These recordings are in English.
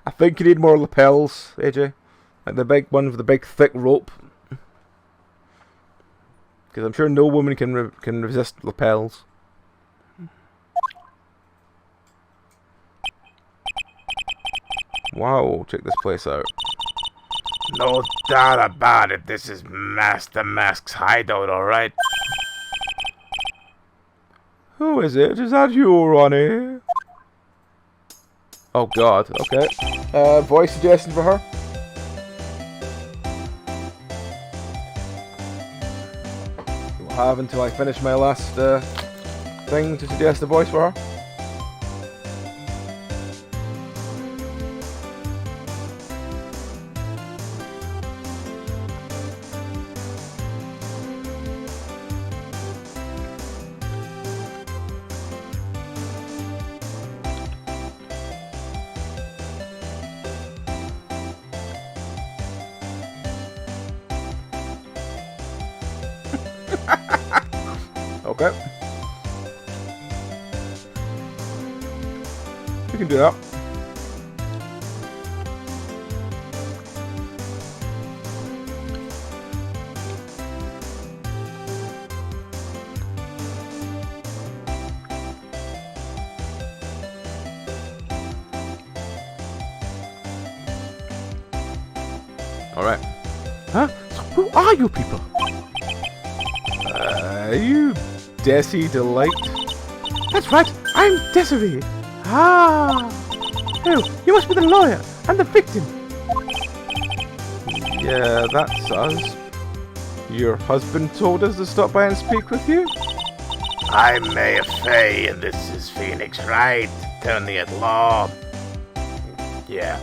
I think you need more lapels, AJ. Like the big one with the big thick rope. Because I'm sure no woman can resist lapels. Wow, check this place out. No doubt about it, this is Master Mask's hideout, alright? Who is it? Is that you, Ronnie? Oh god, okay. Voice suggestion for her? We'll have until I finish my last thing to suggest a voice for her. Okay. We can do that. Alright. Huh? So who are you people? You Desi Delight? That's right, I'm Desiree. Ah. Oh, you must be the lawyer and the victim. Yeah, that's us. Your husband told us to stop by and speak with you? I'm Mayor Faye, and this is Phonenix Wright, attorney at law. Yeah.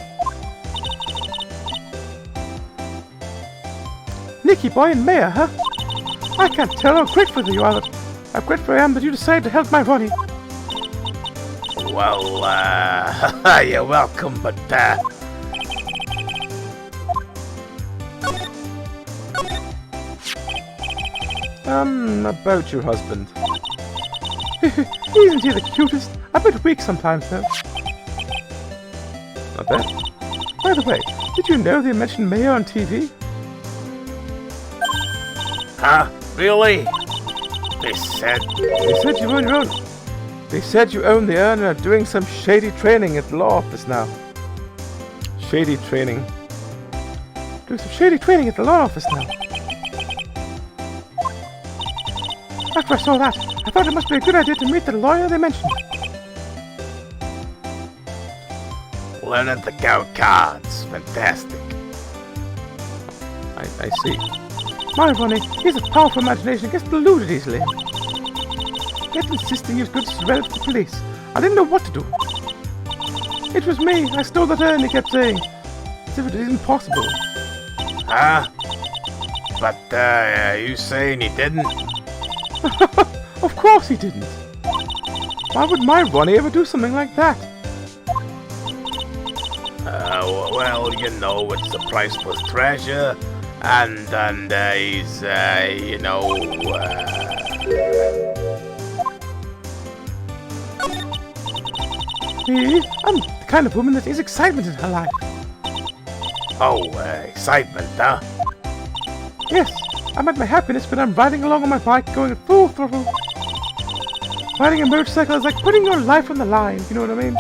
Nicky boy and Mayor, huh? I can't tell how grateful you are how grateful I am that you decided to help my Ronnie. Well, you're welcome, but, about your husband. Isn't he the cutest? A bit weak sometimes, though. I bet. By the way, did you know they mentioned Mayor on TV? Huh? Really? They said you own your own. They said you own the urn and are doing some shady training at the law office now. Shady training. Doing some shady training at the law office now. After I saw that, I thought it must be a good idea to meet the lawyer they mentioned. learning to count cards. Fantastic. I see. My Ronnie, he has a powerful imagination and gets deluded easily. Kept insisting he was going to surrender to the police. I didn't know what to do. It was me. I stole that urn, he kept saying. As if it isn't possible. Huh? But, you saying he didn't? Of course he didn't. Why would my Ronnie ever do something like that? Well, you know, it's a priceless treasure. And he's, you know, Me? I'm the kind of woman that is excitement in her life. Oh, excitement, huh? Yes, I'm at my happiness when I'm riding along on my bike going at full throttle. Riding a motorcycle is like putting your life on the line, you know what I mean?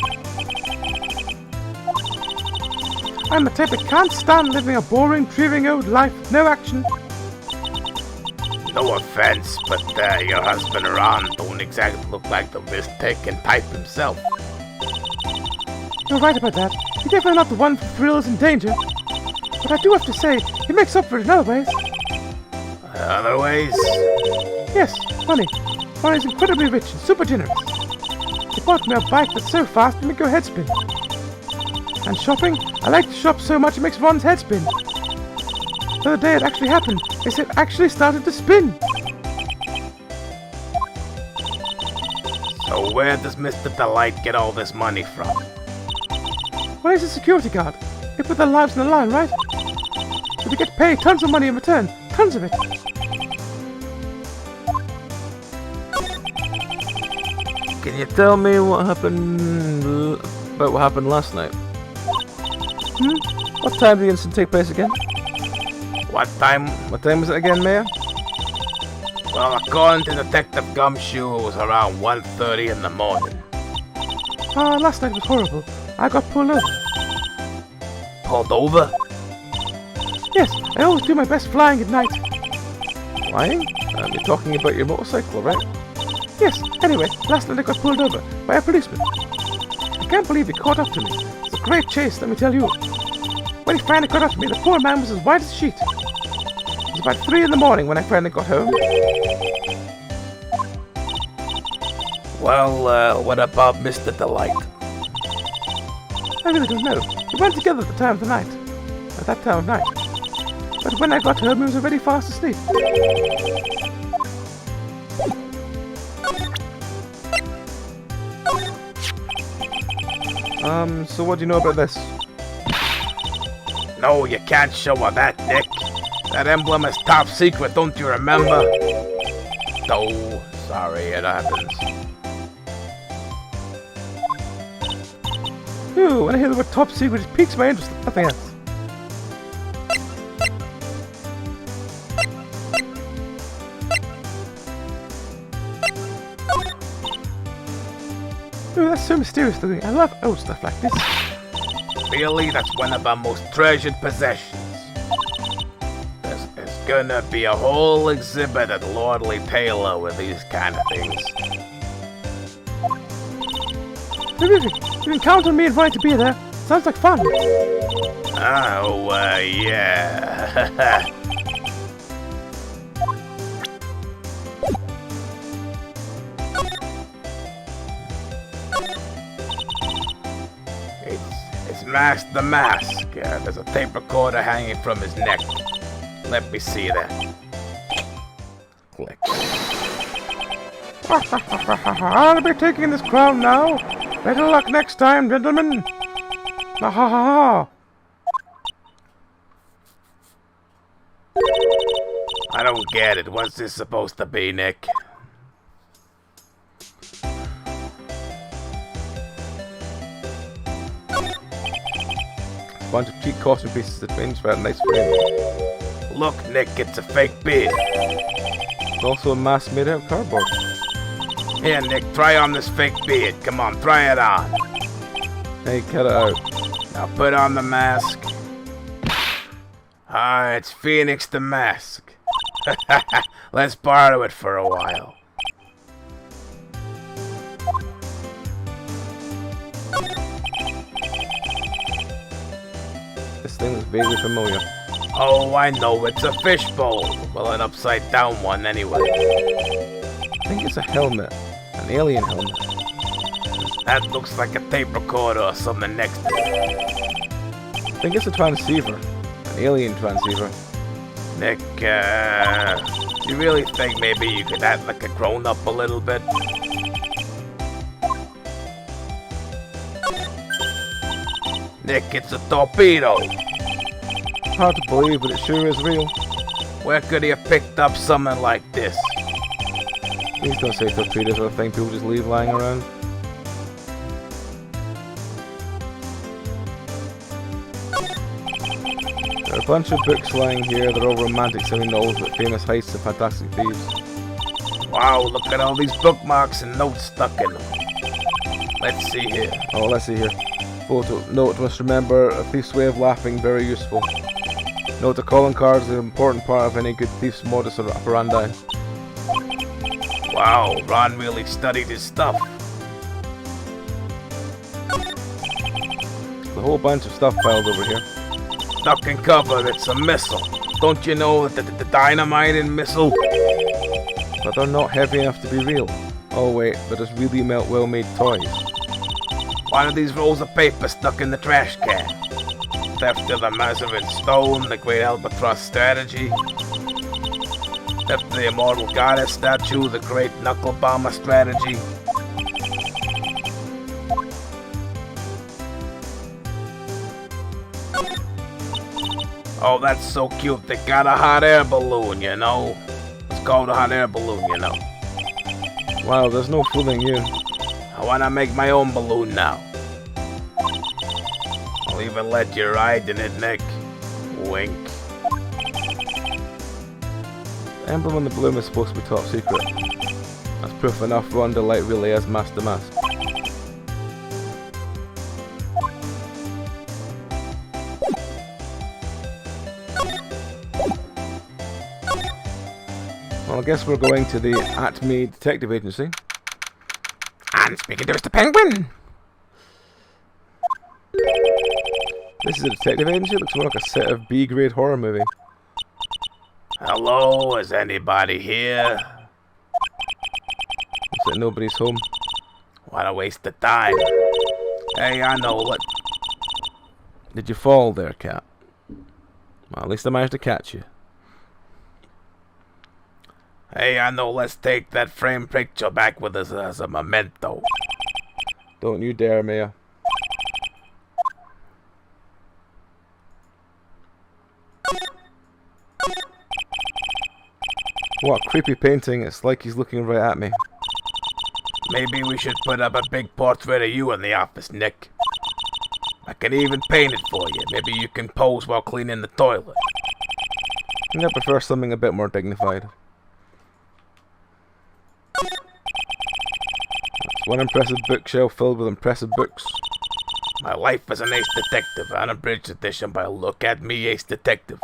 I'm the type that can't stand living a boring, dreary old life with no action. No offense, but your husband Ron don't exactly look like the risk-taking type himself. You're right about that. He's definitely not the one for thrills and danger. But I do have to say, he makes up for it in other ways. Other ways? Yes, money. Ronnie's incredibly rich and super generous. He bought me a bike that's so fast it makes your head spin. And shopping? I like to shop so much it makes Ron's head spin. The other day it actually happened. His head actually started to spin. So where does Mr. Delight get all this money from? Well, he's a security guard. They put their lives on the line, right? But they get paid tons of money in return. Tons of it. Can you tell me what happened about what happened last night? What time did the incident take place again? What time? What time was it again, Mayor? Well, according to Detective Gumshoe, it was around 1:30 in the morning. Last night was horrible. I got pulled over. Pulled over? Yes, I always do my best flying at night. Flying? You're talking about your motorcycle, right? Yes, anyway, last night I got pulled over by a policeman. I can't believe he caught up to me. It's a great chase, let me tell you. When he finally caught up to me, the poor man was as white as a sheet. It was about 3 in the morning when I finally got home. Well, what about Mr. Delight? I really don't know. We went together at the time of the night. At that time of night. But when I got home, he was already fast asleep. So what do you know about this? No, you can't show her that, Nick. That emblem is top secret, don't you remember? Oh, sorry, it happens. Ooh, when I hear the word top secret, it piques my interest, nothing else. Ooh, that's so mysterious looking. I love old stuff like this. Really, that's one of our most treasured possessions. There's gonna be a whole exhibit at Lordly Taylor with these kind of things. Terrific. You can count on me and Wright to be there. Sounds like fun. Oh, yeah. It's Mask the Mask. There's a tape recorder hanging from his neck. Let me see that. Click. I'll be taking this crown now. Better luck next time, gentlemen. Ha ha ha. I don't get it. What's this supposed to be, Nick? A bunch of cheap costume pieces that range for a nice frame. Look, Nick, it's a fake beard. It's also a mask made out of cardboard. Here, Nick, try on this fake beard. Come on, try it on. Hey, cut it out. Now put on the mask. Ah, it's Phonenix the Mask. Let's borrow it for a while. This thing is vaguely familiar. Oh, I know, it's a fishbowl. Well, an upside down one anyway. I think it's a helmet. An alien helmet. That looks like a tape recorder or something next to it. I think it's a transceiver. An alien transceiver. Nick, do you really think maybe you could act like a grown-up a little bit? Nick, it's a torpedo. Hard to believe, but it sure is real. Where could he have picked up something like this? Please don't say torpedoes are a thing people just leave lying around. There are a bunch of books lying here. They're all romantic sounding novels about famous heists and fantastic thieves. Wow, look at all these bookmarks and notes stuck in them. Let's see here. Oh, let's see here. Photo. Note, must remember, a thief's way of laughing, very useful. Note, the calling card is an important part of any good thief's modus operandi. Wow, Ron really studied his stuff. There's a whole bunch of stuff piled over here. Duck and cover, it's a missile. Don't you know that the dynamite in missile? But they're not heavy enough to be real. Oh wait, they're just really well-made toys. One of these rolls of paper stuck in the trash can. Theft of the Mazarin Stone, the Great Albatross Strategy. Theft of the Immortal Goddess Statue, the Great Knuckle Bomber Strategy. Oh, that's so cute. They got a hot air balloon, you know. It's called a hot air balloon, you know. Wow, there's no fooling you. I want to make my own balloon now. I'll even let you ride in it, Nick. Wink. The emblem on the bloom is supposed to be top secret. That's proof enough Rhonda Light really is Master Mask. Well, I guess we're going to the Atme Detective Agency. And speaking to Mr. Penguin. This is a detective agency. It looks more like a set of B-grade horror movie. Hello, is anybody here? Looks like nobody's home. What a waste of time. Hey, I know what. Did you fall there, cat? Well, at least I managed to catch you. Hey, I know, let's take that framed picture back with us as a memento. Don't you dare, Mia. What a creepy painting. It's like he's looking right at me. Maybe we should put up a big portrait of you in the office, Nick. I can even paint it for you. Maybe you can pose while cleaning the toilet. I think I prefer something a bit more dignified. It's one impressive bookshelf filled with impressive books. My life as an ace detective, unabridged edition by Look at Me Ace Detective.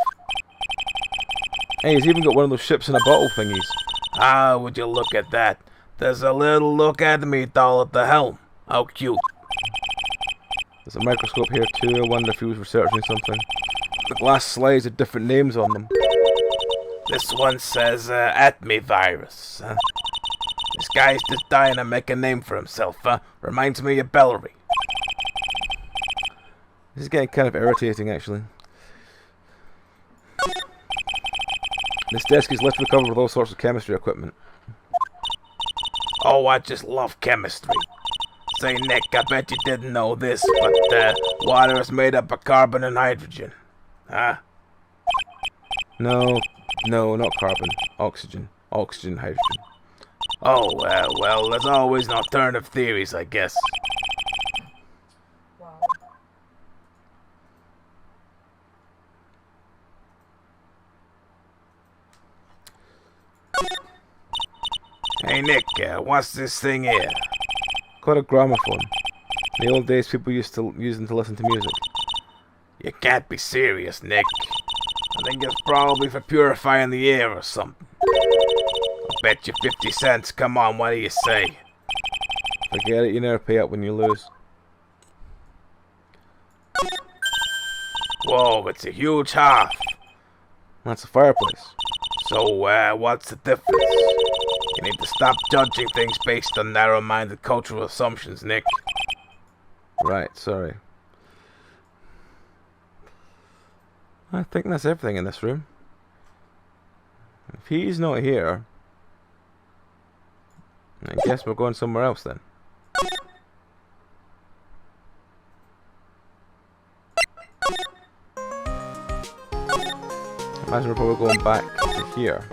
Hey, he's even got one of those ships in a bottle thingies. Ah, would you look at that? There's a little Look at Me doll at the helm. How cute. There's a microscope here too. I wonder if he was researching something. The glass slides with different names on them. This one says Atme virus. This guy's just dying to make a name for himself. Reminds me of Bellary. This is getting kind of irritating, actually. This desk is literally covered with all sorts of chemistry equipment. Oh, I just love chemistry. Say, Nick, I bet you didn't know this, but water is made up of carbon and hydrogen. Huh? No, not carbon. Oxygen. Oxygen, hydrogen. Oh, well, there's always an alternative theories, I guess. Hey, Nick, what's this thing here? Quite a gramophone. In the old days, people used to use them to listen to music. You can't be serious, Nick. I think it's probably for purifying the air or something. I'll bet you 50 cents. Come on, what do you say? Forget it, you never pay up when you lose. Whoa, it's a huge hearth. That's a fireplace. So, what's the difference? You need to stop judging things based on narrow-minded cultural assumptions, Nick. Right, sorry. I think that's everything in this room. If he's not here, I guess we're going somewhere else then. Imagine we're probably going back to here.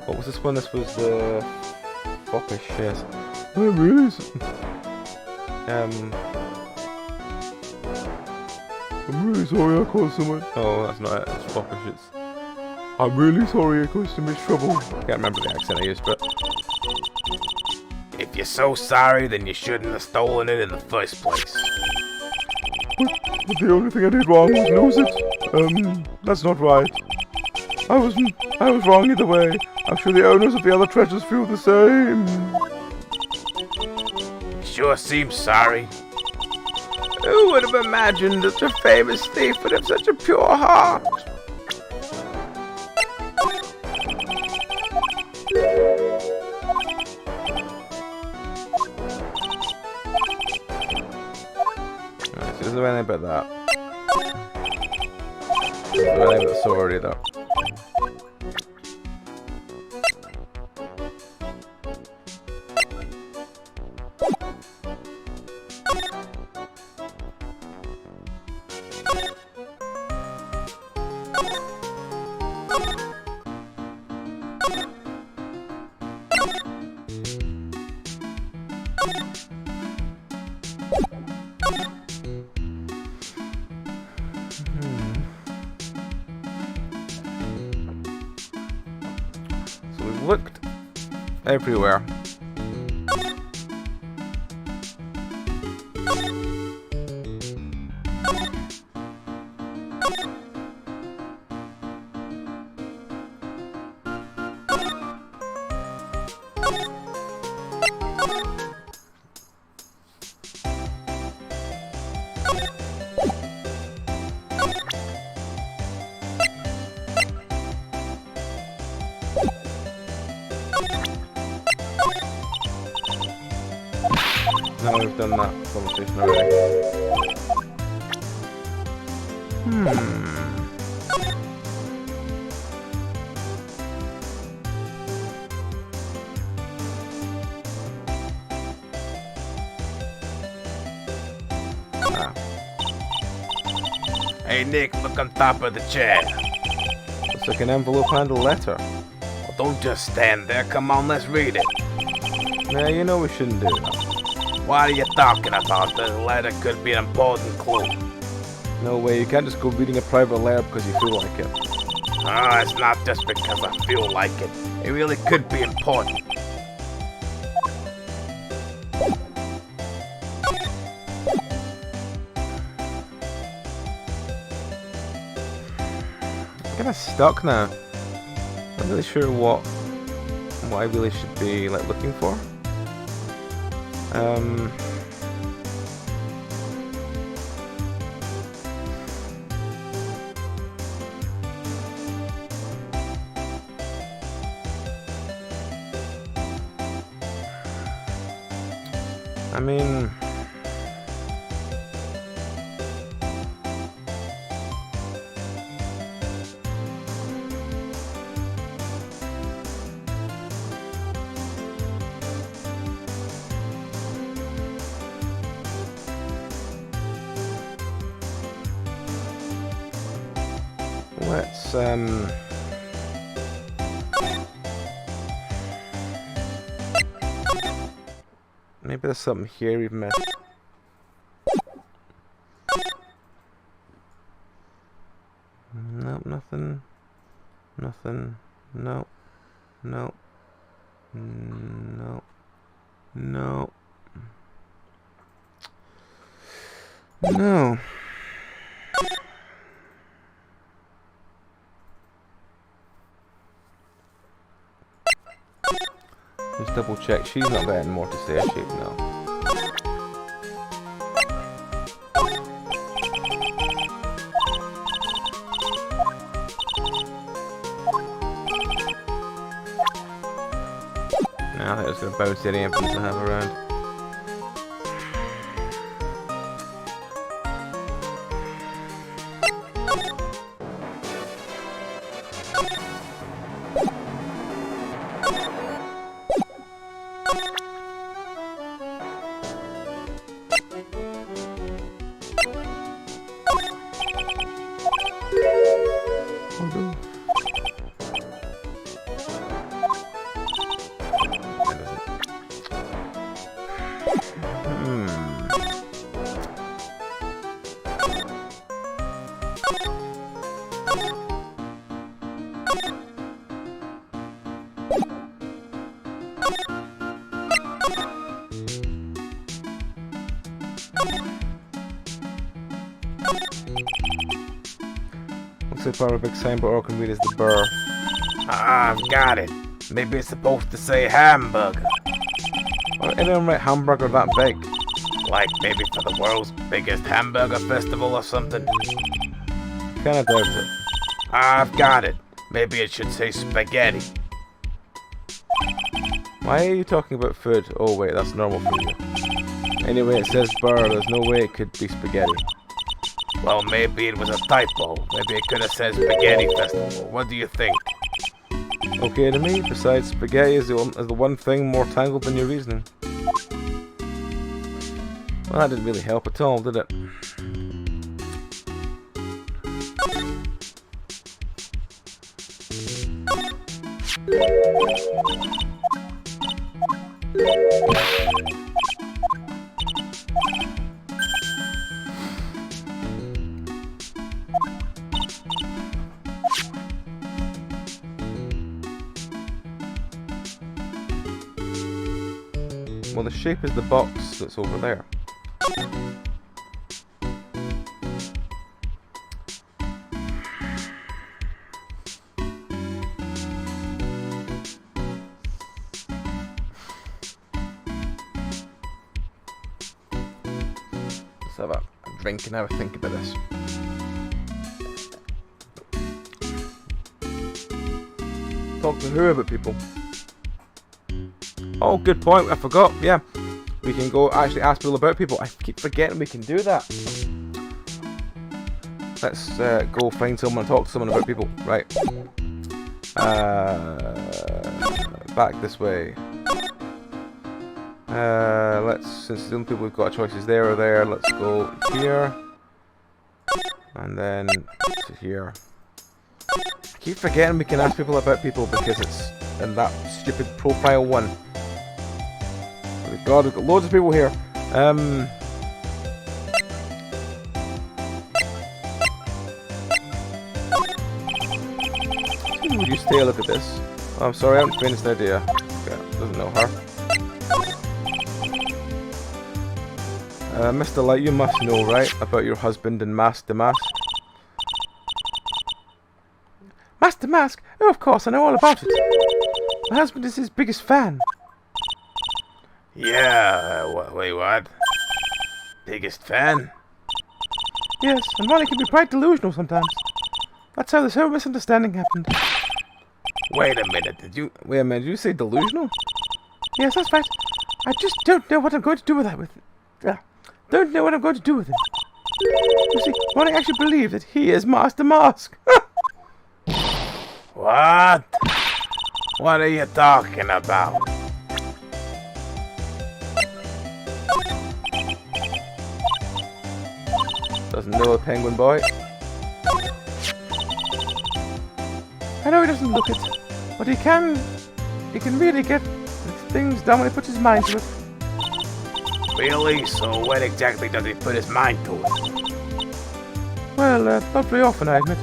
What was this one? This was the fucking shit. I'm really sorry I caused someone. Oh, that's not it. It's fucking shit. I'm really sorry I caused so much trouble. I can't remember the accent I used, but If you're so sorry, then you shouldn't have stolen it in the first place. But the only thing I did wrong was lose it. That's not right. I was wrong either way. I'm sure the owners of the other treasures feel the same. Sure seems sorry. Who would have imagined that a famous thief would have such a pure heart? Alright, so doesn't know anything about that. Doesn't know anything about the sword either. everywhere. Now we've done that conversation already. Hey Nick, look on top of the chair. Looks like an envelope and a letter. Well, don't just stand there. Come on, let's read it. Nah, you know we shouldn't do that. What are you talking about? The letter could be an important clue. No way, you can't just go reading a private letter because you feel like it. Ah, it's not just because I feel like it. It really could be important. I'm kinda stuck now. Not really sure what I really should be like looking for. I mean, let's maybe there's something here we've missed. Nope, nothing. Nothing. Nope. Nope. Nope. Nope. No. Just double check. She's not got any more to say, is she? No. No, I think it's going to bounce any infants I have around. Looks like part of a big sign, but all I can read is the burr. Ah, I've got it. Maybe it's supposed to say hamburger. Why would anyone write hamburger that big? Like maybe for the world's biggest hamburger festival or something. Kinda doubt it. Ah, I've got it. Maybe it should say spaghetti. Why are you talking about food? Oh wait, that's normal for you. Anyway, it says burr, there's no way it could be spaghetti. Well, maybe it was a typo. Maybe it could have said spaghetti festival. What do you think? Okay to me, besides spaghetti is the one thing more tangled than your reasoning. Well, that didn't really help at all, did it? Well, the shape is the box that's over there. Let's have a drink and have a think about this. Talk to who about people? Oh, good point. I forgot. Yeah, we can go actually ask people about people. I keep forgetting we can do that. Let's go find someone and talk to someone about people. Right. Back this way. Since the only people we've got choices there or there, let's go here. And then to here. I keep forgetting we can ask people about people because it's in that stupid profile one. God, we've got loads of people here. Would you stay a look at this? Oh, I'm sorry, I haven't finished an idea. Okay, doesn't know her. Mr. Light, you must know, right, about your husband and Master Mask? Master Mask? Oh, of course, I know all about it. My husband is his biggest fan. Yeah, wait, what? Biggest fan? Yes, and Ronnie can be quite delusional sometimes. That's how this whole misunderstanding happened. Wait a minute, did you say delusional? Yes, that's right. I just don't know what I'm going to do with that. Don't know what I'm going to do with him. You see, Ronnie actually believes that he is Master Mask. What? What are you talking about? Doesn't know a penguin boy. I know he doesn't look it, but he can really get things done when he puts his mind to it. Really? So when exactly does he put his mind to it? Well, not very often, I admit.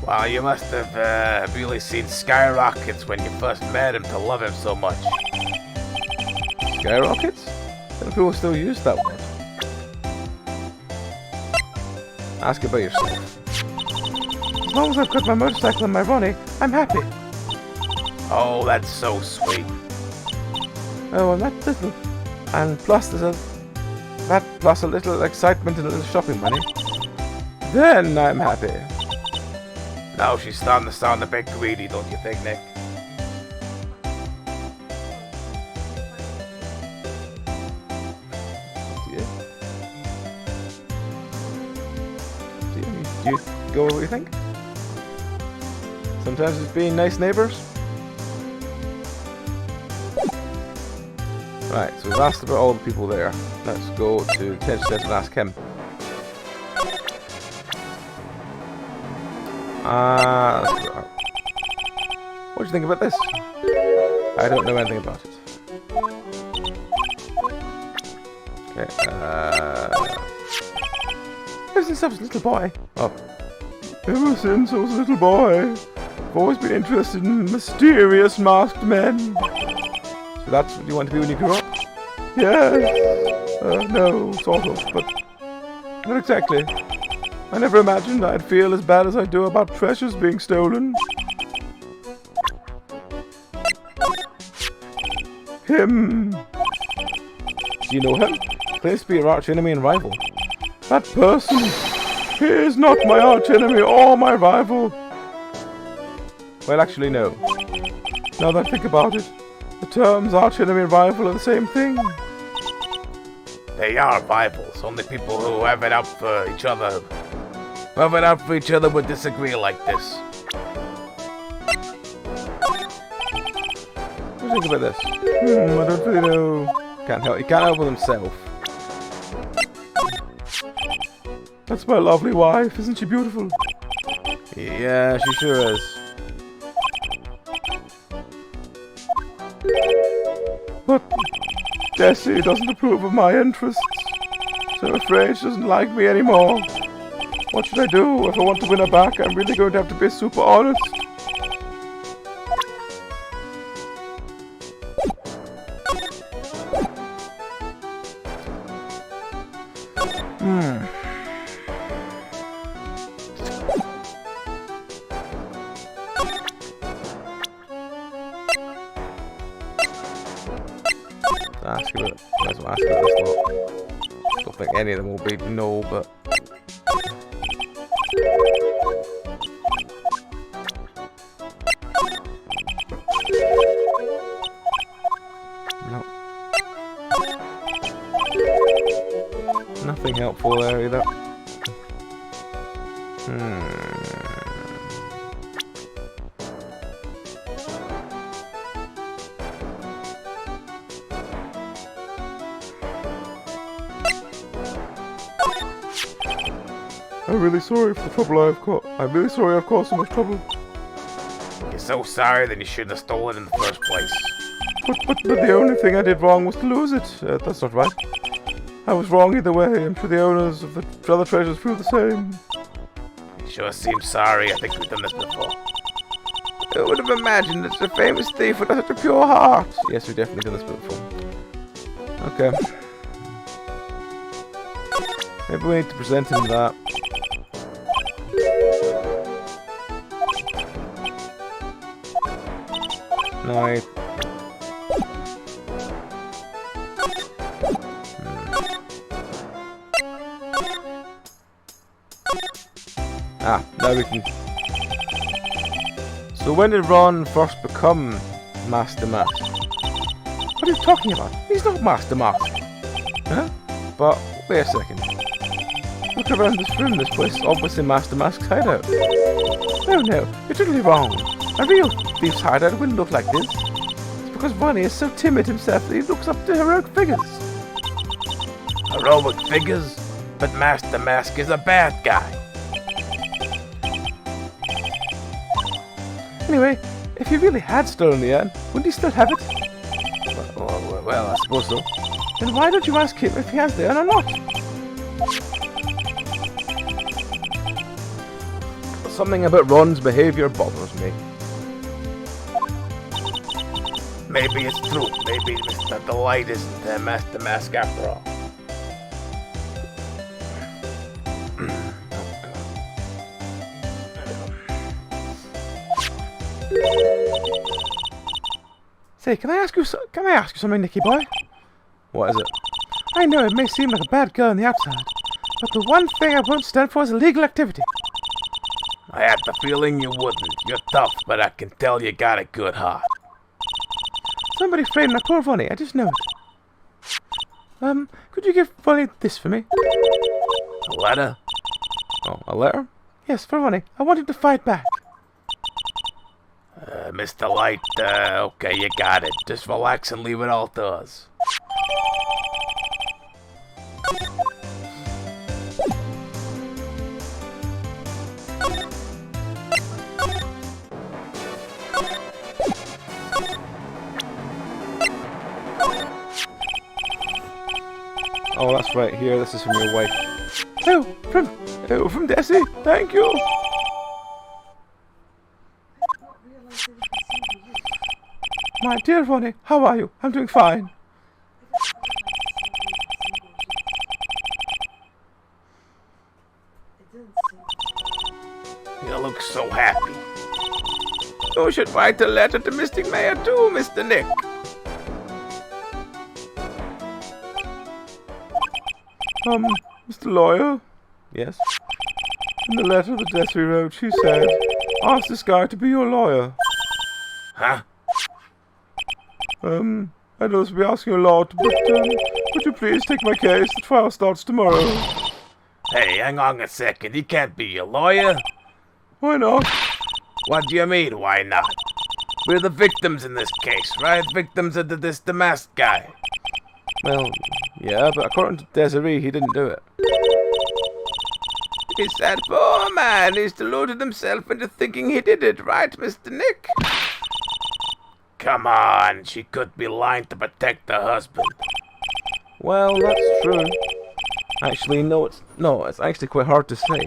Well, you must have really seen skyrockets when you first met him to love him so much. Skyrockets? Don't people still use that word? Ask about yourself. As long as I've got my motorcycle and my Ronnie, I'm happy. Oh, that's so sweet. Oh, and that little... And plus there's plus a little excitement and a little shopping money. Then I'm happy. Now she's starting to sound a bit greedy, don't you think, Nick? Do you go with what you think? Sometimes it's being nice neighbours. Right, so we've asked about all the people there. Let's go to Ted Says and ask him. What do you think about this? I don't know anything about it. Okay, Ever since I was a little boy. Oh. Ever since I was a little boy, I've always been interested in mysterious masked men. So that's what you want to be when you grow up? Yes. No, sort of, but not exactly. I never imagined I'd feel as bad as I do about treasures being stolen. Him. Do you know him? Claims to be your arch enemy and rival. That person. He is not my arch enemy or my rival. Well, actually, no. Now that I think about it, the terms arch enemy and rival are the same thing. They are rivals. Only people who have it out for each other. Who have it out for each other would disagree like this. What do you think about this? I don't really know. Can't help. He can't help with himself. That's my lovely wife. Isn't she beautiful? Yeah, she sure is. But Jessie doesn't approve of my interests. So I'm afraid she doesn't like me anymore. What should I do? If I want to win her back, I'm really going to have to be super honest. ask about. Might as well ask about this lot. Don't think any of them will be no, but. No. Nothing helpful there either. I'm really sorry for the trouble I've caused. I'm really sorry I've caused so much trouble. You're so sorry that you shouldn't have stolen it in the first place. But the only thing I did wrong was to lose it. That's not right. I was wrong either way. I'm sure the owners of the other treasures feel the same. You sure seem sorry. I think we've done this before. Who would have imagined that a famous thief would have such a pure heart? Yes, we've definitely done this before. Okay. Maybe we need to present him that. No, now we can. So when did Ron first become Master Mask? What are you talking about? He's not Master Mask. Huh? But wait a second. Look around this room. This place is obviously Master Mask's hideout. Oh no, you're totally wrong. A real thief's hideout wouldn't look like this. It's because Ronnie is so timid himself that he looks up to heroic figures. Heroic figures? But Master Mask is a bad guy. Anyway, if he really had stolen the urn, wouldn't he still have it? Well, I suppose so. Then why don't you ask him if he has the urn or not? Something about Ron's behaviour bothers me. Maybe it's true. Maybe Mr. Delight isn't Master Mask after all. Say, can I ask you something, Nicky boy? What is it? I know it may seem like a bad girl on the outside, but the one thing I won't stand for is illegal activity. I had the feeling you wouldn't. You're tough, but I can tell you got a good heart. Somebody framed my poor Ronnie, I just know it. Could you give Ronnie this for me? A letter? Oh, a letter? Yes, for Ronnie. I want him to fight back. Mr. Light, okay, you got it. Just relax and leave it all to us. Oh, that's right here. This is from your wife. Oh, from Desi. Thank you. My dear Ronnie, how are you? I'm doing fine. You look so happy. You should write a letter to Mystic Mayor too, Mr. Nick. Mr. Lawyer? Yes? In the letter that Desi wrote, she said, ask this guy to be your lawyer. Huh? I know this will be asking a lot, but, would you please take my case? The trial starts tomorrow. Hey, hang on a second. He can't be your lawyer. Why not? What do you mean, why not? We're the victims in this case, right? Victims of the masked guy. Well, yeah, but according to Desiree, he didn't do it. He's that poor man. He's deluded himself into thinking he did it, right, Mr. Nick? Come on, she could be lying to protect her husband. Well, that's true. Actually, no, it's actually quite hard to say.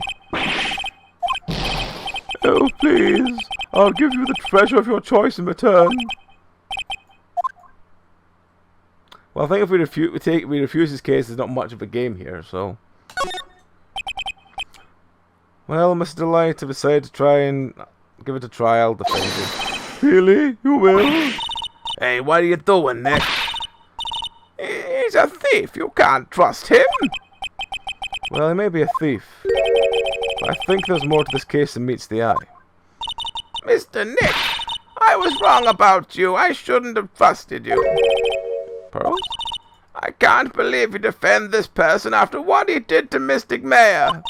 Oh, please. I'll give you the treasure of your choice in return. Well, I think if we refuse his case, there's not much of a game here, so. Well, Mr. Delight, I've decided to try and give it a trial defend you. Really? You will? Hey, what are you doing, Nick? He's a thief. You can't trust him. Well, he may be a thief, but I think there's more to this case than meets the eye. Mr. Nick, I was wrong about you. I shouldn't have trusted you. Pearls? I can't believe you defend this person after what he did to Mystic Mayor.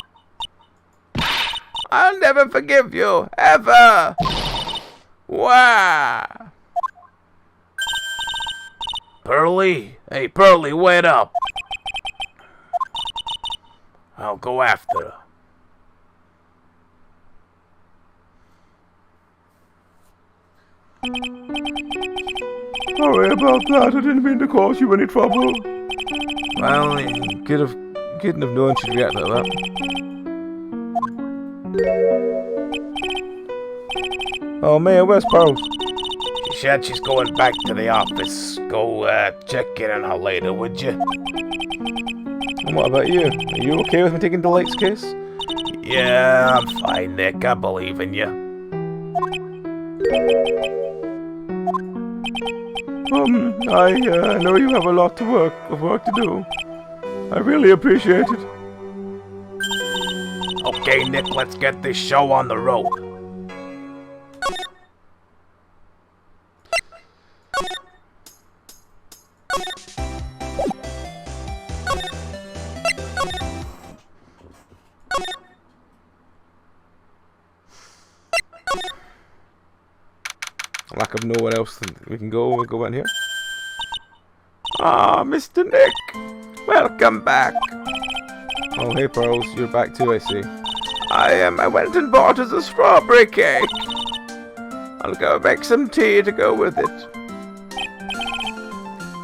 I'll never forgive you, ever. Wow. Pearly? Hey, Pearly, wait up. I'll go after her. Sorry about that. I didn't mean to cause you any trouble. Well, you couldn't have known she'd react like that. Oh, Maya, where's Pearls? She said she's going back to the office. Go check in on her later, would you? And what about you? Are you okay with me taking Delight's case? Yeah, I'm fine, Nick. I believe in you. I know you have a lot of work to do. I really appreciate it. Okay, Nick, let's get this show on the road. Lack of nowhere else we can go. We'll go in here. Ah, Mr. Nick. Welcome back. Oh, hey, Pearls. You're back too, I see. I went and bought us a strawberry cake. I'll go make some tea to go with it.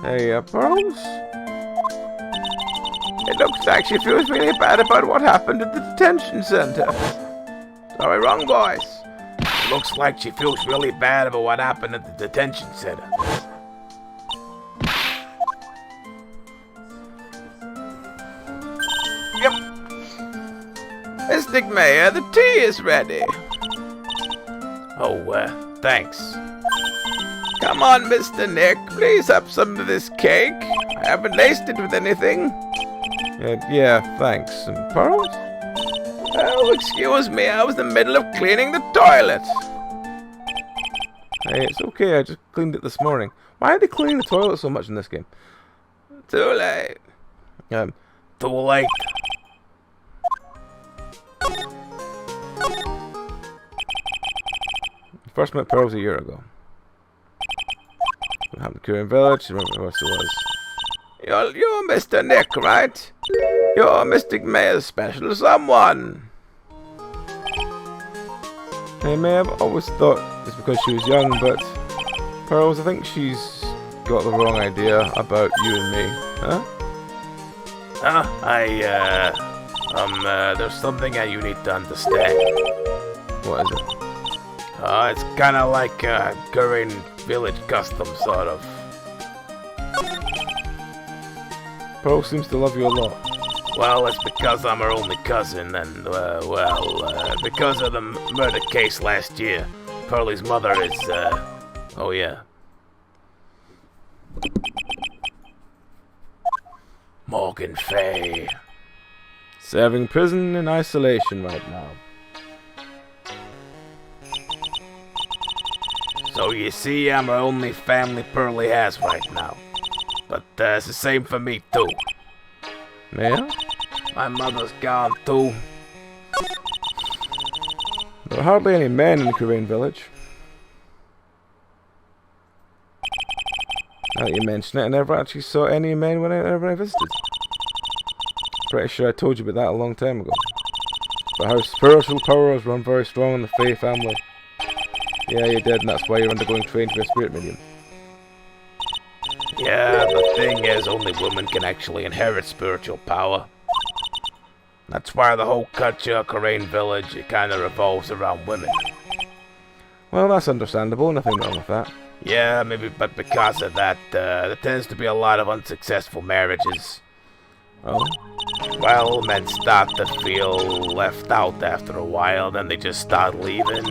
Hey, Pearls? It looks like she feels really bad about what happened at the detention center. Sorry, wrong voice. It looks like she feels really bad about what happened at the detention center. Yep. Mystic Mayor, the tea is ready. Oh, thanks. Come on, Mr. Nick, please have some of this cake. I haven't laced it with anything. Yeah, thanks. And Pearls? Oh, excuse me, I was in the middle of cleaning the toilet. Hey, it's okay, I just cleaned it this morning. Why are they cleaning the toilet so much in this game? Too late. Too late. First met Pearls a year ago. What happened to Korean Village? Remember who else it was? You're Mr. Nick, right? You're Mystic Mayor's special someone. Hey, May, I've always thought it's because she was young, but Pearls, I think she's got the wrong idea about you and me, huh? There's something that you need to understand. What is it? It's kind of like a Korean village custom, sort of. Pearl seems to love you a lot. Well, it's because I'm her only cousin, and, because of the murder case last year, Pearlie's mother is, oh yeah. Morgan Fay. Serving prison in isolation right now. So you see, I'm her only family Pearlie has right now. But it's the same for me too. Yeah? My mother's gone too. There are hardly any men in the Korean village. Now that you mention it, I never actually saw any men whenever I visited. Pretty sure I told you about that a long time ago. But how spiritual powers run very strong in the Faye family. Yeah, you did, and that's why you're undergoing training for a spirit medium. Yeah, the thing is, only women can actually inherit spiritual power. That's why the whole culture of Korean village, it kind of revolves around women. Well, that's understandable, nothing wrong with that. Yeah, maybe, but because of that, there tends to be a lot of unsuccessful marriages. Oh? Well, men start to feel left out after a while, then they just start leaving.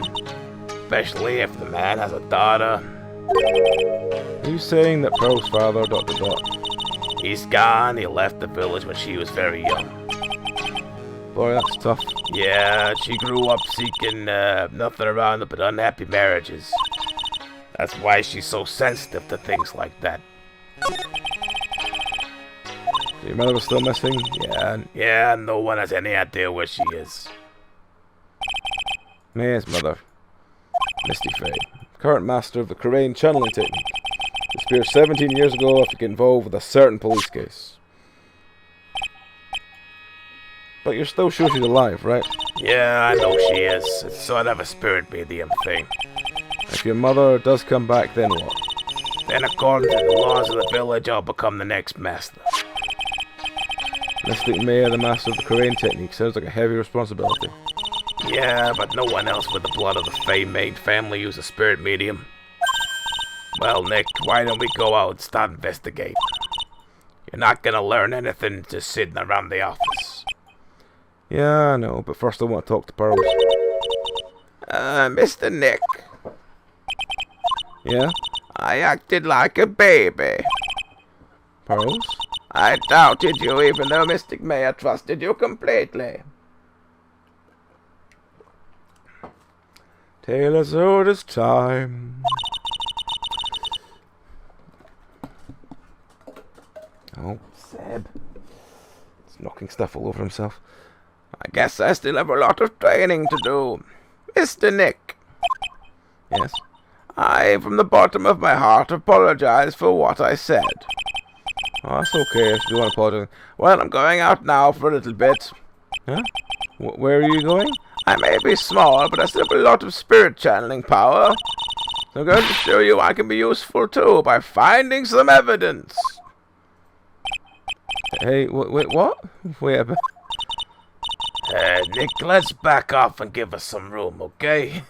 Especially if the man has a daughter. Are you saying that Pearl's father, Dr. Dot, He's gone. He left the village when she was very young. Boy, that's tough. Yeah, she grew up seeking nothing around but unhappy marriages. That's why she's so sensitive to things like that. Your mother was still missing? Yeah, no one has any idea where she is. May's mother. Misty Faye. Current master of the Crane channeling technique. Disappeared 17 years ago after getting involved with a certain police case. But you're still sure she's alive, right? Yeah, I know she is. It's sort of a spirit medium thing. If your mother does come back, then what? Then according to the laws of the village, I'll become the next master. Mystic Maya, the master of the Crane technique, sounds like a heavy responsibility. Yeah, but no one else with the blood of the Fey-made family use a spirit medium. Well, Nick, why don't we go out and start investigating? You're not gonna learn anything just sitting around the office. Yeah, I know, but first I want to talk to Pearls. Mr. Nick. Yeah? I acted like a baby. Pearls? I doubted you even though Mystic Maya trusted you completely. Tale as old as time. Oh, Seb. He's knocking stuff all over himself. I guess I still have a lot of training to do. Mr. Nick. Yes? I, from the bottom of my heart, apologize for what I said. Oh, that's okay if you want to apologize. Well, I'm going out now for a little bit. Huh? Where are you going? I may be small, but I still have a lot of spirit channeling power. So I'm going to show you I can be useful too by finding some evidence. Hey, wait, what? Wait a bit. Nick, let's back off and give us some room, okay?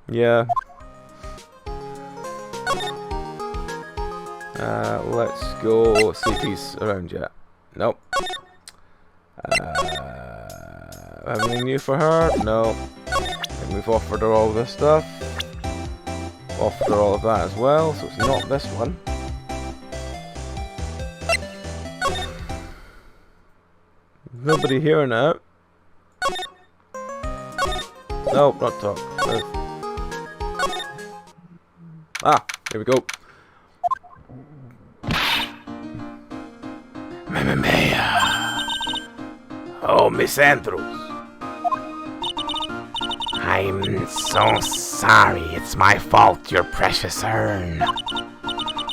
Yeah. Let's go see if he's around yet. Nope. Have anything new for her? No. And we've offered her all this stuff. Offered her all of that as well, so it's not this one. Nobody here now. Nope, not talk. Ah, here we go. Maya. Oh, Miss Andrews. I'm so sorry. It's my fault, your precious urn.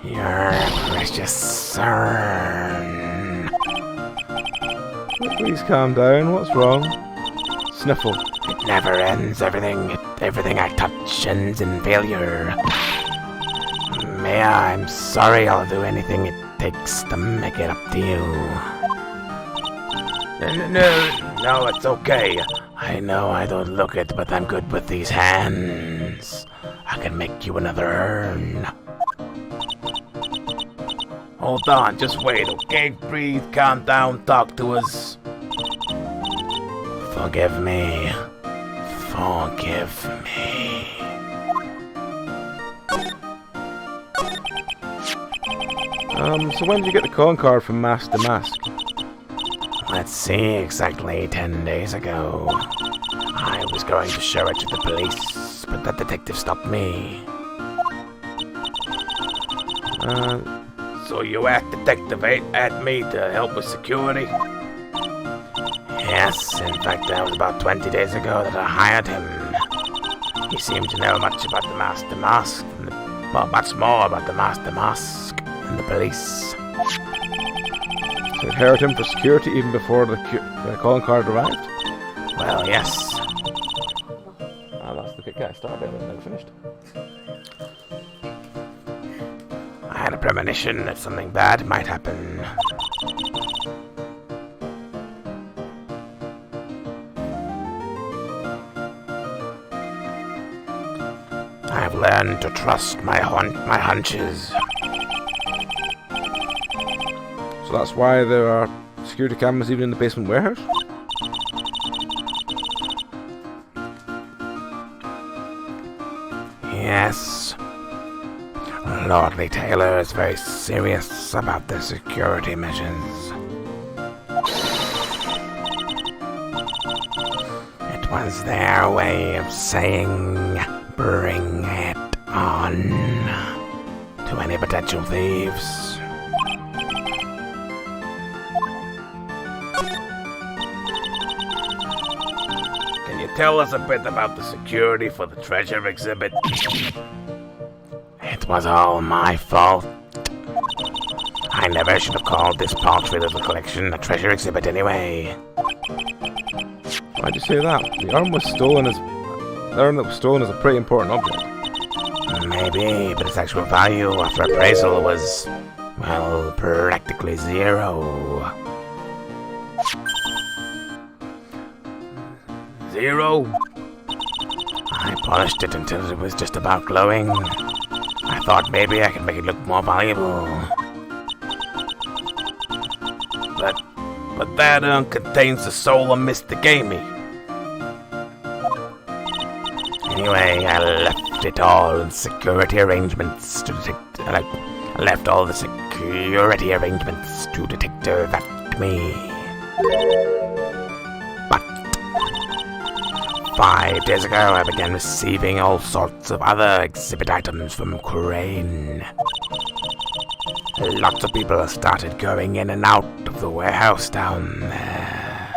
Your precious urn. Please calm down. What's wrong? Sniffle. It never ends. Everything I touch ends in failure. Maya, I'm sorry. I'll do anything it takes to make it up to you. No, it's okay. I know I don't look it, but I'm good with these hands. I can make you another urn. Hold on, just wait, okay? Breathe, calm down, talk to us. Forgive me. Forgive me. So when did you get the con card from Mask to Mask? Let's see, exactly 10 days ago. I was going to show it to the police, but that detective stopped me. So you asked Detective 8 at me to help with security? Yes, in fact that was about 20 days ago that I hired him. He seemed to know much about the Master Mask, well, much more about the Master Mask than the police. So you hired him for security even before the calling card arrived? Well, yes. Let's look at Cat Stardew Valley now finished. I had a premonition that something bad might happen. I've learned to trust my hunches. So that's why there are security cameras even in the basement warehouse? Yes. Lordly Taylor is very serious about the security measures. It was their way of saying, bring it on to any potential thieves. Can you tell us a bit about the security for the treasure exhibit? It was all my fault. I never should have called this paltry little collection a treasure exhibit anyway. Why'd you say that? The urn was stolen as... The urn that was stolen is a pretty important object. Maybe, but its actual value after appraisal was, well, practically zero. Zero? I polished it until it was just about glowing. I thought maybe I could make it look more valuable. But that urn contains the soul of Mr. Gamey. Anyway, I left it all in security arrangements to detect... I left all the security arrangements to Detective Acme. But 5 days ago, I began receiving all sorts of other exhibit items from Crane. Lots of people started going in and out of the warehouse down there.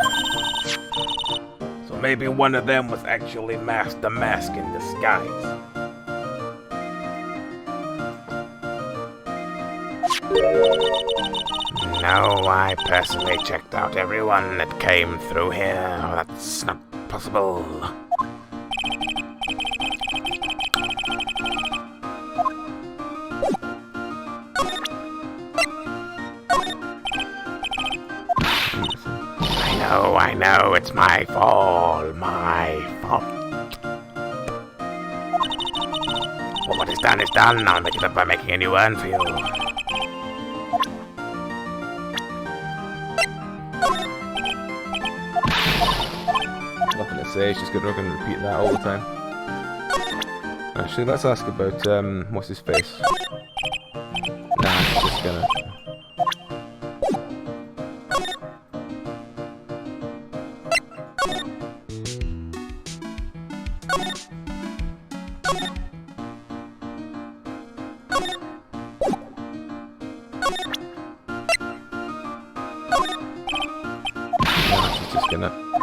So maybe one of them was actually the mask in disguise. No, I personally checked out everyone that came through here. That's not possible. I know, it's my fault, Well, what is done is done. I'll make it up by making a new urn for you. Nothing to say, she's going to repeat that all the time. Actually, let's ask about, what's his face? Nah, she's just gonna...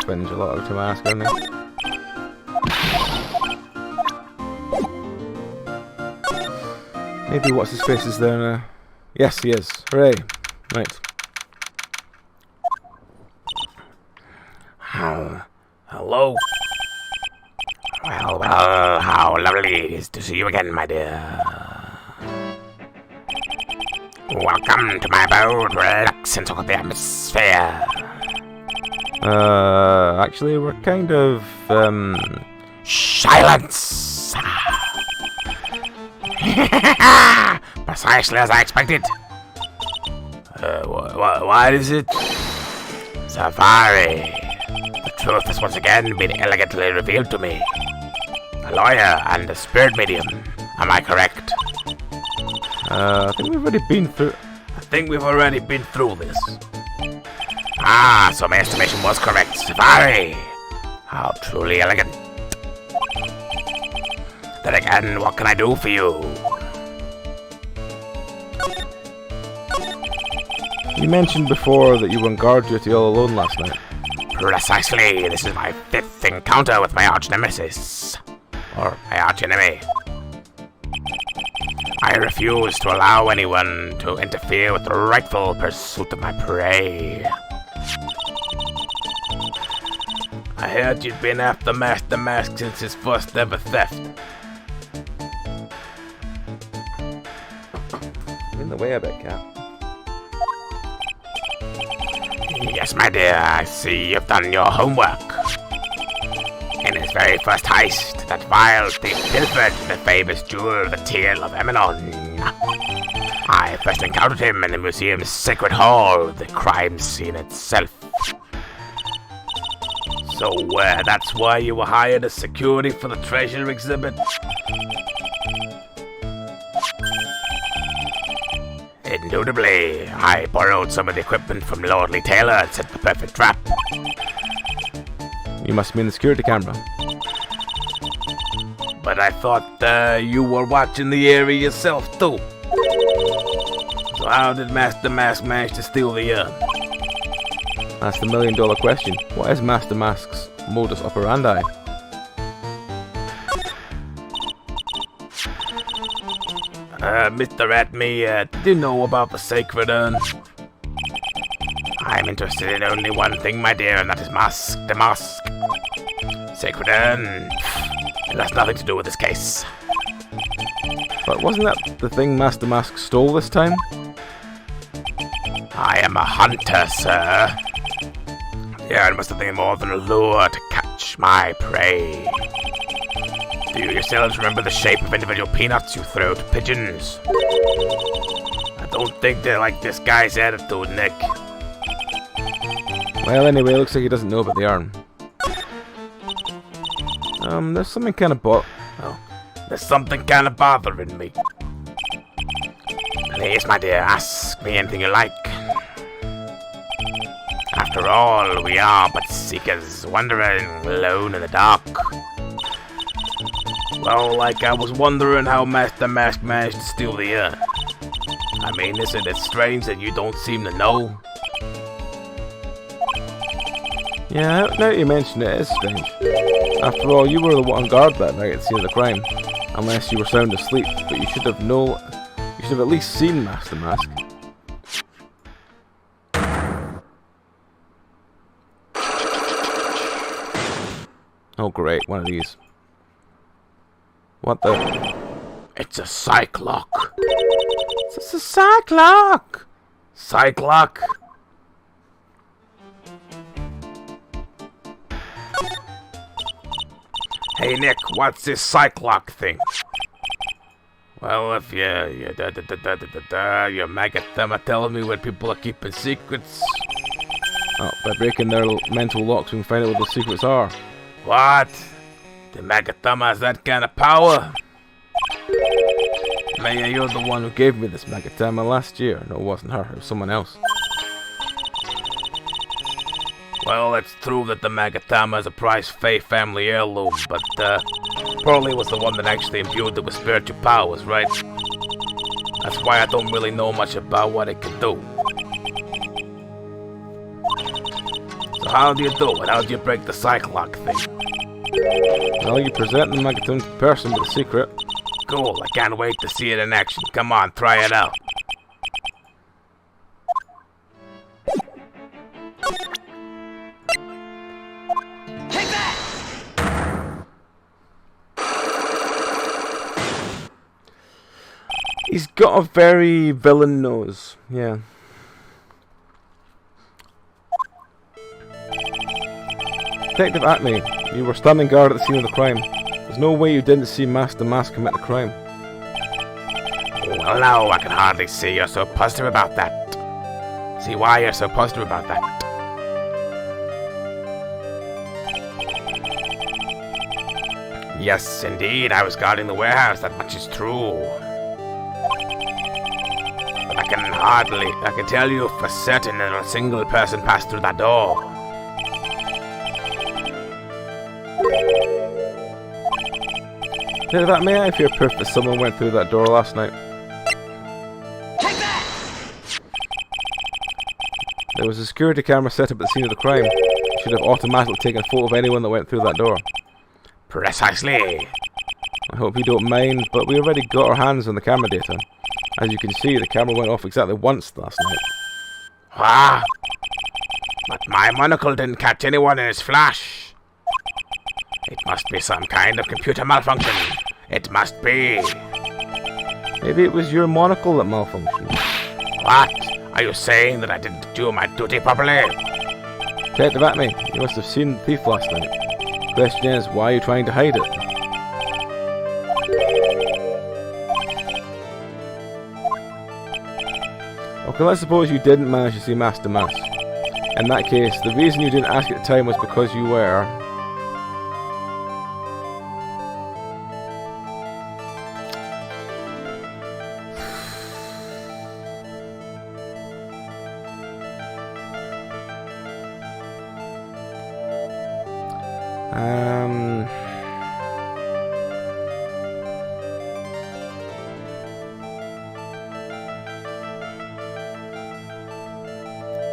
Spends a lot of time asking me. Maybe what's his face is there now? Yes, he is. Hooray! Right. Hello. Well, how lovely it is to see you again, my dear. Welcome to my abode. Relax and soak up the atmosphere. Actually, we're kind of, Silence! Precisely as I expected. What is it? Safari. The truth has once again been elegantly revealed to me. A lawyer and a spirit medium. Am I correct? I think we've already been through... this. Ah, so my estimation was correct. Safari! How truly elegant. Then again, what can I do for you? You mentioned before that you were on guard duty all alone last night. Precisely. This is my 5th encounter with my arch-nemesis. Or my arch-enemy. I refuse to allow anyone to interfere with the rightful pursuit of my prey. I heard you'd been after Master Mask since his first ever theft. In the way a bit, Cap. Yes, my dear, I see you've done your homework. In his very first heist, that vile thief pilfered the famous jewel, the Teal of Eminon. I first encountered him in the museum's sacred hall, the crime scene itself. So, that's why you were hired as security for the treasure exhibit? Indubitably, I borrowed some of the equipment from Lordly Taylor and set the perfect trap. You must mean the security camera. But I thought you were watching the area yourself too. So how did Master Mask manage to steal the urn? That's the $1,000,000 question. What is Master Mask's modus operandi? Mr. Atme, did you know about the sacred urn? I'm interested in only one thing, my dear, and that is the mask. Sacred urn. It has nothing to do with this case. But wasn't that the thing Master Mask stole this time? I am a hunter, sir. The urn must have been more than a lure to catch my prey. Do you yourselves remember the shape of individual peanuts you throw to pigeons? I don't think they like this guy's attitude, Nick. Well, anyway, it looks like he doesn't know about the urn. There's something kind of There's something kind of bothering me. Please, my dear, ask me anything you like. After all, we are but seekers, wandering alone in the dark. Well, like I was wondering how Master Mask managed to steal the urn. I mean, isn't it strange that you don't seem to know? Yeah, now that you mention it, it is strange. After all, you were the one on guard that night at the scene of the crime. Unless you were sound asleep, but you should have at least seen Master Mask. Oh great, one of these. What the? It's a Cyclock. It's a Cyclock! Cyclock? Hey Nick, what's this Cyclock thing? Well, if your Magathema telling me where people are keeping secrets. Oh, by breaking their mental locks we can find out what the secrets are. What? The Magathema has that kind of power? Maya, you're the one who gave me this Magathema last year. No, it wasn't her, it was someone else. Well, it's true that the Magathema is a prized Fey family heirloom, but Pearly was the one that actually imbued it with spiritual powers, right? That's why I don't really know much about what it can do. So how do you do it? How do you break the Cyclock thing? Well, you present the Magathema to the person with the secret. Cool, I can't wait to see it in action. Come on, try it out. He's got a very villain nose, yeah. Detective Acme, you were standing guard at the scene of the crime. There's no way you didn't see Master Mask commit the crime. Well, now I can hardly see you're so positive about that. See why you're so positive about that. Yes, indeed, I was guarding the warehouse, that much is true. But I can tell you for certain that not a single person passed through that door. Detective Acme, I fear proof that someone went through that door last night. Take that! There was a security camera set up at the scene of the crime. It should have automatically taken a photo of anyone that went through that door. Precisely. I hope you don't mind, but we already got our hands on the camera data. As you can see, the camera went off exactly once last night. Ah! But my monocle didn't catch anyone in its flash. It must be some kind of computer malfunction. It must be. Maybe it was your monocle that malfunctioned. What? Are you saying that I didn't do my duty properly? Detective Acme, you must have seen the thief last night. The question is, why are you trying to hide it? Okay, let's suppose you didn't manage to see Master Mask. In that case, the reason you didn't ask at the time was because you were...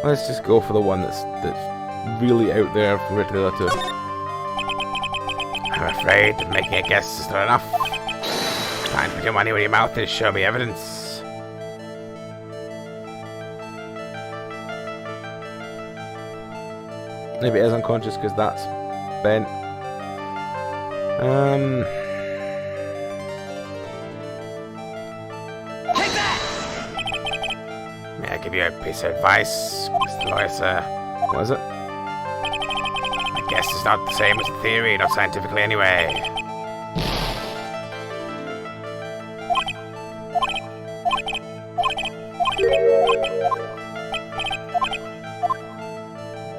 Let's just go for the one that's really out there for the other two. I'm afraid that making a guess is not enough. Time to put your money where your mouth is. Show me evidence. Maybe it is unconscious because that's bent. May I give you a piece of advice, Mr. Lawyer, sir? What is it? I guess it's not the same as the theory, not scientifically anyway.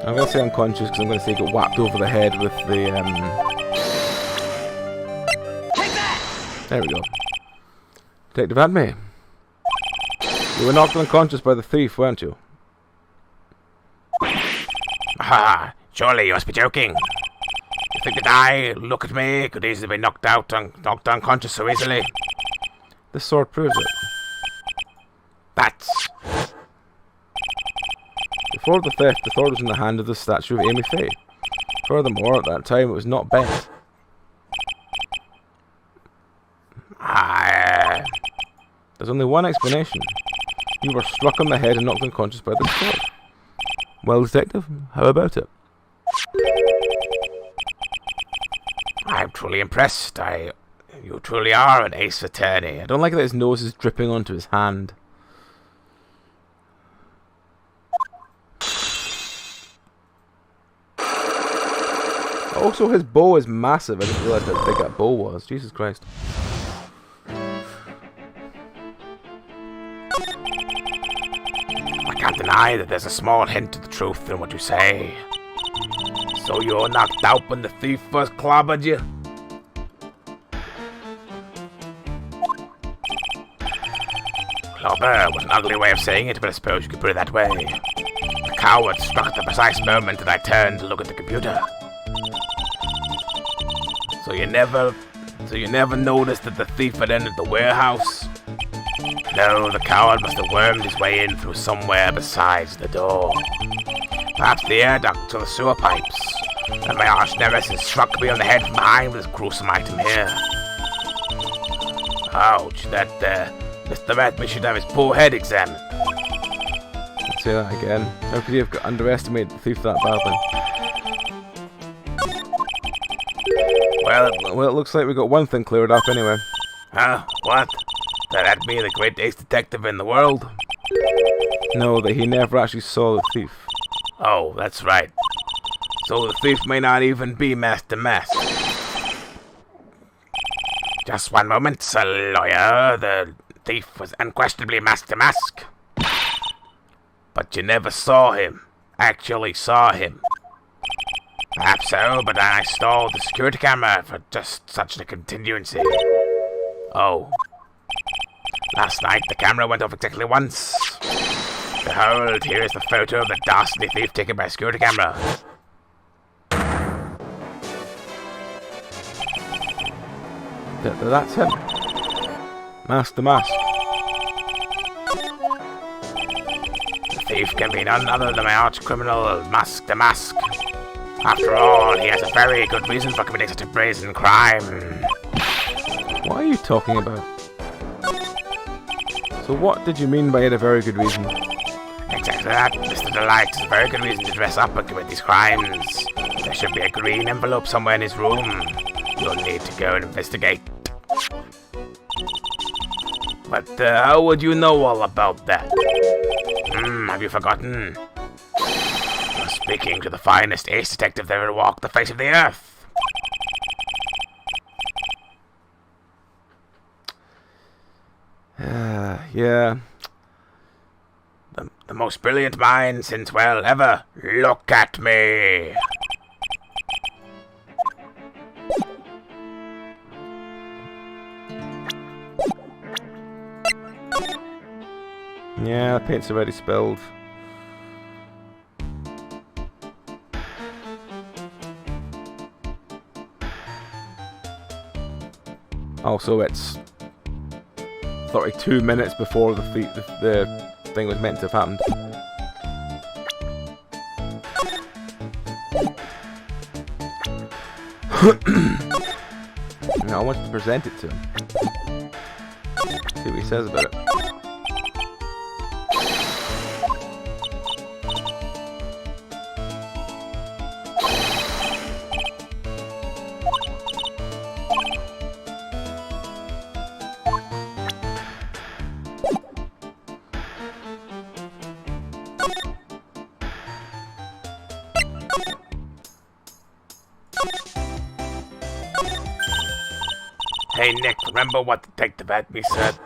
I'm going to say unconscious because I'm going to say he got whacked over the head with the, There we go. Detective Adme. You were knocked unconscious by the thief, weren't you? Ah, surely you must be joking. You think that I, look at me, could easily be knocked unconscious so easily? This sword proves it. That's... Before the theft, the sword was in the hand of the statue of Amy Faye. Furthermore, at that time it was not bent. There's only one explanation. You were struck on the head and knocked unconscious by the sword. Well, detective, how about it? I'm truly impressed. You truly are an ace attorney. I don't like that his nose is dripping onto his hand. Also, his bow is massive. I didn't realize how big that bow was. Jesus Christ. I can't deny that there's a small hint of the truth in what you say. So you were knocked out when the thief first clobbered you? Clobber was an ugly way of saying it, but I suppose you could put it that way. The coward struck at the precise moment that I turned to look at the computer. So you never noticed that the thief had entered the warehouse? No, the coward must have wormed his way in through somewhere besides the door. Perhaps the air duct or the sewer pipes. And my arch nemesis struck me on the head from behind with this gruesome item here. Ouch, that Mr. Redman should have his poor head examined. Let's say that again. How could you have underestimated the thief that badly? Well, it looks like we got one thing cleared up anyway. Huh? What? That had me the great ace detective in the world? No, that he never actually saw the thief. Oh, that's right. So the thief may not even be Mask to Mask. Just one moment, sir lawyer. The thief was unquestionably Mask to Mask. But you never saw him. Actually saw him. Perhaps so, but I installed the security camera for just such a contingency. Oh. Last night the camera went off exactly once. Behold, here is the photo of the dastardly thief taken by a security camera. That's him. Mask to Mask. The thief can be none other than my arch criminal, Mask to Mask. After all, he has a very good reason for committing such a brazen crime. What are you talking about? So what did you mean by it a very good reason? Exactly that. Mr. Delight has a very good reason to dress up and commit these crimes. There should be a green envelope somewhere in his room. You'll need to go and investigate. But how would you know all about that? Have you forgotten? You're speaking to the finest ace detective that ever walked the face of the earth. Yeah. The most brilliant mind since, well, ever. Look at me. Yeah, the paint's already spilled. also it's 32 minutes before the thing was meant to have happened. I wanted to present it to him. See what he says about it. Hey Nick, remember what Detective Atme said?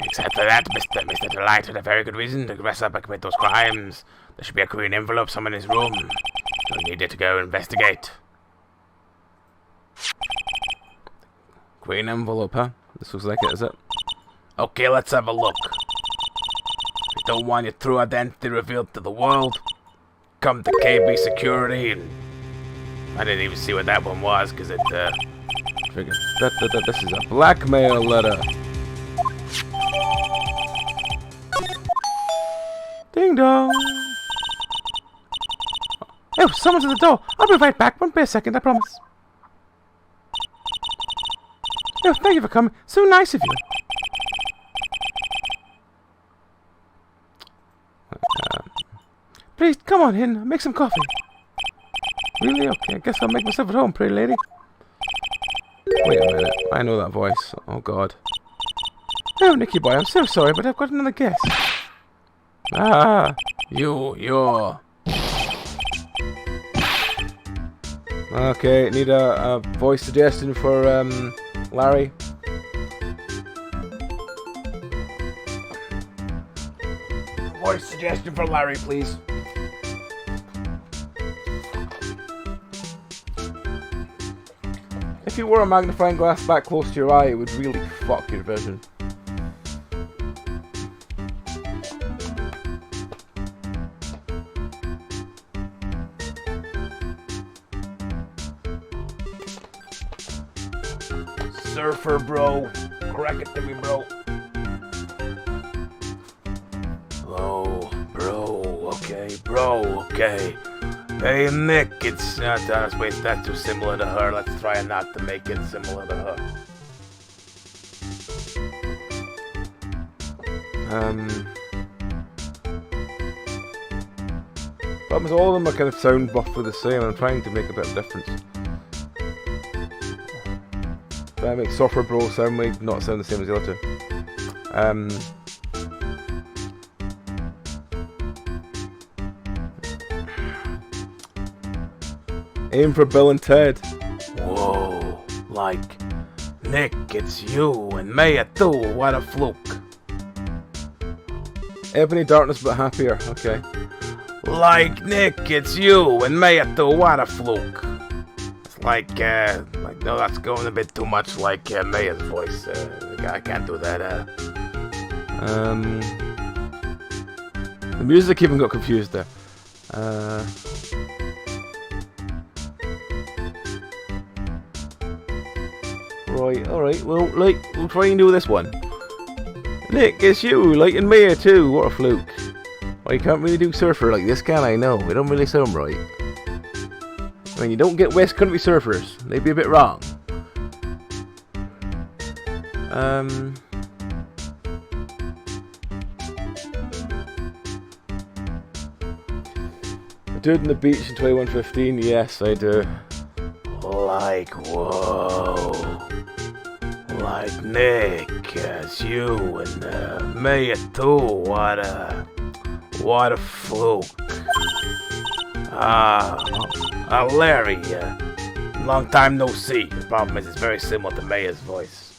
Except for that, Mr. Delight had a very good reason to dress up and commit those crimes. There should be a green envelope somewhere in his room. So we needed to go investigate. Green envelope, huh? This looks like it, is it? Okay, let's have a look. We don't want your true identity revealed to the world. Come to KB Security and... I didn't even see what that one was, because it, Figured. This is a blackmail letter. Ding dong. Oh, someone's at the door. I'll be right back. Won't be a second, I promise. Oh, thank you for coming. So nice of you. Please, come on in. Make some coffee. Really? Okay, I guess I'll make myself at home, pretty lady. Wait a minute. I know that voice. Oh, God. Oh, Nicky boy, I'm so sorry, but I've got another guest. Ah! You're... Okay, need a voice suggestion for, Larry. Voice suggestion for Larry, please. If you wore a magnifying glass back close to your eye, it would really fuck your vision. Surfer, bro. Crack it to me, bro. Bro, okay. Hey, Nick, it's not... wait, that's too similar to her. Let's try not to make it similar to her. Problem is, all of them are kind of sound roughly the same. I'm trying to make a bit of difference. Trying to make Surfer Bro sound like not sound the same as the other two. Aim for Bill and Ted. Whoa, like, Nick, it's you and Maya too, what a fluke. Ebony Darkness but happier, okay. Like, Nick, it's you and Maya too, what a fluke. It's like, no, that's going a bit too much like Maya's voice. I can't do that. The music even got confused there. Right, alright, well, we'll try and do this one. Nick, it's you, and Maya too, what a fluke. Well, you can't really do Surfer like this, can I? No, we don't really sound right. I mean, you don't get West Country surfers, they'd be a bit wrong. The dude on the beach in 2115, yes, I do. Like, whoa. Like, Nick, it's you and Maya too, what a fluke. Larry, long time no see. The problem is it's very similar to Maya's voice.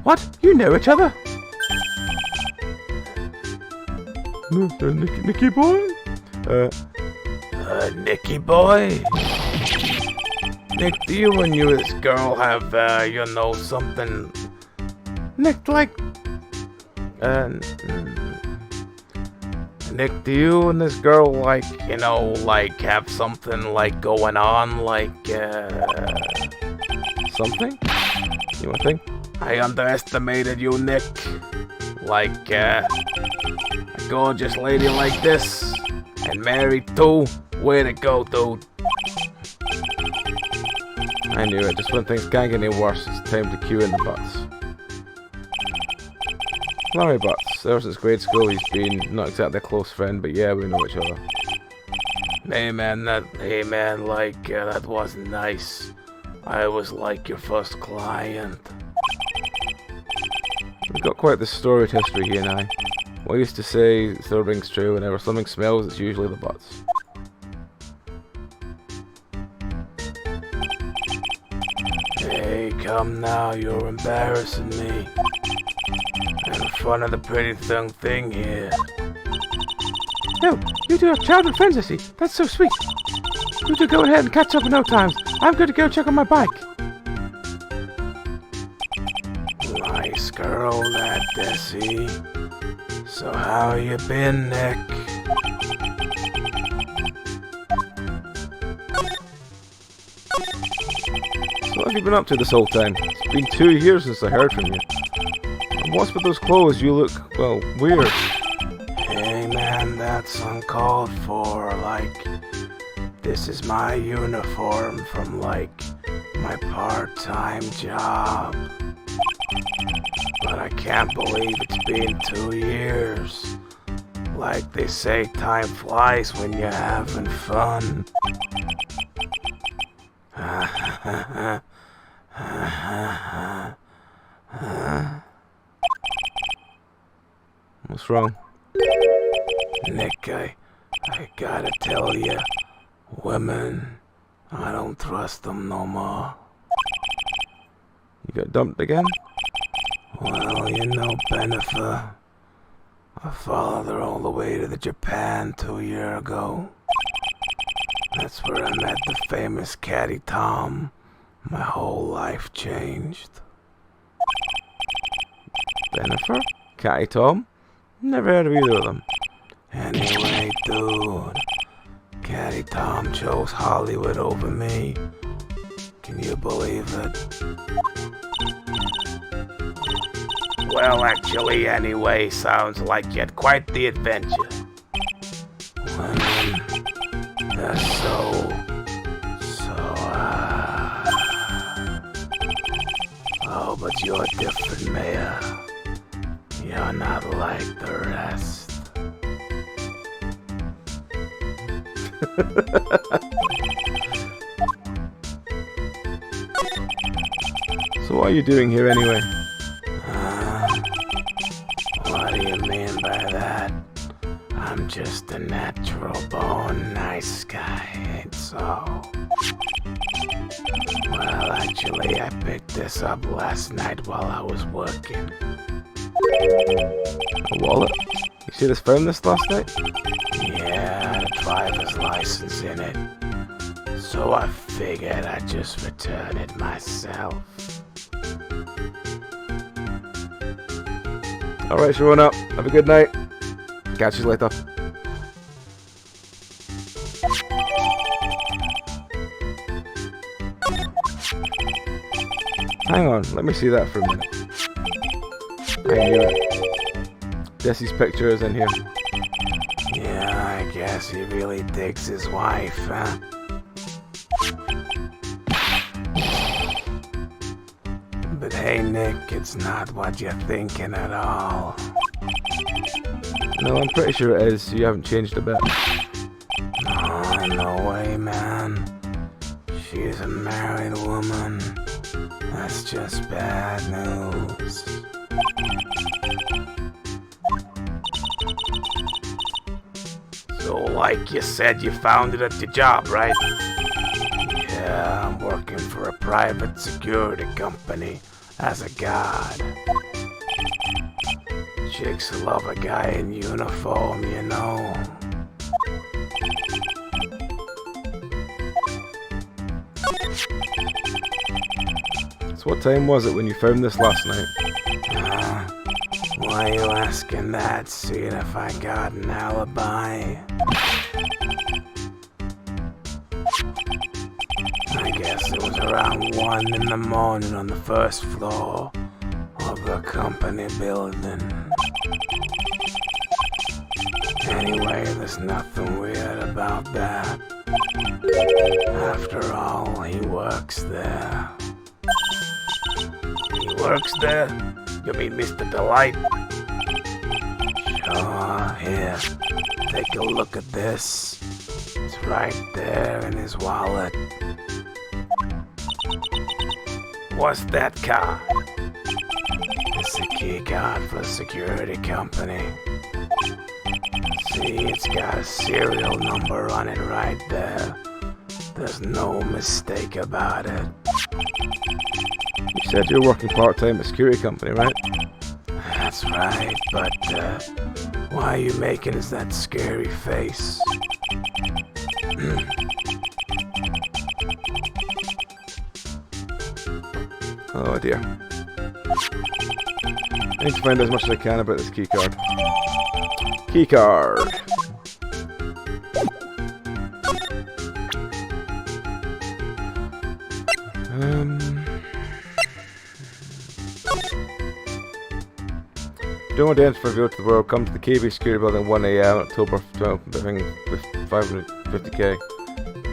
What? You know each other? Nicky boy? Nicky boy? Nick, do you and this girl have, something... Nick, like... Nick, do you and this girl, like, you know, like, have something, like, going on, like, Something? You want to think? I underestimated you, Nick. Like, a gorgeous lady like this, and married too. Way to go, dude. I knew it. Just when things can't get any worse, it's time to cue in the butts. Larry Butts. Ever since grade school, he's been not exactly a close friend, but yeah, we know each other. Hey man, that wasn't nice. I was like your first client. We've got quite the storied history, he and I. What I used to say still rings true. Whenever something smells, it's usually the butts. Hey, come now, you're embarrassing me. In front of the pretty thing here. Oh, you two are childhood friends, I see. That's so sweet. You two go ahead and catch up in no time. I'm going to go check on my bike. Nice girl, that Desi. So how you been, Nick? So what have you been up to this whole time? It's been 2 years since I heard from you. And what's with those clothes? You look, well, weird. Hey man, that's uncalled for. Like, this is my uniform from, like, my part-time job. But I can't believe it's been 2 years. Like they say, time flies when you're having fun. What's wrong? Nick, I gotta tell you, women, I don't trust them no more. You got dumped again? Well, you know, Bennifer, I followed her all the way to Japan 2 years ago. That's where I met the famous caddy Tom. My whole life changed. Bennifer? Catty Tom? Never heard of either of them. Anyway, dude, caddy Tom chose Hollywood over me. Can you believe it? Well, actually, anyway, sounds like you had quite the adventure. Women, they're Oh, but you're different, Mayor. You're not like the rest. So what are you doing here anyway? What do you mean by that? I'm just a natural born nice guy, ain't so? Well, actually, I picked this up last night while I was working. A wallet? You see this found this last night? Yeah, the driver's license in it. So I figured I'd just return it myself. Alright, everyone up. Have a good night. Catch you later. Hang on, let me see that for a minute. I knew it. Jesse's picture is in here. Yeah, I guess he really digs his wife, huh? But hey, Nick, it's not what you're thinking at all. No, I'm pretty sure it is, so you haven't changed a bit. Oh, no way, man. She's a married woman. That's just bad news. So, like you said, you found it at your job, right? Yeah, I'm working for a private security company as a guard. Chicks love a guy in uniform, you know. So what time was it when you found this last night? Well, Why are you asking that? Seeing if I got an alibi? I guess it was around 1 in the morning on the first floor of the company building. Anyway, there's nothing weird about that. After all, he works there. He works there? You mean Mr. Delight? Sure, here. Take a look at this. It's right there in his wallet. What's that card? It's a key card for the security company. See, it's got a serial number on it right there. There's no mistake about it. You said you're working part-time at a security company, right? That's right, but why are you making that scary face? Oh dear. I need to find out as much as I can about this keycard. Keycard! Don't want to enter for view to the world. Come to the KB Security Building 1 AM, October 12th, with 550k.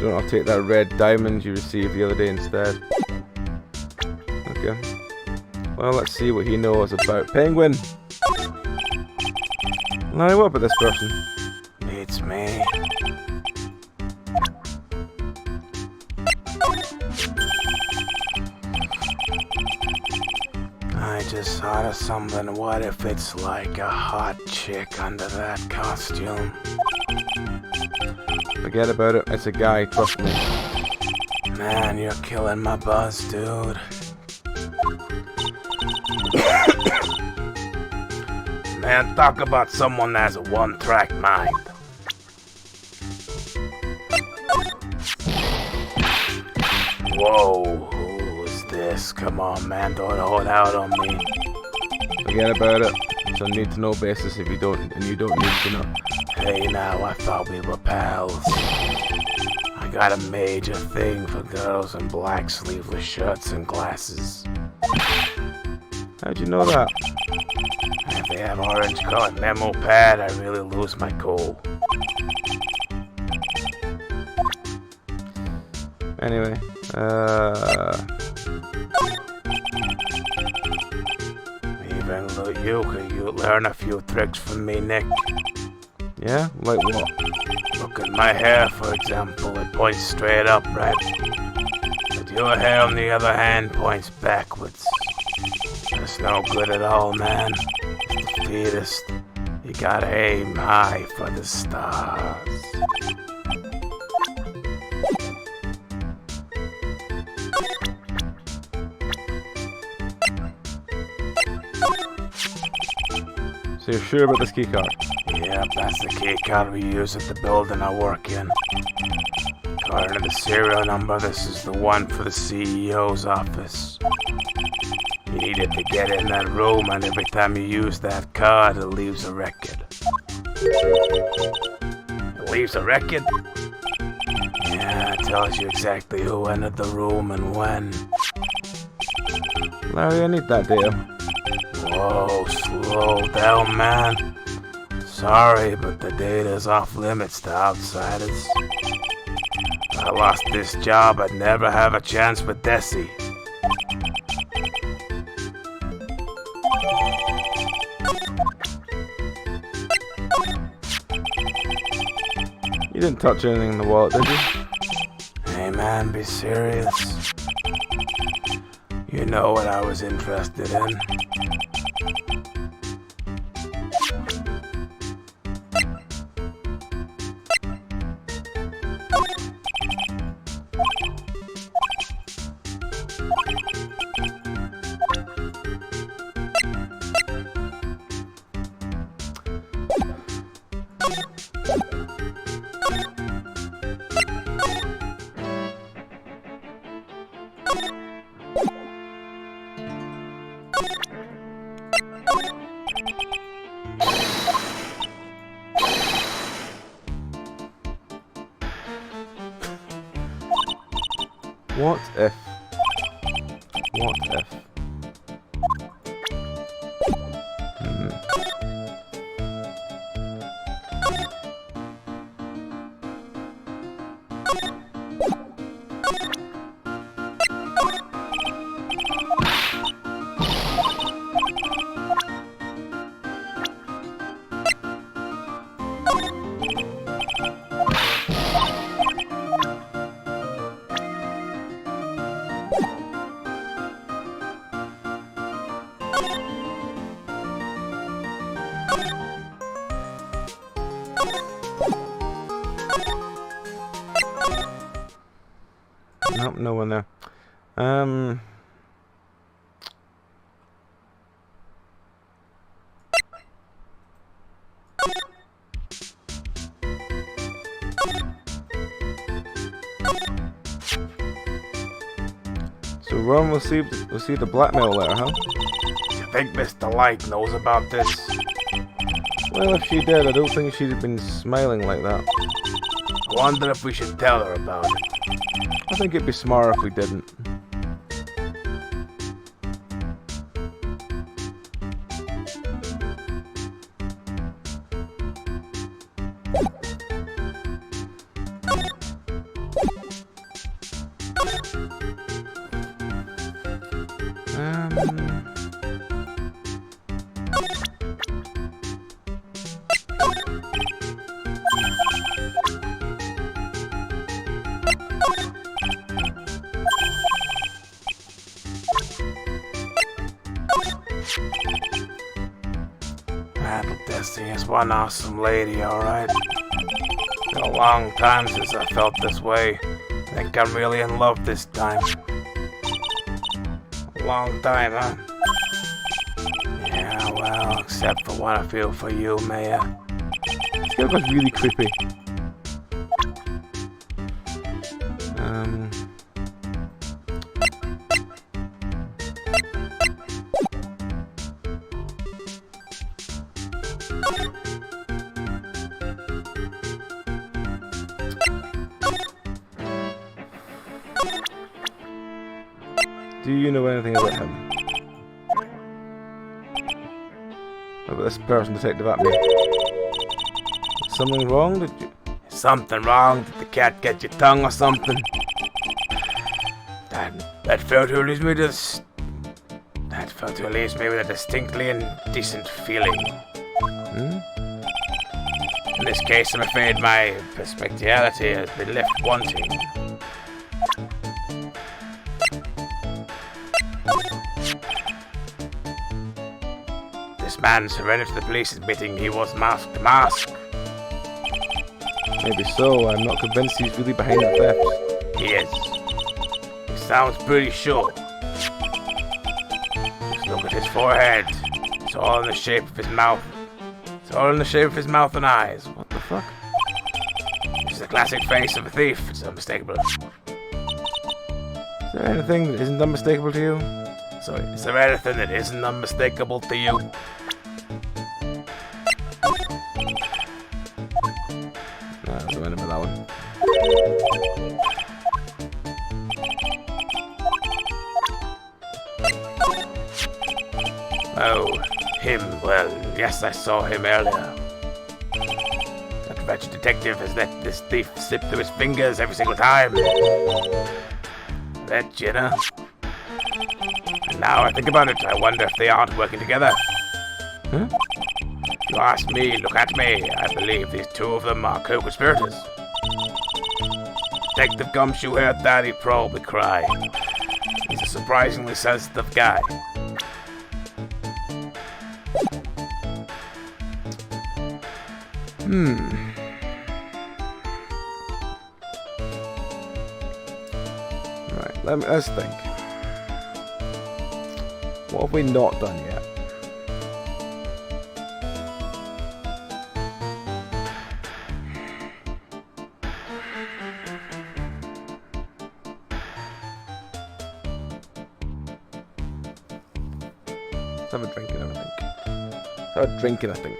Do not take that red diamond you received the other day instead. Okay. Well, let's see what he knows about Penguin. Larry, what about this person? It's me. I just thought of something. What if it's like a hot chick under that costume? Forget about it. It's a guy, trust me. Man, you're killing my buzz, dude. Man, talk about someone that has a one-track mind. Whoa, who is this? Come on, man, don't hold out on me. Forget about it. It's on need-to-know basis if you don't, and you don't need to know. Hey, now, I thought we were pals. I got a major thing for girls in black sleeveless shirts and glasses. How'd you know that? If they have orange-colored memo pad, I really lose my cool. Anyway, Even you could learn a few tricks from me, Nick. yeah? Like what? Look at my hair, for example. It points straight up, right? But your hair, on the other hand, points backwards. That's no good at all, man. Defeatist. You gotta aim high for the stars. So you're sure about this keycard? Yep, that's the key card we use at the building I work in. According to the serial number, this is the one for the CEO's office. You need it to get in that room, and every time you use that card, it leaves a record. It leaves a record? Yeah, it tells you exactly who entered the room and when. Larry, I need that data. Whoa, slow down, man. Sorry, but the data is off limits to outsiders. If I lost this job, I'd never have a chance with Desi. You didn't touch anything in the wallet, did you? Hey man, be serious. You know what I was interested in. What if? What if? Nope, no one there. So Ron will see the blackmail letter, huh? You think Mr. Light knows about this? Well, if she did, I don't think she'd have been smiling like that. I wonder if we should tell her about it. I think it'd be smarter if we didn't. Battle Destiny is one awesome lady, alright. Been a long time since I felt this way. I think I'm really in love this time. A long time, huh? Yeah, well, except for what I feel for you, Maya. This guy was really creepy. Do you know anything about him? What about this person, Detective Atme? Something wrong? Did you? Something wrong? Did the cat get your tongue or something? That photo leaves me with a distinctly indecent feeling. In this case, I'm afraid my perspicality has been left wanting. This man surrendered to the police admitting he was masked. Maybe so. I'm not convinced he's really behind the theft. He is. He sounds pretty sure. Just look at his forehead. It's all in the shape of his mouth. It's all in the shape of his mouth and eyes. What the fuck? It's the classic face of a thief. It's unmistakable. Is there anything that isn't unmistakable to you? Sorry, is there anything that isn't unmistakable to you? No, I don't remember that one. Oh, him. Well, yes, I saw him earlier. That wretched detective has let this thief slip through his fingers every single time. That Jenna. And now I think about it, I wonder if they aren't working together. Huh? If you ask me, look at me. I believe these two of them are co-conspirators. Detective Gumshoe heard that, he'd probably cry. He's a surprisingly sensitive guy. Right, let's think. What have we not done yet? Let's have a drinking, I think. Let's have a drinking, I think.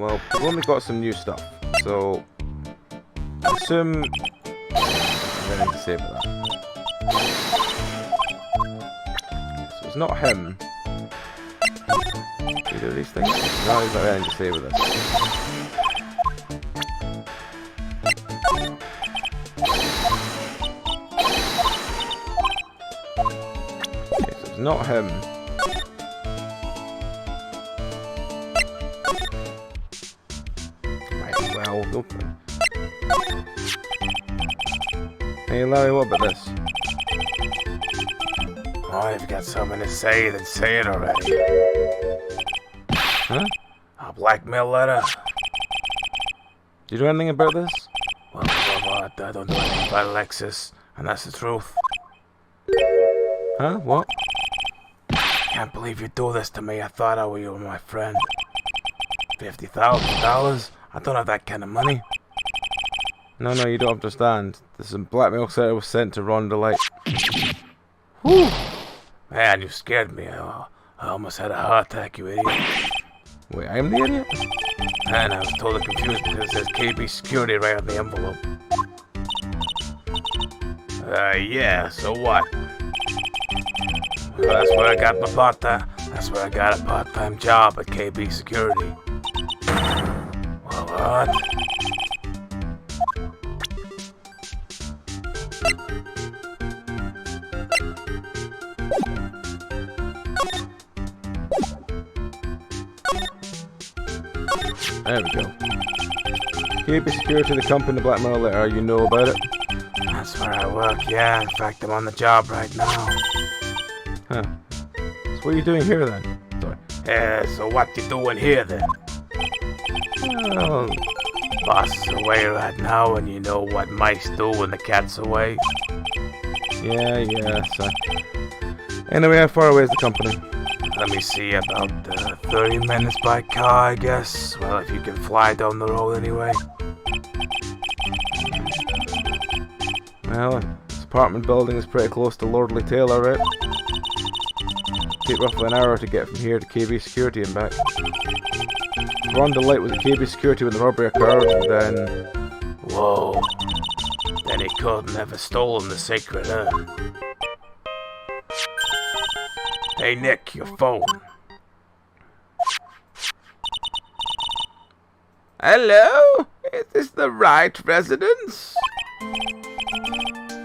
well, we've only got some new stuff, so I assume there's anything to say about that. So it's not him. Do you do these things? No, there's not anything to say with this. Okay, so it's not him. Open. Hey Larry, what about this? Oh, if you got something to say, then say it already. Huh? A blackmail letter? Do you know anything about this? Well, what? I don't know anything about Alexis, and that's the truth. Huh? What? Can't believe you do this to me. I thought you were my friend. $50,000? I don't have that kind of money. No, you don't understand. This blackmail letter was sent to Rhonda Light. Whew! Man, you scared me. I almost had a heart attack, you idiot. Wait, I'm the idiot? Man, I was totally confused because there's KB security right on the envelope. Yeah, so what? Well, that's where I got my part-time. That's where I got a part-time job at KB Security. Well, what? There we go. KB Security, the company, the blackmail letter, you know about it? That's where I work, yeah. In fact, I'm on the job right now. Huh. So what are you doing here then? Sorry. So what you doing here then? Well, Boss is away right now, and you know what mice do when the cat's away. yeah, so... Anyway, how far away is the company? Let me see, about 30 minutes by car, I guess. Well, if you can fly down the road anyway. Well, this apartment building is pretty close to Lordly Taylor, right? Take roughly an hour to get from here to KB Security and back. Rhonda Light was at KB Security when the robbery occurred, and then... Whoa. Then he couldn't have stolen the sacred urn. Hey Nick, your phone. Hello? Is this the Wright residence?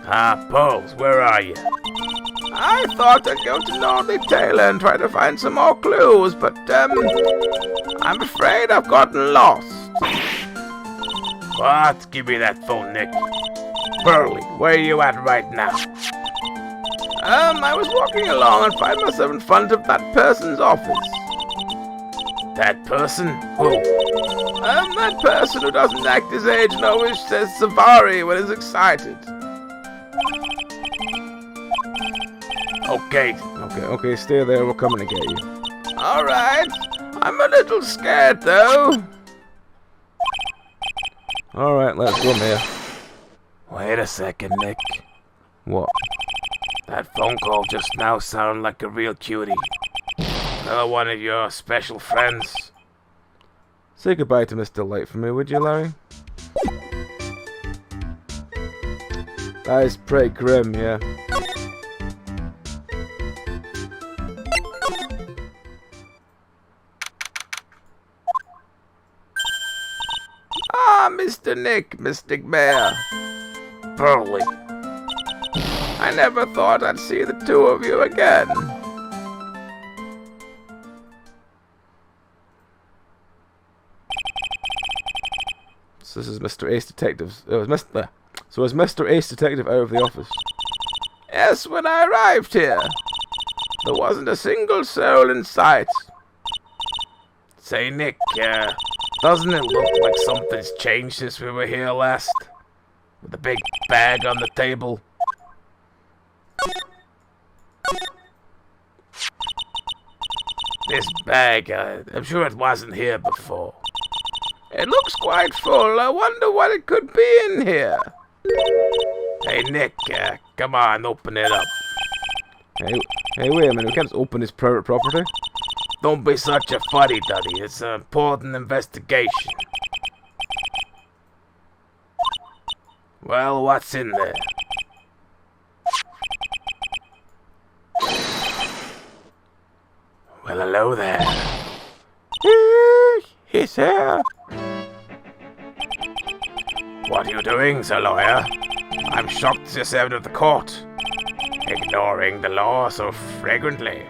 Pearls, where are you? I thought I'd go to Lordly Taylor and try to find some more clues, but, I'm afraid I've gotten lost. What? Give me that phone, Nick. Burley, where are you at right now? I was walking along and found myself in front of that person's office. That person? Who? That person who doesn't act his age and always says Savari when he's excited. Okay, stay there, we're coming to get you. Alright, I'm a little scared though. Alright, let's go, Mia. Wait a second, Nick. What? That phone call just now sounded like a real cutie. Another one of your special friends. Say goodbye to Mr. Light for me, would you, Larry? That is pretty grim, yeah. Ah, Mr. Nick, Mystic Bear. Burley. I never thought I'd see the two of you again. So this is Mr. Ace Detective. So is Mr. Ace Detective out of the office? Yes, when I arrived here, there wasn't a single soul in sight. Say, Nick, doesn't it look like something's changed since we were here last? With the big bag on the table. This bag, I'm sure it wasn't here before. It looks quite full. I wonder what it could be in here. Hey, Nick, come on, open it up. Hey, wait a minute. We can't just open his private property. Don't be such a fuddy-duddy. It's an important investigation. Well, what's in there? Well, hello there. He's here. What are you doing, Sir Lawyer? I'm shocked you're servant of the court, ignoring the law so flagrantly.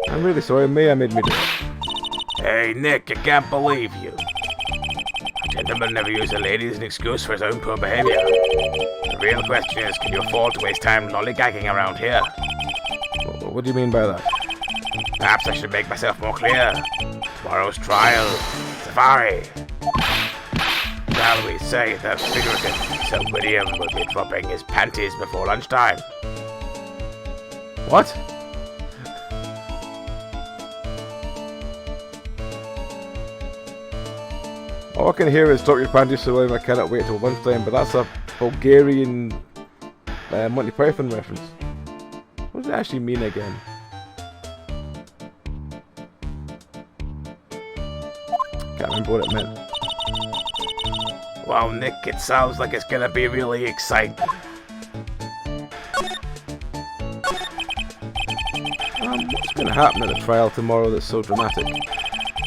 I'm really sorry, I made me do it. Hey, Nick, I can't believe you. A gentleman never uses a lady as an excuse for his own poor behavior. The real question is, can you afford to waste time lollygagging around here? What do you mean by that? Perhaps I should make myself more clear. Tomorrow's trial, safari. Shall we say that's figurative, so William will be dropping his panties before lunchtime. What? All I can hear is drop your panties so William, I cannot wait till lunchtime, but that's a Bulgarian Monty Python reference. What does it actually mean again? Can't remember what it meant. Well, Nick, it sounds like it's gonna be really exciting. What's gonna happen at the trial tomorrow that's so dramatic?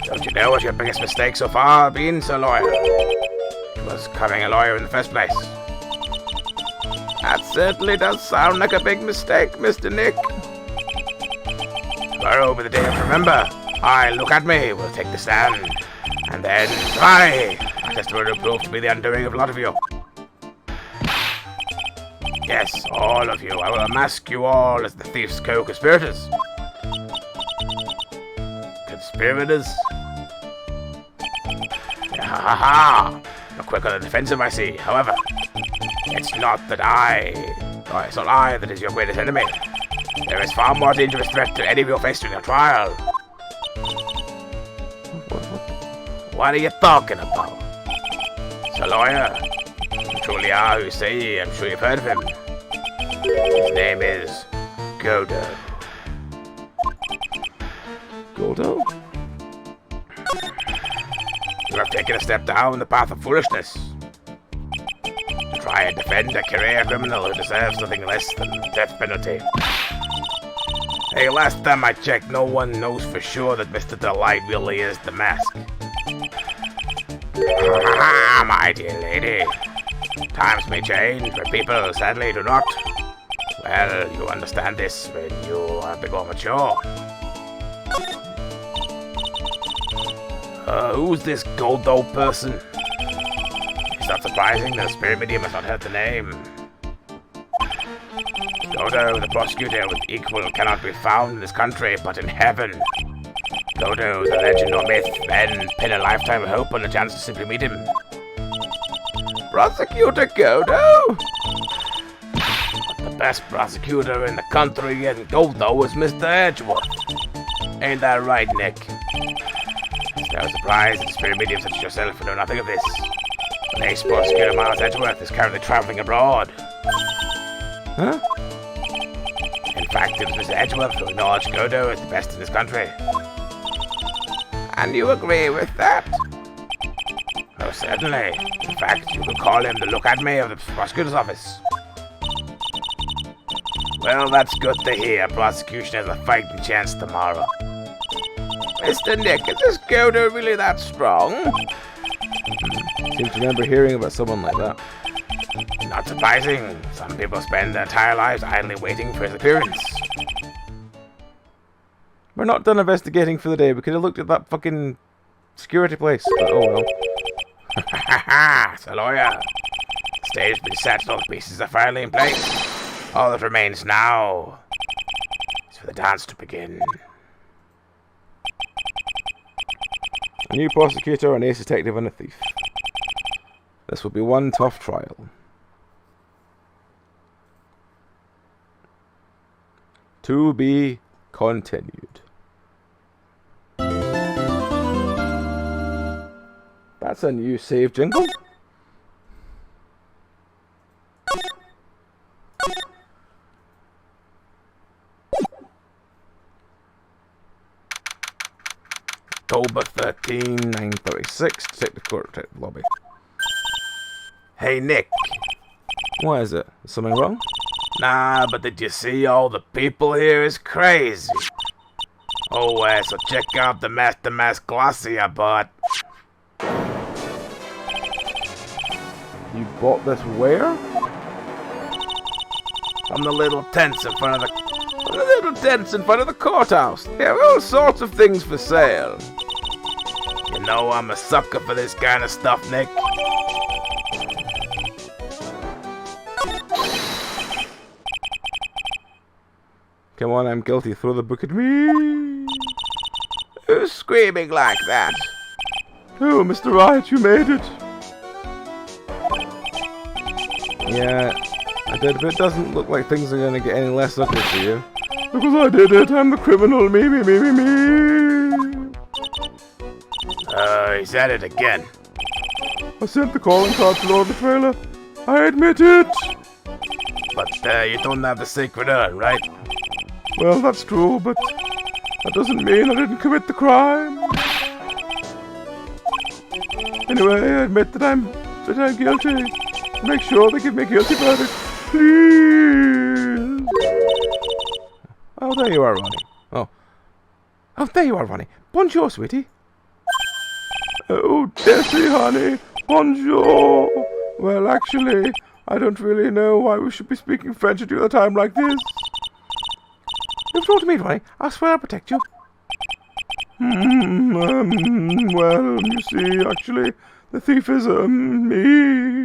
Don't you know what your biggest mistake so far been, Sir Lawyer? It was becoming a lawyer in the first place. That certainly does sound like a big mistake, Mr. Nick. Tomorrow will be the day to remember. Look at me, we'll take the stand. And then, my testimony will prove to be the undoing of a lot of you. Yes, all of you. I will unmask you all as the thief's co-conspirators. Conspirators? Ha ha ha! You're quick on the defensive, I see. However, it's not I that is your greatest enemy. There is far more dangerous threat to any of you faced in your trial. What are you talking about? Sir Lawyer, you truly are who you say. I'm sure you've heard of him. His name is Godo. Goldo? You have taken a step down the path of foolishness. To try and defend a career criminal who deserves nothing less than death penalty. Hey, last time I checked, no one knows for sure that Mr. Delight really is the mask. Ah, my dear lady. Times may change, but people sadly do not. Well, you understand this when you are a bit more mature. Who's this Goldo person? It's not surprising that a spirit medium has not heard the name. Goldo, the prosecutor with equal cannot be found in this country, but in heaven. Goldo is a legend or myth, men pin a lifetime of hope on the chance to simply meet him. Prosecutor Goldo? The best prosecutor in the country in Goldo is Mr. Edgeworth. Ain't that right, Nick? It's no surprise that spirit mediums such as yourself know nothing of this. The ace prosecutor Miles Edgeworth is currently traveling abroad. Huh? In fact, it was Mr. Edgeworth who acknowledged Goldo as the best in this country. And you agree with that? Oh, certainly. In fact, you could call him the look-at-me of the prosecutor's office. Well, that's good to hear. Prosecution has a fighting chance tomorrow. Mr. Nick, is this Goldo really that strong? Seem to remember hearing about someone like that. Not surprising. Some people spend their entire lives idly waiting for his appearance. We're not done investigating for the day. We could have looked at that fucking security place. But oh well. Ha ha ha! Sir Lawyer. The stage has been set and all the pieces are finally in place. All that remains now is for the dance to begin. A new prosecutor, an ace detective, and a thief. This will be one tough trial. To be continued. That's a new save jingle. October 13, 9:36 to take the court lobby. Hey, Nick. What is it? Is something wrong? Nah, but did you see all the people here is crazy? Oh, so check out the Master Mass Glossy I bought. You bought this where? From the little tents in front of the courthouse. They have all sorts of things for sale. You know I'm a sucker for this kind of stuff, Nick. Come on, I'm guilty. Throw the book at me. Who's screaming like that? Oh, Mr. Wright, you made it. Yeah, I did, but it doesn't look like things are going to get any less ugly for you. Because I did it. I'm the criminal. Me. He's at it again. I sent the calling card to load the trailer. I admit it. But you don't have the sacred urn, right? Well, that's true, but that doesn't mean I didn't commit the crime. Anyway, I admit that I'm guilty. Make sure they give me a guilty verdict, please. Oh, there you are, Ronnie. Oh, there you are, Ronnie. Bonjour, sweetie. Oh, Desi, honey. Bonjour. Well, actually, I don't really know why we should be speaking French at a time like this. You've told me, Ronnie. I swear I'll protect you. Well, you see, actually, the thief is, me.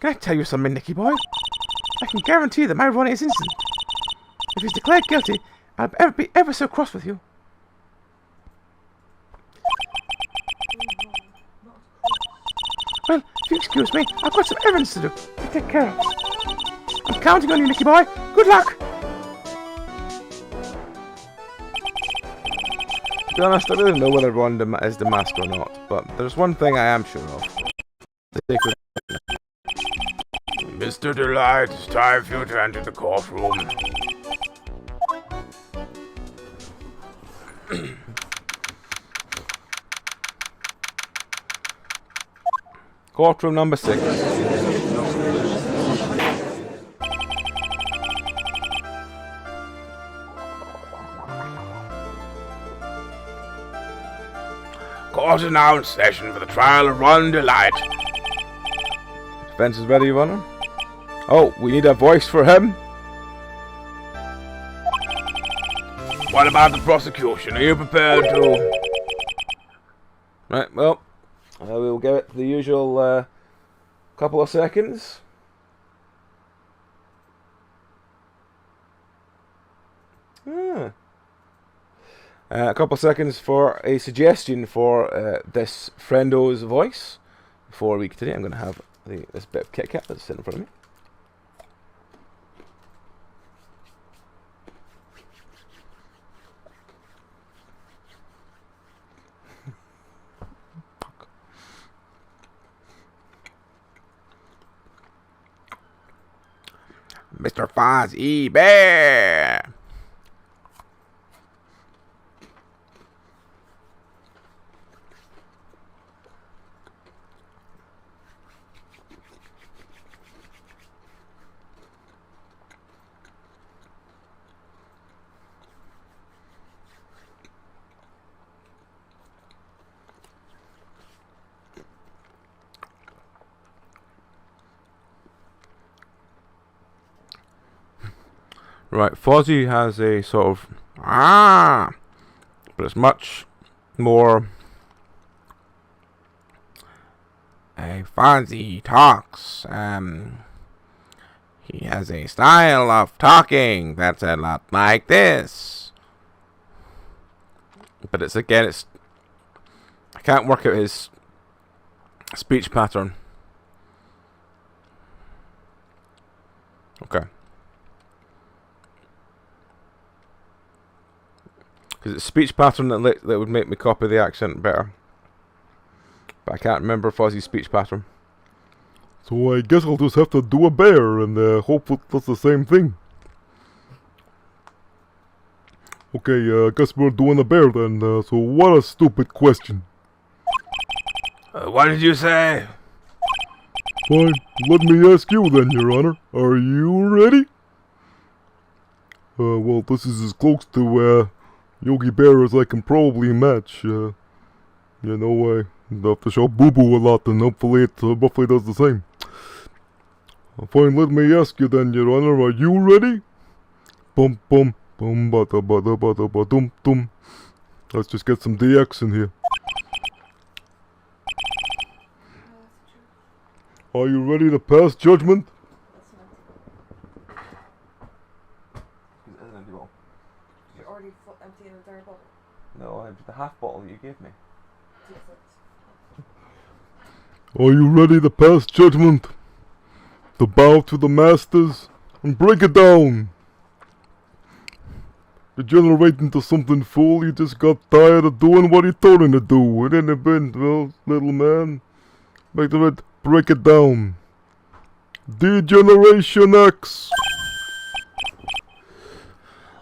Can I tell you something, Nicky boy? I can guarantee that my Ronnie is innocent. If he's declared guilty, I'll be ever so cross with you. Well, if you excuse me, I've got some errands to do. You take care of it. I'm counting on you, Nicky boy. Good luck! To be honest, I really don't know whether Ron is the master or not, but there's one thing I am sure of. The sacred... Mr. Delight, it's time for you to enter the courtroom. Courtroom number 6. Court is now in session for the trial of Ron Delight. Defense is ready, Your Honor. Oh, we need a voice for him. What about the prosecution? Are you prepared to... Right, well, we'll give it the usual couple of seconds. A couple of seconds for a suggestion for this friendo's voice. Before we continue, I'm going to have this bit of Kit Kat that's sitting in front of me. Mr. Fozzie Bear! Right, Fozzie has a sort of but it's much more Fozzie talks. He has a style of talking that's a lot like this. But it's I can't work out his speech pattern. Okay. Because it's speech pattern that would make me copy the accent better. But I can't remember Fozzie's speech pattern. So I guess I'll just have to do a bear and hope it does the same thing. Okay, I guess we're doing a bear then, so what a stupid question. What did you say? Fine, let me ask you then, Your Honor. Are you ready? Well, this is as close to, Yogi Bear as I can probably match. You know, I have to show boo-boo a lot, and hopefully it roughly does the same. Fine, let me ask you then, Your Honor. Are you ready? Bum bum bum bada bada bada ba dum dum. Let's just get some DX in here. Are you ready to pass judgment? You're already emptying the third bottle. No, I emptied the half bottle that you gave me. Are you ready to pass judgment? To bow to the masters and break it down? Degenerate into something full, you just got tired of doing what you told him to do. It ain't a bit, well, little man. Back to it, break it down. Degeneration X.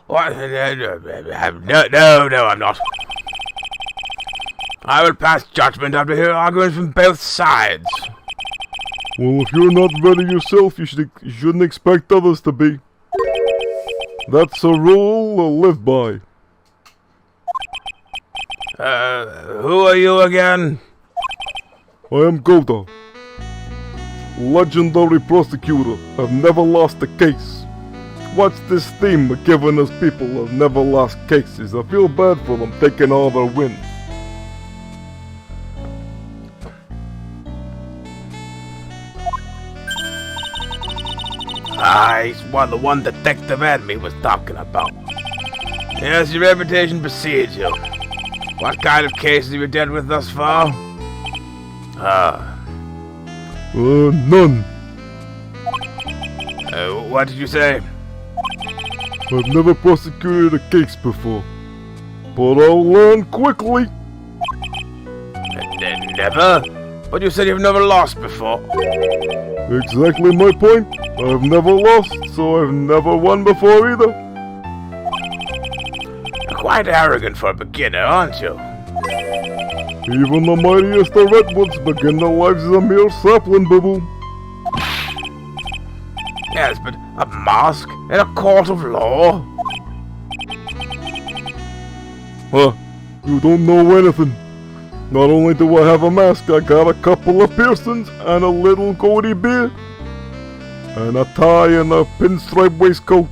What? No, I'm not. I will pass judgment after hearing arguments from both sides. Well, if you're not ready yourself, you shouldn't expect others to be. That's a rule I'll live by. Who are you again? I am Goda, legendary prosecutor. I've never lost a case. What's this theme of giving us people who've never lost cases? I feel bad for them taking all their wins. He's the one Detective Enemy was talking about. Yes, your reputation precedes you. What kind of cases have you dealt with thus far? None. What did you say? I've never prosecuted a case before, but I'll learn quickly. Never? But you said you've never lost before. Exactly my point. I've never lost, so I've never won before either. You're quite arrogant for a beginner, aren't you? Even the mightiest of redwoods begin their lives as a mere sapling, boo-boo. Yes, but a mask in a court of law? You don't know anything. Not only do I have a mask, I got a couple of piercings and a little goatee beard. And a tie and a pinstripe waistcoat.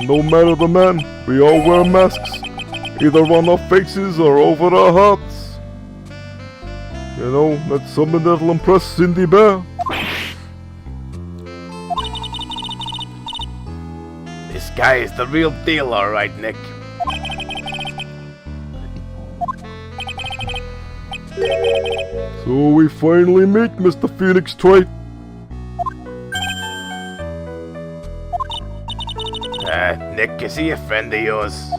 No matter the man, we all wear masks. Either on our faces or over our hearts. You know, that's something that'll impress Cindy Bear. This guy is the real deal, alright, Nick. So we finally meet, Mr. Phonenix Wright. Nick, is he a friend of yours?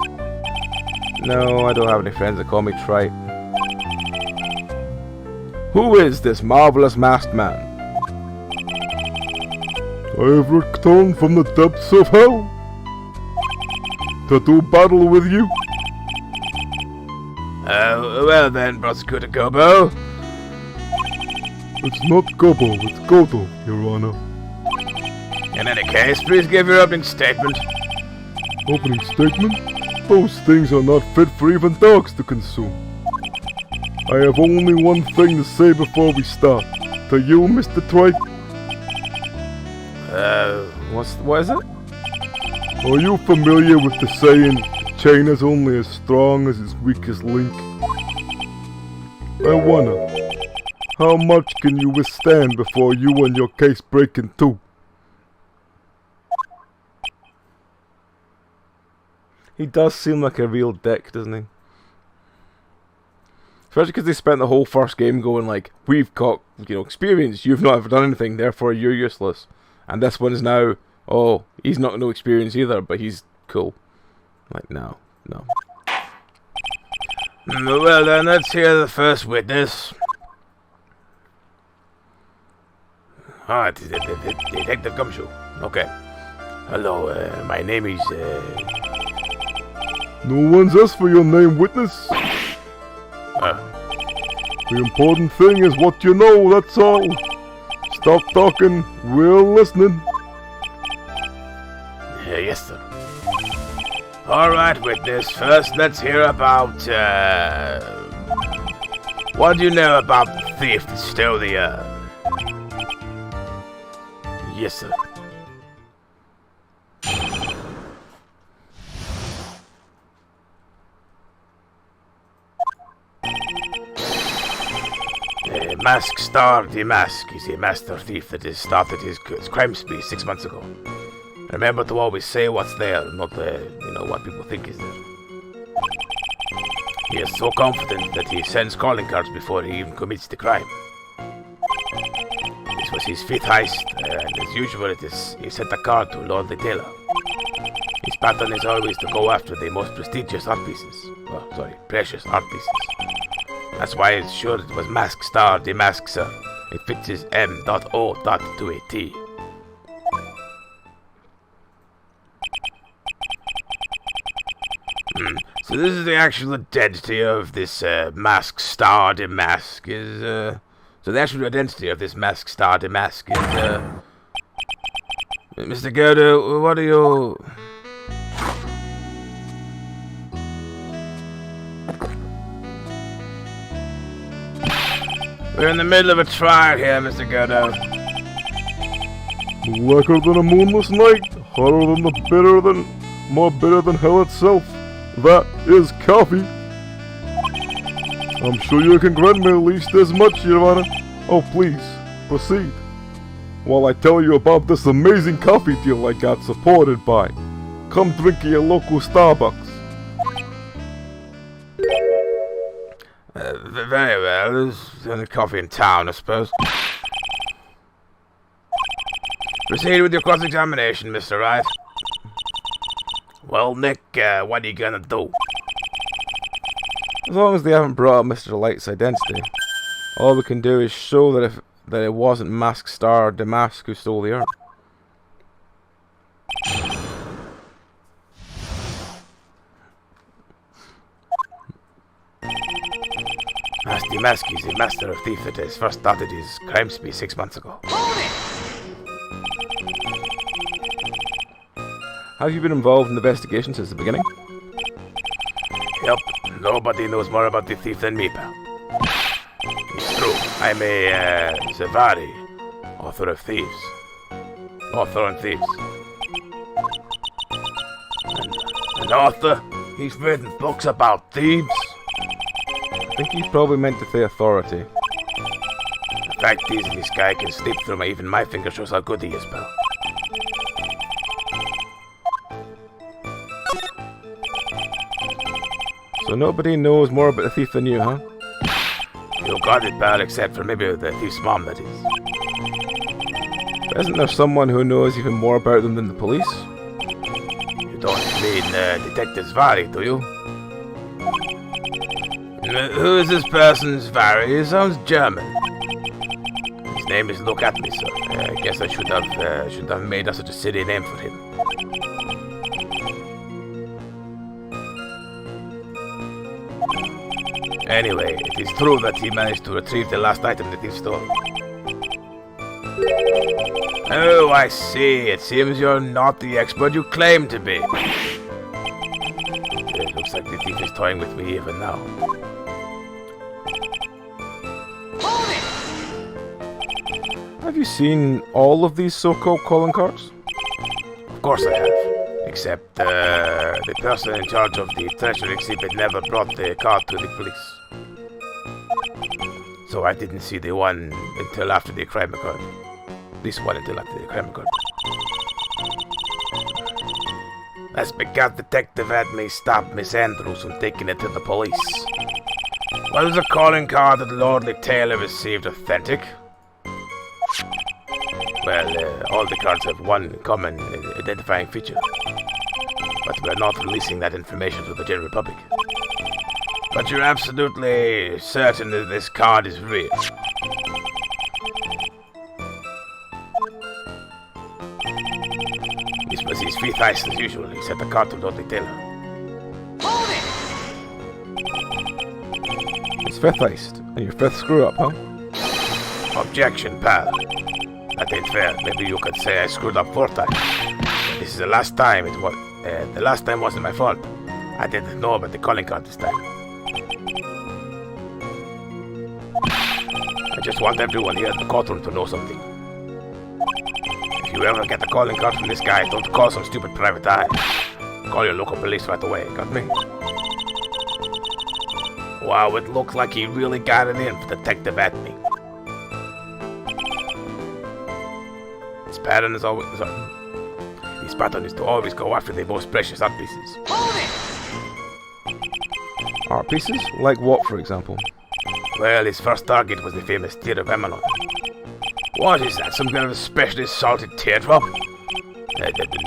No, I don't have any friends that call me Trite. Who is this marvelous masked man? I have returned from the depths of hell to do battle with you. Well then, Prosecutor Gobo. It's not Gobo, it's Godo, Your Honor. In any case, please give your opening statement. Opening statement? Those things are not fit for even dogs to consume. I have only one thing to say before we start. To you, Mr. Trite. What is it? Are you familiar with the saying, chain is only as strong as its weakest link? I wonder, how much can you withstand before you and your case break in two? He does seem like a real dick, doesn't he? Especially because they spent the whole first game going like, we've got, experience, you've not ever done anything, therefore you're useless. And this one is now, oh, he's not no experience either, but he's cool. Like, no. Well then, let's hear the first witness. Detective Gumshoe. Okay. Hello, my name is, No one's asked for your name, witness. The important thing is what you know, that's all. Stop talking, we're listening. Yes, sir. Alright, witness, first let's hear about, what do you know about the thief that stole the, Yes, sir. Mask Star the Mask is a master thief that has started his crime spree 6 months ago. Remember to always say what's there, not what people think is there. He is so confident that he sends calling cards before he even commits the crime. This was his 5th heist, and as usual he sent a card to Lord the Tailor. His pattern is always to go after the most prestigious art pieces. Precious art pieces. That's why it's sure it was Mask Star the Mask, sir. It fits his M.O. to a T. So this is the actual identity of this Mask Star the Mask is, so the actual identity of this Mask Star the Mask is, Mr. Gerdo, what are you... We're in the middle of a trial here, Mr. Gerdo. Blacker than a moonless night, hotter than more bitter than hell itself. That is coffee. I'm sure you can grant me at least as much, Your Honor. Oh, please, proceed. While I tell you about this amazing coffee deal I got supported by. Come drink at your local Starbucks. Very well. There's the only coffee in town, I suppose. Proceed with your cross-examination, Mr. Wright. Well, Nick, what are you gonna do? As long as they haven't brought up Mr. Light's identity, all we can do is show that it wasn't Mask Star Damask who stole the urn. Master Mask is a master of thief that has first started his crime spree 6 months ago. Have you been involved in the investigation since the beginning? Yep, nobody knows more about the thief than me, pal. It's true, I'm a Zavari, author on thieves. An author? He's written books about thieves? I think he's probably meant to say authority. The fact is, this guy can slip through even my finger shows how good he is, pal. So nobody knows more about the thief than you, huh? You got it, pal, except for maybe the thief's mom, that is. But isn't there someone who knows even more about them than the police? You don't mean Detective Zvari, do you? Who is this person, Zvari? He sounds German. His name is Look At Me, sir. I guess I should have made us such a silly name for him. Anyway, it is true that he managed to retrieve the last item the thief stole. Oh, I see. It seems you're not the expert you claim to be. It looks like the thief is toying with me even now. Have you seen all of these so-called calling cards? Of course I have. Except, the person in charge of the treasure exhibit never brought the card to the police. So I didn't see the one until after the crime occurred. This one until after the crime occurred. That's because Detective had me stop Miss Andrews from taking it to the police. Was the calling card that Lordly Taylor received authentic? Well, all the cards have one common identifying feature. But we're not releasing that information to the general public. But you're absolutely certain that this card is real. This was was his fifth heist as usual. He said the cartoon don't tell her. It's fifth heist, and your fifth screw up, huh? Objection, pal. That ain't fair. Maybe you could say I screwed up 4 times. This is the last time it was. The last time wasn't my fault. I didn't know about the calling card this time. I just want everyone here in the courtroom to know something. If you ever get a calling card from this guy, don't call some stupid private eye. Call your local police right away, got me? Wow, it looks like he really got it in for Detective Atney. His pattern is always... His pattern is to always go after the most precious art pieces. Art pieces? Like what, for example? Well, his first target was the famous tear of Amalon. What is that? Some kind of specially salted teardrop?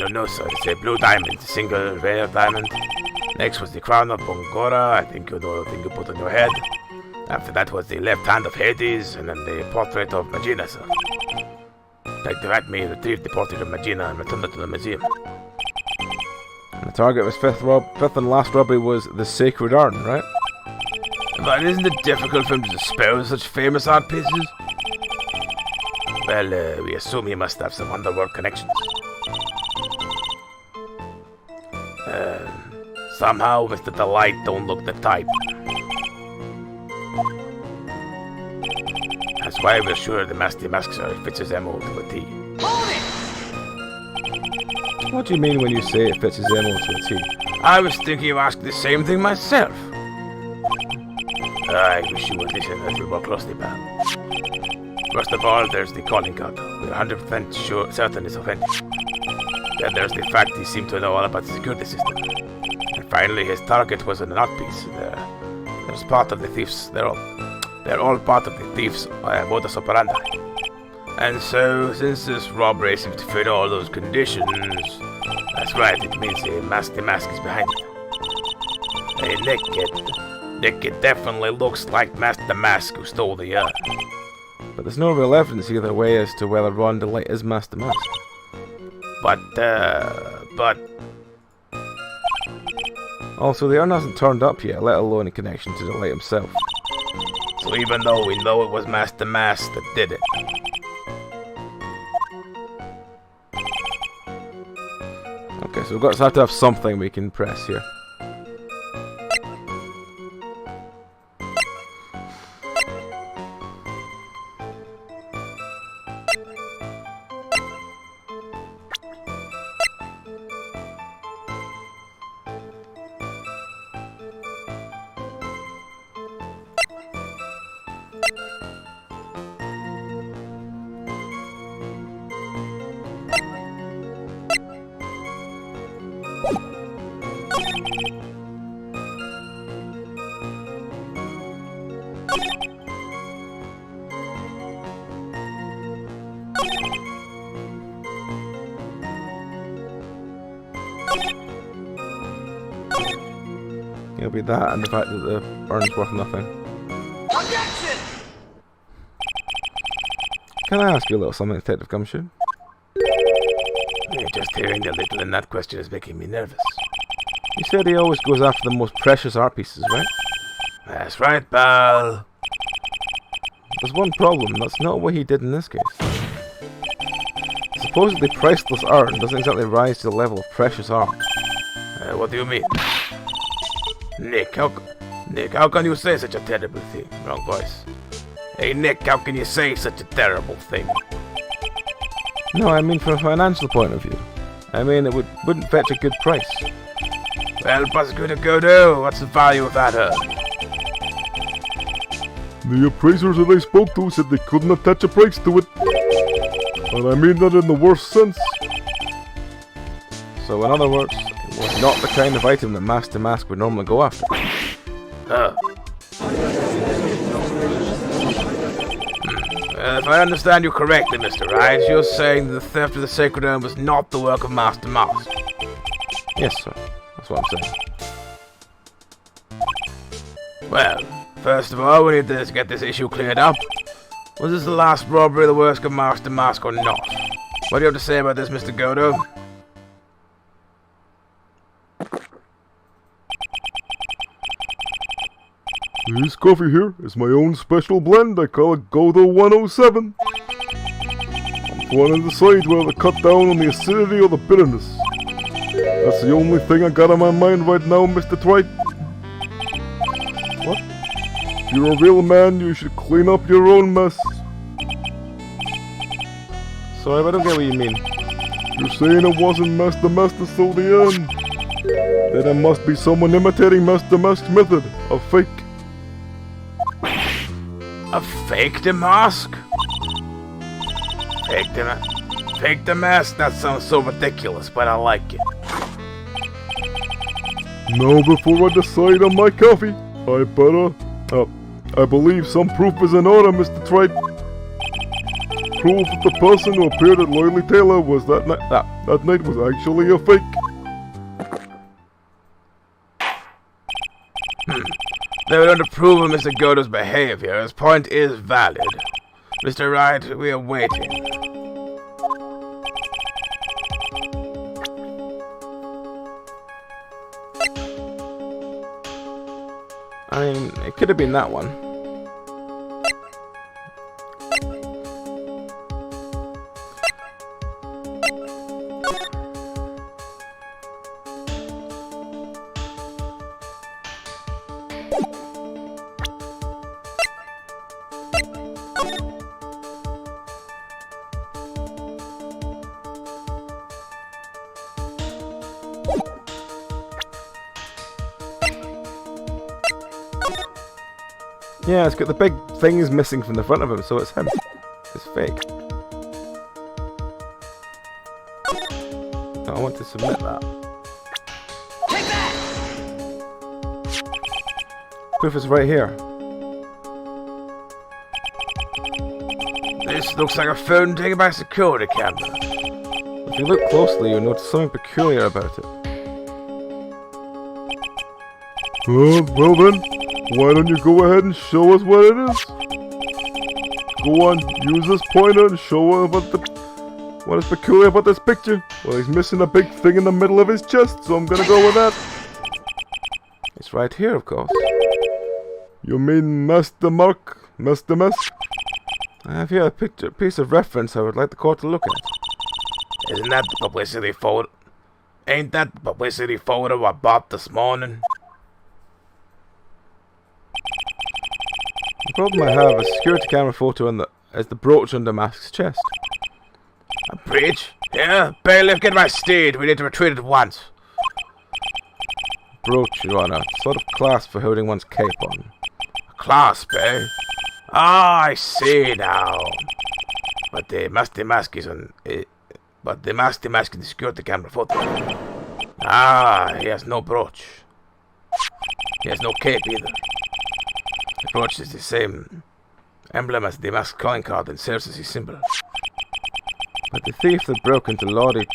No, sir. It's a blue diamond, a single rare diamond. Next was the crown of Bongora. I think you know the thing you put on your head. After that was the left hand of Hades, and then the portrait of Magina, sir. Detective Acme retrieved the portrait of Magina and returned it to the museum. And the target was fifth and last robbery was the Sacred Urn, right? But isn't it difficult for him to dispose such famous art pieces? Well, we assume he must have some underworld connections. Somehow, Mr. Delight don't look the type. That's why we're sure the Master Masker fits his MO to a T. What do you mean when you say it fits his MO to a T? I was thinking of asking the same thing myself. I wish you would listen a little more closely, pal. First of all, there's the calling card. We're 100% certain it's authentic. Then there's the fact he seemed to know all about the security system. And finally, his target was an art piece. There's part of the thieves. They're all part of the thieves' modus operandi. And so, since this robbery seems to fit all those conditions, that's right, it means the mask is behind it. Hey, Nick, it definitely looks like Master Mask who stole the urn. But there's no real evidence either way as to whether Ron Delight is Master Mask. But... Also, the urn hasn't turned up yet, let alone in connection to Delight himself. So even though we know it was Master Mask that did it. Okay, so we've got to have something we can press here. It'll be that and the fact that the urn's worth nothing. Objection! Can I ask you a little something, Detective Gumshoe? Just hearing the little in that question is making me nervous. You said he always goes after the most precious art pieces, right? That's right, pal. There's one problem, that's not what he did in this case. Supposedly priceless art doesn't exactly rise to the level of precious art. What do you mean? Nick, how can you say such a terrible thing? Wrong voice. Hey, Nick, how can you say such a terrible thing? No, I mean from a financial point of view. I mean, it wouldn't fetch a good price. Well, Prosecutor Godot, what's the value of that urn? The appraisers that I spoke to said they couldn't attach a price to it. And I mean that in the worst sense. So in other words, it was not the kind of item that Master Mask would normally go after. If I understand you correctly, Mr. Wright, you're saying that the theft of the Sacred Urn was not the work of Master Mask. Yes, sir. That's what I'm saying. Well, first of all, we need to get this issue cleared up. Was this the last robbery of the work of Master Mask or not? What do you have to say about this, Mr. Godot? This coffee here is my own special blend. I call it Godo 107. I'm trying to decide whether to cut down on the acidity or the bitterness. That's the only thing I got on my mind right now, Mr. Tripe. What? If you're a real man, you should clean up your own mess. Sorry, I don't get what you mean. You're saying it wasn't Master Mask till the end. Then it must be someone imitating Master Mask's method, a fake. A fake the mask? Fake the mask? That sounds so ridiculous, but I like it. Now before I decide on my coffee, I believe some proof is in order, Mr. Tripe. Proof that the person who appeared at Loyally Taylor was that night was actually a fake. They would approve of Mr. Godo's behavior. His point is valid. Mr. Wright, we are waiting. I mean, it could have been that one. Yeah, it's got the big things missing from the front of him, so it's him. It's fake. I want to submit that. Take that! Proof is right here. This looks like a phone taken by a security camera. If you look closely, you'll notice something peculiar about it. Well then, why don't you go ahead and show us what it is? Go on, use this pointer and show us what is peculiar about this picture. Well, he's missing a big thing in the middle of his chest, so I'm gonna go with that. It's right here, of course. You mean Master Mark? Master Mask? I have here a piece of reference I would like the court to look at. Isn't that the publicity photo? Ain't that the publicity photo I bought this morning? The problem I have is a security camera photo is the brooch under Mask's chest. A breach? Yeah, bailiff, get my steed. We need to retreat at once. Brooch, Your Honor. Sort of clasp for holding one's cape on. A clasp, eh? Ah, I see now. But the Master Mask is on... but the Master Mask in the security camera photo. Ah, he has no brooch. He has no cape either. The brooch is the same emblem as the mask's calling card and serves as his symbol. But the thief that broke into Lordly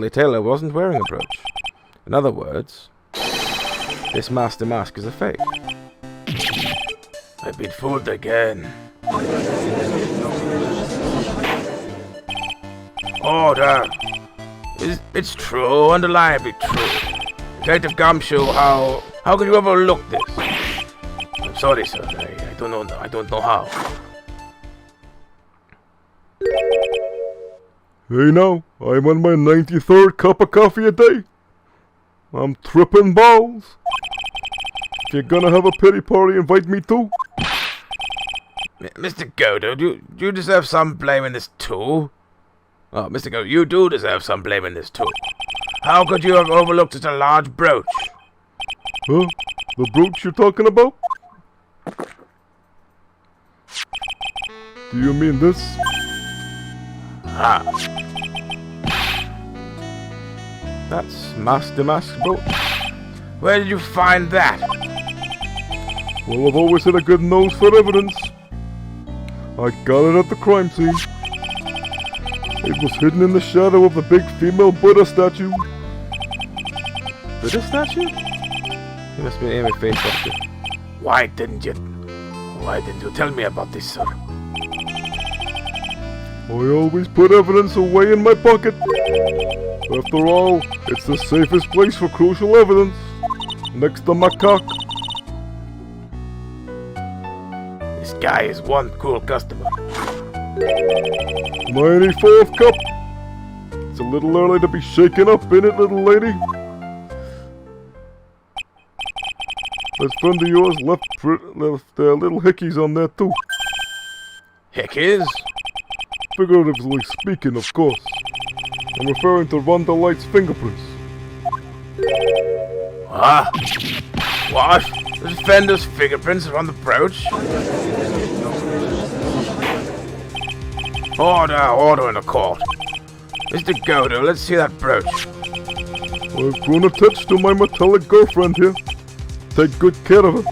Taylor wasn't wearing a brooch. In other words, this Master Mask is a fake. I've been fooled again. Order! It's true, undeniably true. Detective Gumshoe, how could you overlook this? I'm sorry, sir. I don't know how. Hey now, I'm on my 93rd cup of coffee a day. I'm tripping balls. If you're gonna have a pity party, invite me too. Mr. Godo, do you deserve some blame in this too? Oh, Mr. Godo, you do deserve some blame in this too. How could you have overlooked such a large brooch? Huh? The brooch you're talking about? Do you mean this? Ah, That's Master Mask's brooch. where did you find that? Well, I've always had a good nose for evidence. I got it at the crime scene. It was hidden in the shadow of the big female Buddha statue. Buddha statue? He must be aiming face at you. Why didn't you tell me about this, sir? I always put evidence away in my pocket. After all, it's the safest place for crucial evidence. Next to my cock. guy is one cool customer. 94th cup. It's a little early to be shaken up, ain't it, little lady? This friend of yours left little hickeys on there too. Hickeys? Figuratively speaking, of course. I'm referring to Rhonda Light's fingerprints. Ah? What? There's Fender's fingerprints are on the brooch? Order in the court. Mr. Godo, let's see that brooch. I've grown attached to my metallic girlfriend here. Take good care of her.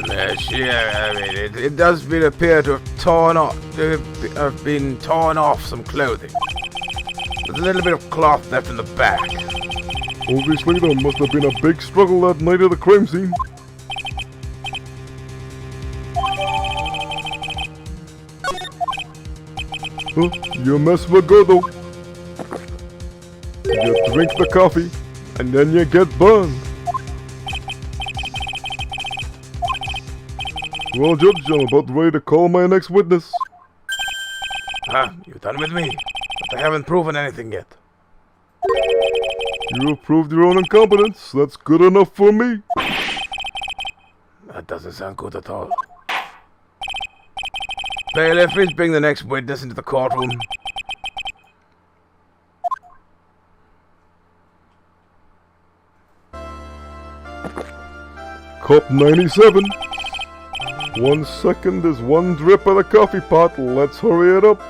It does appear to have been torn off some clothing. There's a little bit of cloth left in the back. Obviously, there must have been a big struggle that night at the crime scene. Huh? You mess with Gordo. You drink the coffee, and then you get burned. Well, Judge, I'm about ready to call my next witness. You're done with me, but I haven't proven anything yet. You have proved your own incompetence. That's good enough for me. That doesn't sound good at all. Bailiff, please bring the next witness into the courtroom. Cup 97. 1 second is 1 drip of the coffee pot. Let's hurry it up.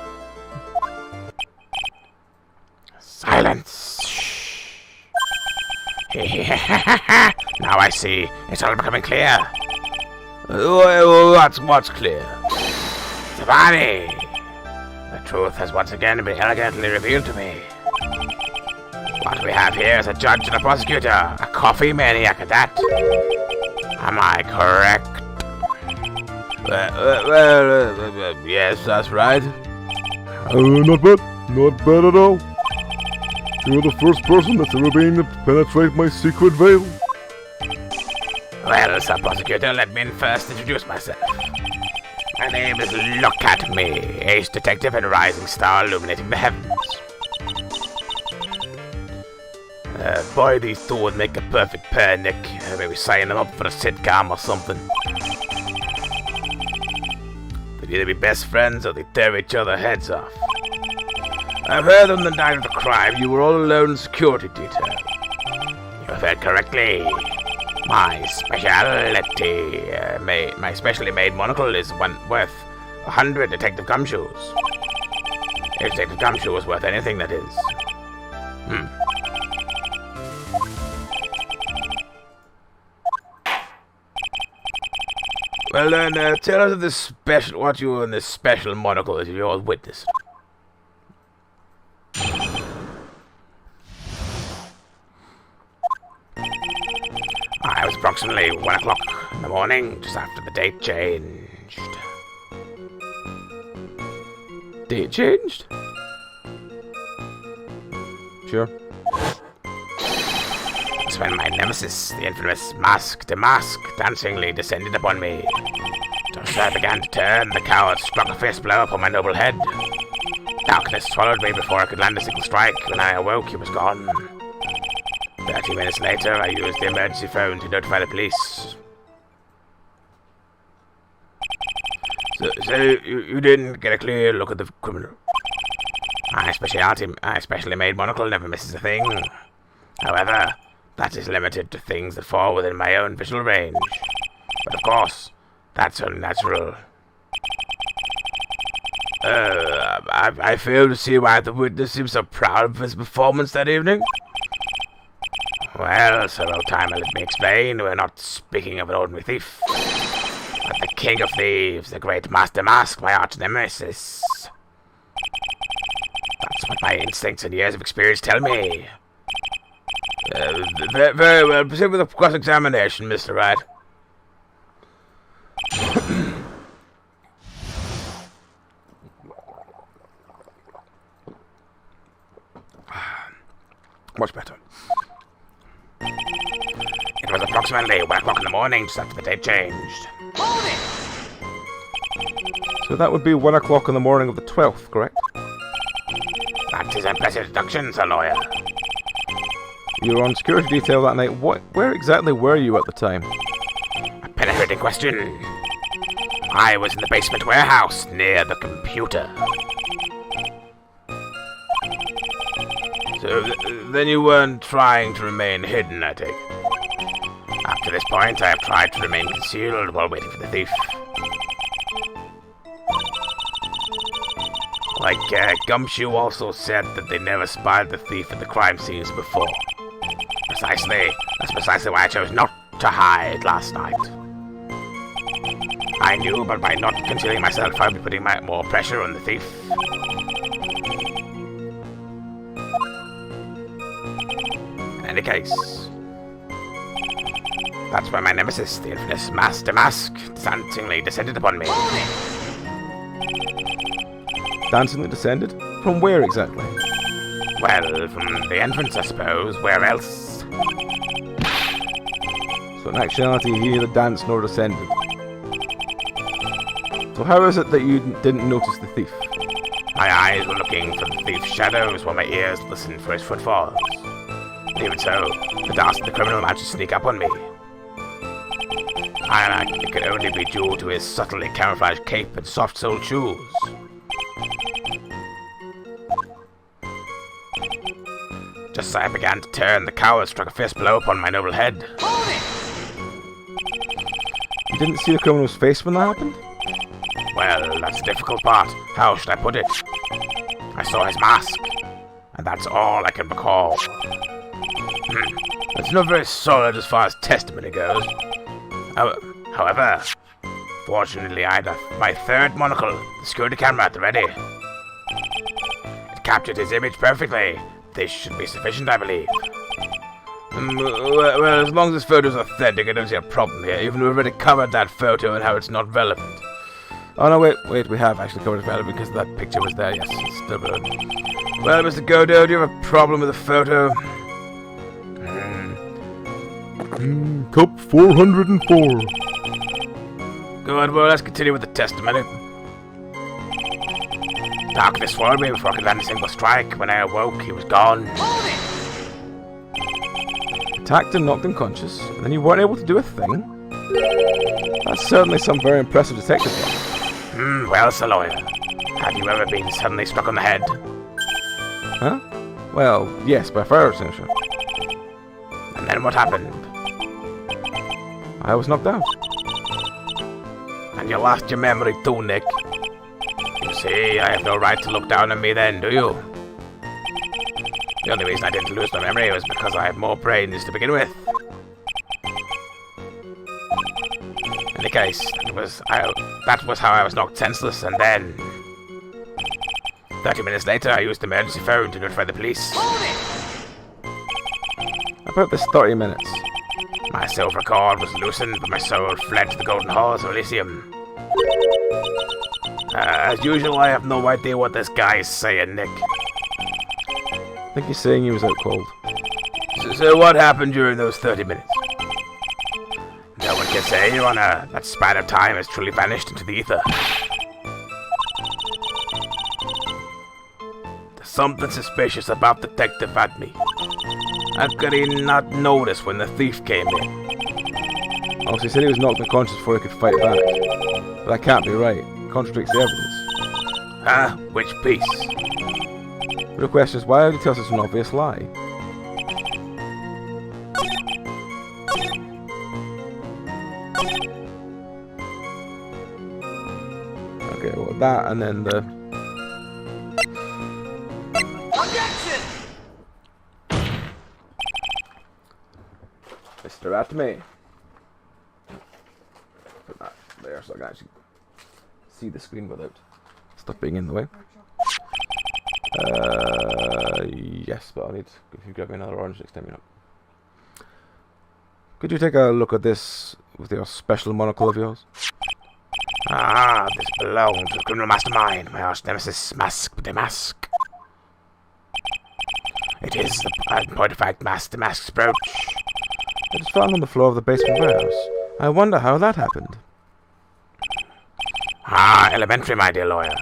Silence! Now I see. It's all becoming clear. What's clear? Savani! The truth has once again been elegantly revealed to me. What we have here is a judge and a prosecutor. A coffee maniac at that. Am I correct? Yes, that's right. Not bad. Not bad at all. You're the first person that's ever been able to penetrate my secret veil. Well, Sir Prosecutor, let me first introduce myself. My name is Look At Me, ace detective and rising star illuminating the heavens. Boy, these two would make a perfect pair, Nick. Maybe sign them up for a sitcom or something. They'd either be best friends or they'd tear each other's heads off. I've heard on the night of the crime you were all alone in security detail. You have heard correctly. My specialty, my specially made monocle is worth 100 Detective Gumshoes. If Detective Gumshoe was worth anything, that is. Well then, tell us of this special, what you and this special monocle is you all witnessed. It was approximately 1 o'clock in the morning, just after the date changed. Date changed? Sure. It's when my nemesis, the infamous Mask dancingly descended upon me. Just as I began to turn, the coward struck a fist blow upon my noble head. Darkness swallowed me before I could land a single strike. When I awoke, he was gone. 30 minutes later, I used the emergency phone to notify the police. So you didn't get a clear look at the criminal? My specially made monocle never misses a thing. However, that is limited to things that fall within my own visual range. But of course, that's unnatural. I fail to see why the witness seems so proud of his performance that evening. Well, Sir Oldtimer, let me explain. We're not speaking of an ordinary thief, but the king of thieves, the great Master Mask, my arch nemesis. That's what my instincts and years of experience tell me. Very well. Proceed with the cross-examination, Mr. Wright. Much better. It was approximately 1 o'clock in the morning, just after the date changed. Hold it! So that would be 1 o'clock in the morning of the 12th, correct? That is impressive deduction, Sir Lawyer. You were on security detail that night. Where exactly were you at the time? A penetrating question. I was in the basement warehouse near the computer. So then you weren't trying to remain hidden, I take. Up to this point, I have tried to remain concealed while waiting for the thief. Like, Gumshoe also said that they never spotted the thief at the crime scenes before. Precisely. That's precisely why I chose not to hide last night. I knew, but by not concealing myself, I'd be putting more pressure on the thief. In any case, that's where my nemesis, the infamous Master Mask, dancingly descended upon me. Dancingly descended? From where exactly? Well, from the entrance, I suppose. Where else? So in actuality, he neither danced nor descended. So how is it that you didn't notice the thief? My eyes were looking for the thief's shadows while my ears listened for his footfalls. And even so, the dastard the criminal managed to sneak up on me. And it could only be due to his subtly camouflaged cape and soft-soled shoes. Just as I began to turn, the coward struck a fierce blow upon my noble head. You didn't see the criminal's face when that happened? Well, that's the difficult part. How should I put it? I saw his mask, and that's all I can recall. It's not very solid as far as testimony goes. However, fortunately I had my third monocle, the security camera, at the ready. It captured his image perfectly. This should be sufficient, I believe. Well, as long as this photo is authentic, I don't see a problem here. Even we've already covered that photo and how it's not relevant. Oh no, wait, we have actually covered it relevant because that picture was there. Yes, it's still good. Well, Mr. Godo, do you have a problem with the photo? Cup 404. Good, well, let's continue with the testimony. Darkness swallowed me before I could land a single strike. When I awoke, he was gone. Attacked and knocked unconscious, and then you weren't able to do a thing? That's certainly some very impressive detective work. Well, Sir Lawyer, have you ever been suddenly struck on the head? Huh? Well, yes, by a fire extinguisher. And then what happened? I was knocked out. And you lost your memory too, Nick. You see, I have no right to look down on me then, do you? The only reason I didn't lose my memory was because I have more brains to begin with. In any case, that was how I was knocked senseless, and then 30 minutes later I used the emergency phone to notify the police. About this 30 minutes. My silver cord was loosened, but my soul fled to the golden halls of Elysium. As usual, I have no idea what this guy is saying, Nick. I think he's saying he was out cold. So what happened during those 30 minutes? No one can say, Your Honor. That span of time has truly vanished into the ether. There's something suspicious about Detective Adme. How could he not notice when the thief came in? Also, he said he was knocked unconscious before he could fight back. But that can't be right. It contradicts the evidence. Huh? Which piece? The real question is, why would he tell us an obvious lie? Okay, well that and then the... Objection! Mr. Atme. Put that there so I can actually see the screen without stuff being in the way. Yes, but I'll need, if you grab me another orange next time, you know. Could you take a look at this with your special monocle of yours? Ah, this belonged to the criminal mastermind, my arch nemesis, Mask the Mask. It is, in point of fact, Master Mask's brooch. It was found on the floor of the basement warehouse. I wonder how that happened. Ah, elementary, my dear lawyer.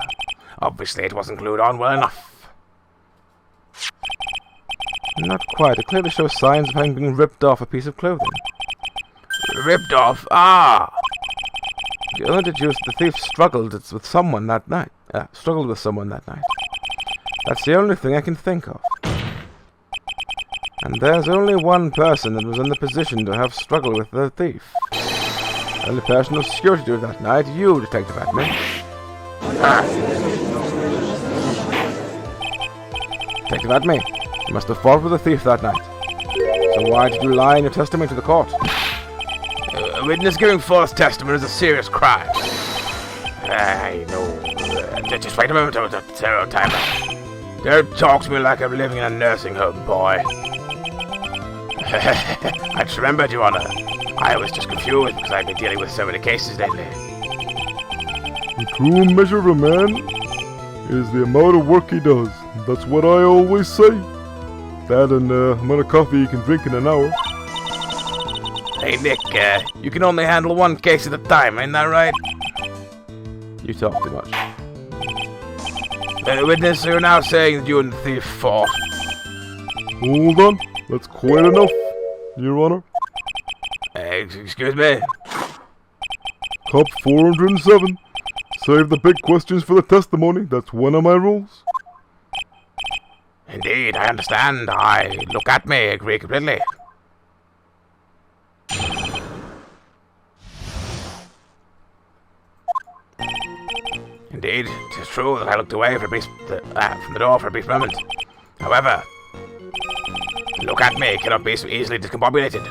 Obviously, it wasn't glued on well enough. Not quite. It clearly shows signs of having been ripped off a piece of clothing. Ripped off? Ah! The only deduce the thief struggled with someone that night. Struggled with someone that night. That's the only thing I can think of. And there's only one person that was in the position to have struggled with the thief. The only person of security duty that night, you, Detective Atman. Detective Atman, you must have fought with the thief that night. So why did you lie in your testimony to the court? A witness giving false testimony is a serious crime. I know. Just wait a moment, Zero Timer. Don't talk to me like I'm living in a nursing home, boy. I just remembered, Your Honor. I was just confused because I've been dealing with so many cases lately. The true measure of a man is the amount of work he does. That's what I always say. That and the amount of coffee you can drink in an hour. Hey, Nick, you can only handle one case at a time, ain't that right? You talk too much. Witness, you're now saying that you and the thief fought. Hold on. That's quite enough, Your Honor. Excuse me? Cop 407. Save the big questions for the testimony. That's one of my rules. Indeed, I understand. Look at me, agree completely. Indeed, it is true that I looked away for from the door for a brief moment. However, look at me cannot be so easily discombobulated.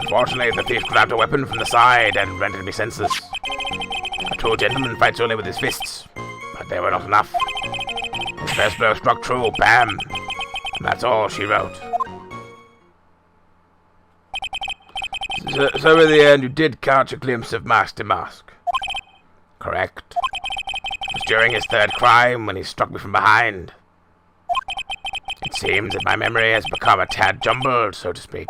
Unfortunately, the thief grabbed a weapon from the side and rendered me senseless. A true gentleman fights only with his fists, but they were not enough. His first blow struck true, bam, and that's all she wrote. So in the end, you did catch a glimpse of mask to mask. Correct. It was during his third crime when he struck me from behind. It seems that my memory has become a tad jumbled, so to speak.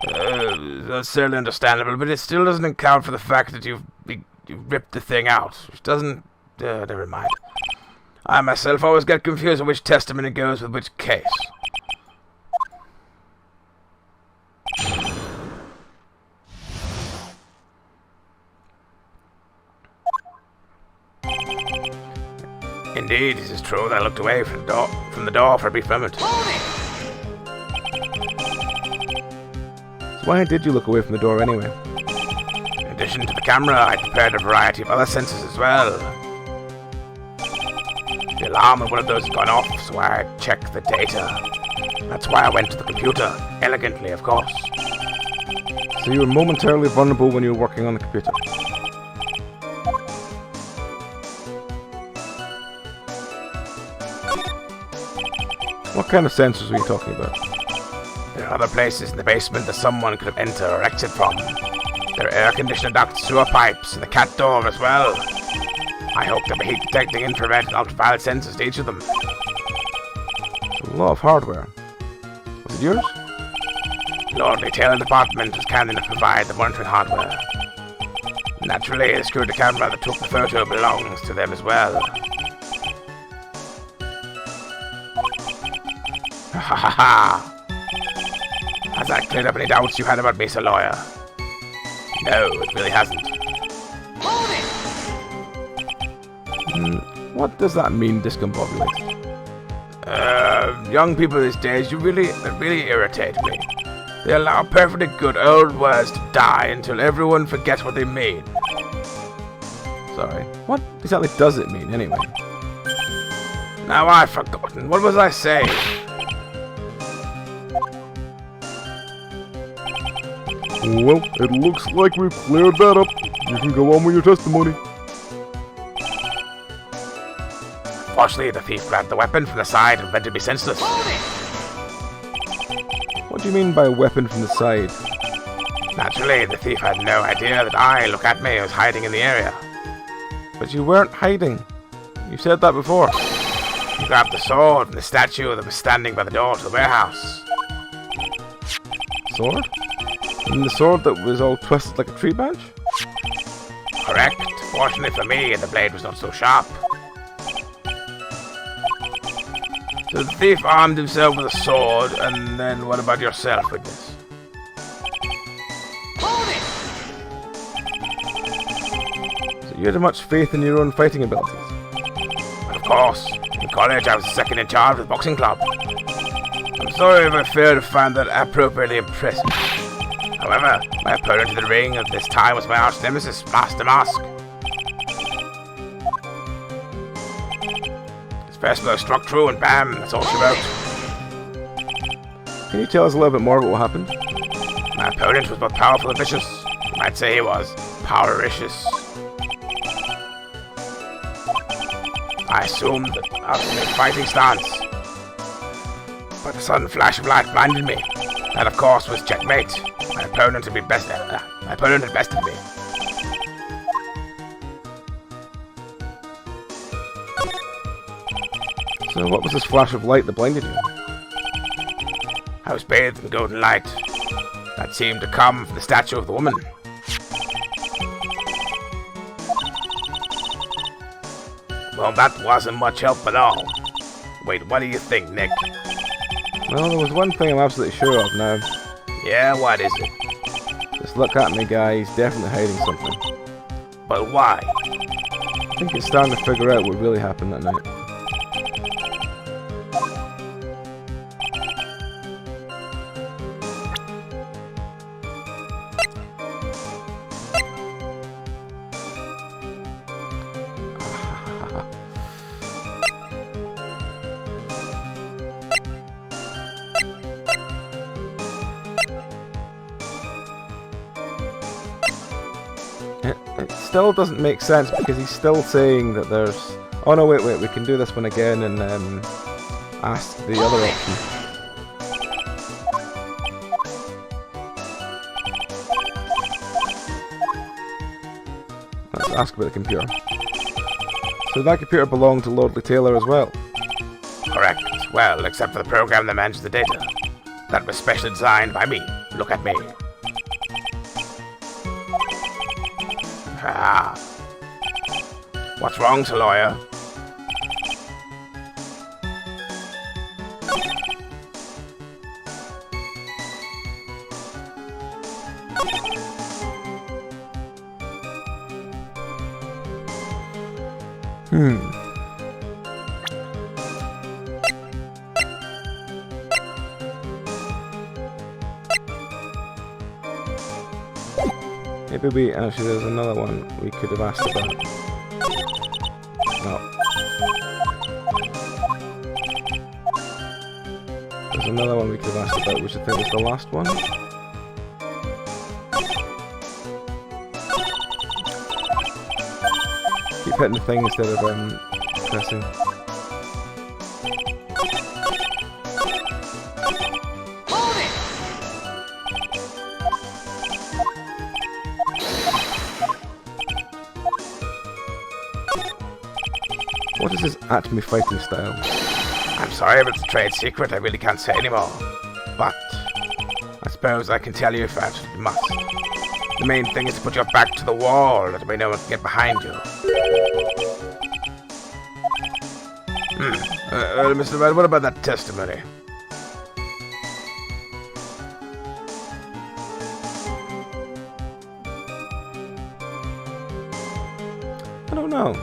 That's certainly understandable, but it still doesn't account for the fact that you ripped the thing out. Which doesn't... never mind. I myself always get confused on which testimony goes with which case. Indeed, it is true that I looked away from the door for a brief moment. So why did you look away from the door anyway? In addition to the camera, I prepared a variety of other sensors as well. The alarm on one of those had gone off, so I checked the data. That's why I went to the computer, elegantly, of course. So you were momentarily vulnerable when you were working on the computer. What kind of sensors were you talking about? There are other places in the basement that someone could have entered or exited from. There are air conditioner ducts, sewer pipes, and the cat door as well. I hope there were heat detecting infrared and ultraviolet sensors to each of them. A lot of hardware. Was it yours? Lord Retailer Department was kind enough to provide the monitoring hardware. Naturally, the security camera that took the photo belongs to them as well. Ha ha ha! Has that cleared up any doubts you had about me, Sir Lawyer? No, it really hasn't. What does that mean, discombobulated? Young people these days, they really irritate me. They allow perfectly good old words to die until everyone forgets what they mean. Sorry. What exactly does it mean, anyway? Now I've forgotten. What was I saying? Well, it looks like we've cleared that up. You can go on with your testimony. Fortunately, the thief grabbed the weapon from the side and rendered me senseless. What do you mean by weapon from the side? Naturally, the thief had no idea that I, look at me, was hiding in the area. But you weren't hiding. You said that before. He grabbed the sword from the statue that was standing by the door to the warehouse. Sword? And the sword that was all twisted like a tree branch? Correct. Fortunately for me, the blade was not so sharp. So the thief armed himself with a sword, and then what about yourself, witness? Hold it! So you had much faith in your own fighting abilities? And of course, in college I was second in charge of the boxing club. I'm sorry if I failed to find that appropriately impressive. However, my opponent in the ring at this time was my arch nemesis, Master Mask. His first blow struck true and bam, that's all she wrote. Can you tell us a little bit more about what happened? My opponent was both powerful and vicious. You might say he was powericious. I assumed that I was in a fighting stance, but a sudden flash of light blinded me. That, of course, was checkmate. My opponent had bested me. So what was this flash of light that blinded you? I was bathed in golden light that seemed to come from the statue of the woman. Well, that wasn't much help at all. Wait, what do you think, Nick? Well, there was one thing I'm absolutely sure of now. Yeah, what is it? Just look at me, guy. He's definitely hiding something. But why? I think it's starting to figure out what really happened that night. It still doesn't make sense because he's still saying that there's... Oh no, wait, we can do this one again and ask the other option. Let's ask about the computer. So that computer belonged to Lordly Taylor as well? Correct. Well, except for the program that manages the data. That was specially designed by me. Look at me. Ah. What's wrong, Sir Lawyer? Maybe we... Actually, there's another one we could have asked about. No. There's another one we could have asked about, which I think was the last one. Keep hitting the thing instead of pressing. What is his at-me fighting style? I'm sorry, but it's a trade secret. I really can't say anymore. But I suppose I can tell you if I absolutely must. The main thing is to put your back to the wall, that way no one can get behind you. Mr. Wright, what about that testimony? I don't know.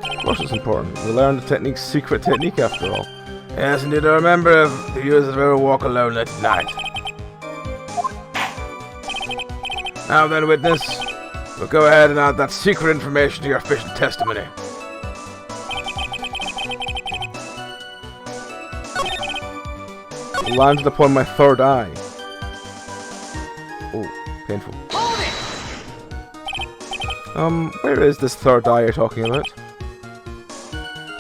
Of course it's important. We learned the technique's secret technique after all. Yes, indeed. I remember if the users ever walk alone at night. Now then, witness, we'll go ahead and add that secret information to your official testimony. Landed upon my third eye. Oh, painful. Where is this third eye you're talking about?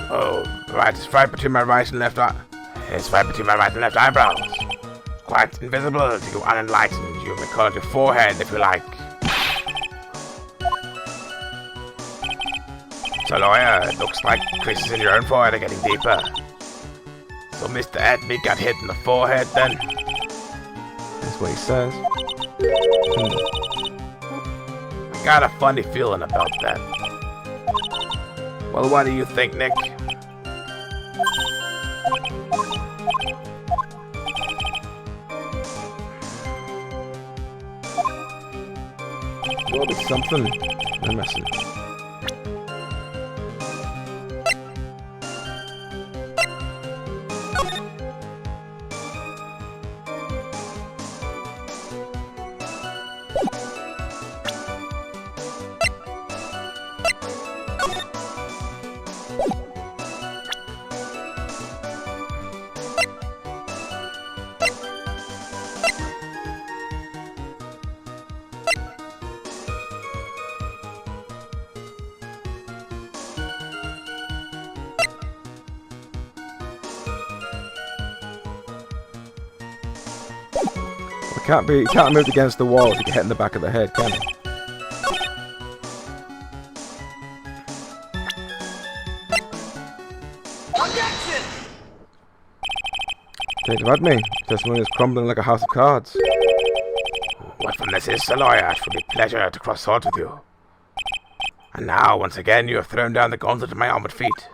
Oh, right, it's right between my right and left eye. It's right between my right and left eyebrows. Quite invisible to you unenlightened. You may call it your forehead if you like. So, lawyer, it looks like creases in your own forehead are getting deeper. So Mr. Adney got hit in the forehead then? That's what he says. I got a funny feeling about that. Well, what do you think, Nick? There'll be something I'm missing. You can't move against the wall if you get hit in the back of the head, can you? Objection! Take it at me. Testimony is crumbling like a house of cards. What from this is, Sir Lawyer, it will be a pleasure to cross swords with you. And now, once again, you have thrown down the gauntlet at my armored feet.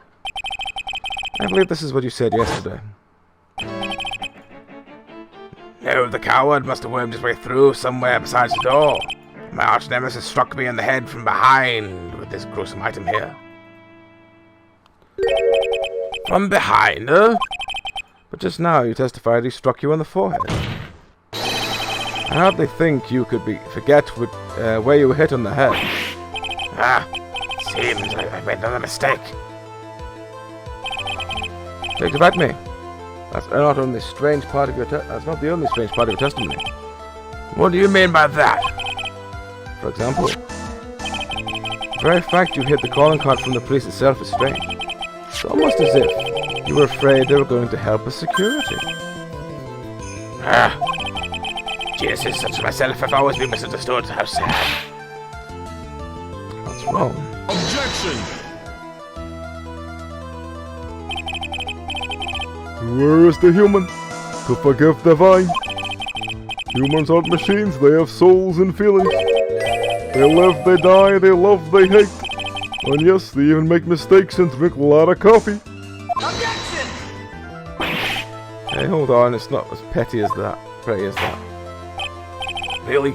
I believe this is what you said yesterday. No, the coward must have wormed his way through somewhere besides the door. My arch nemesis struck me in the head from behind with this gruesome item here. From behind, huh? But just now you testified he struck you on the forehead. I hardly think you could forget where you were hit on the head. Ah, seems I've made another mistake. Take it back, me. That's not only strange part of your that's not the only strange part of your testimony. What do you mean by that? For example, the very fact you hit the calling card from the police itself is strange. It's almost as if you were afraid they were going to help with security. Ah, geniuses such as myself have always been misunderstood. How sad. What's wrong? Objection! Where is the human to forgive the vine? Humans aren't machines, they have souls and feelings. They live, they die, they love, they hate. And yes, they even make mistakes and drink a lot of coffee. Objection! Hey, hold on, it's not as petty as that. Pretty as that. Really?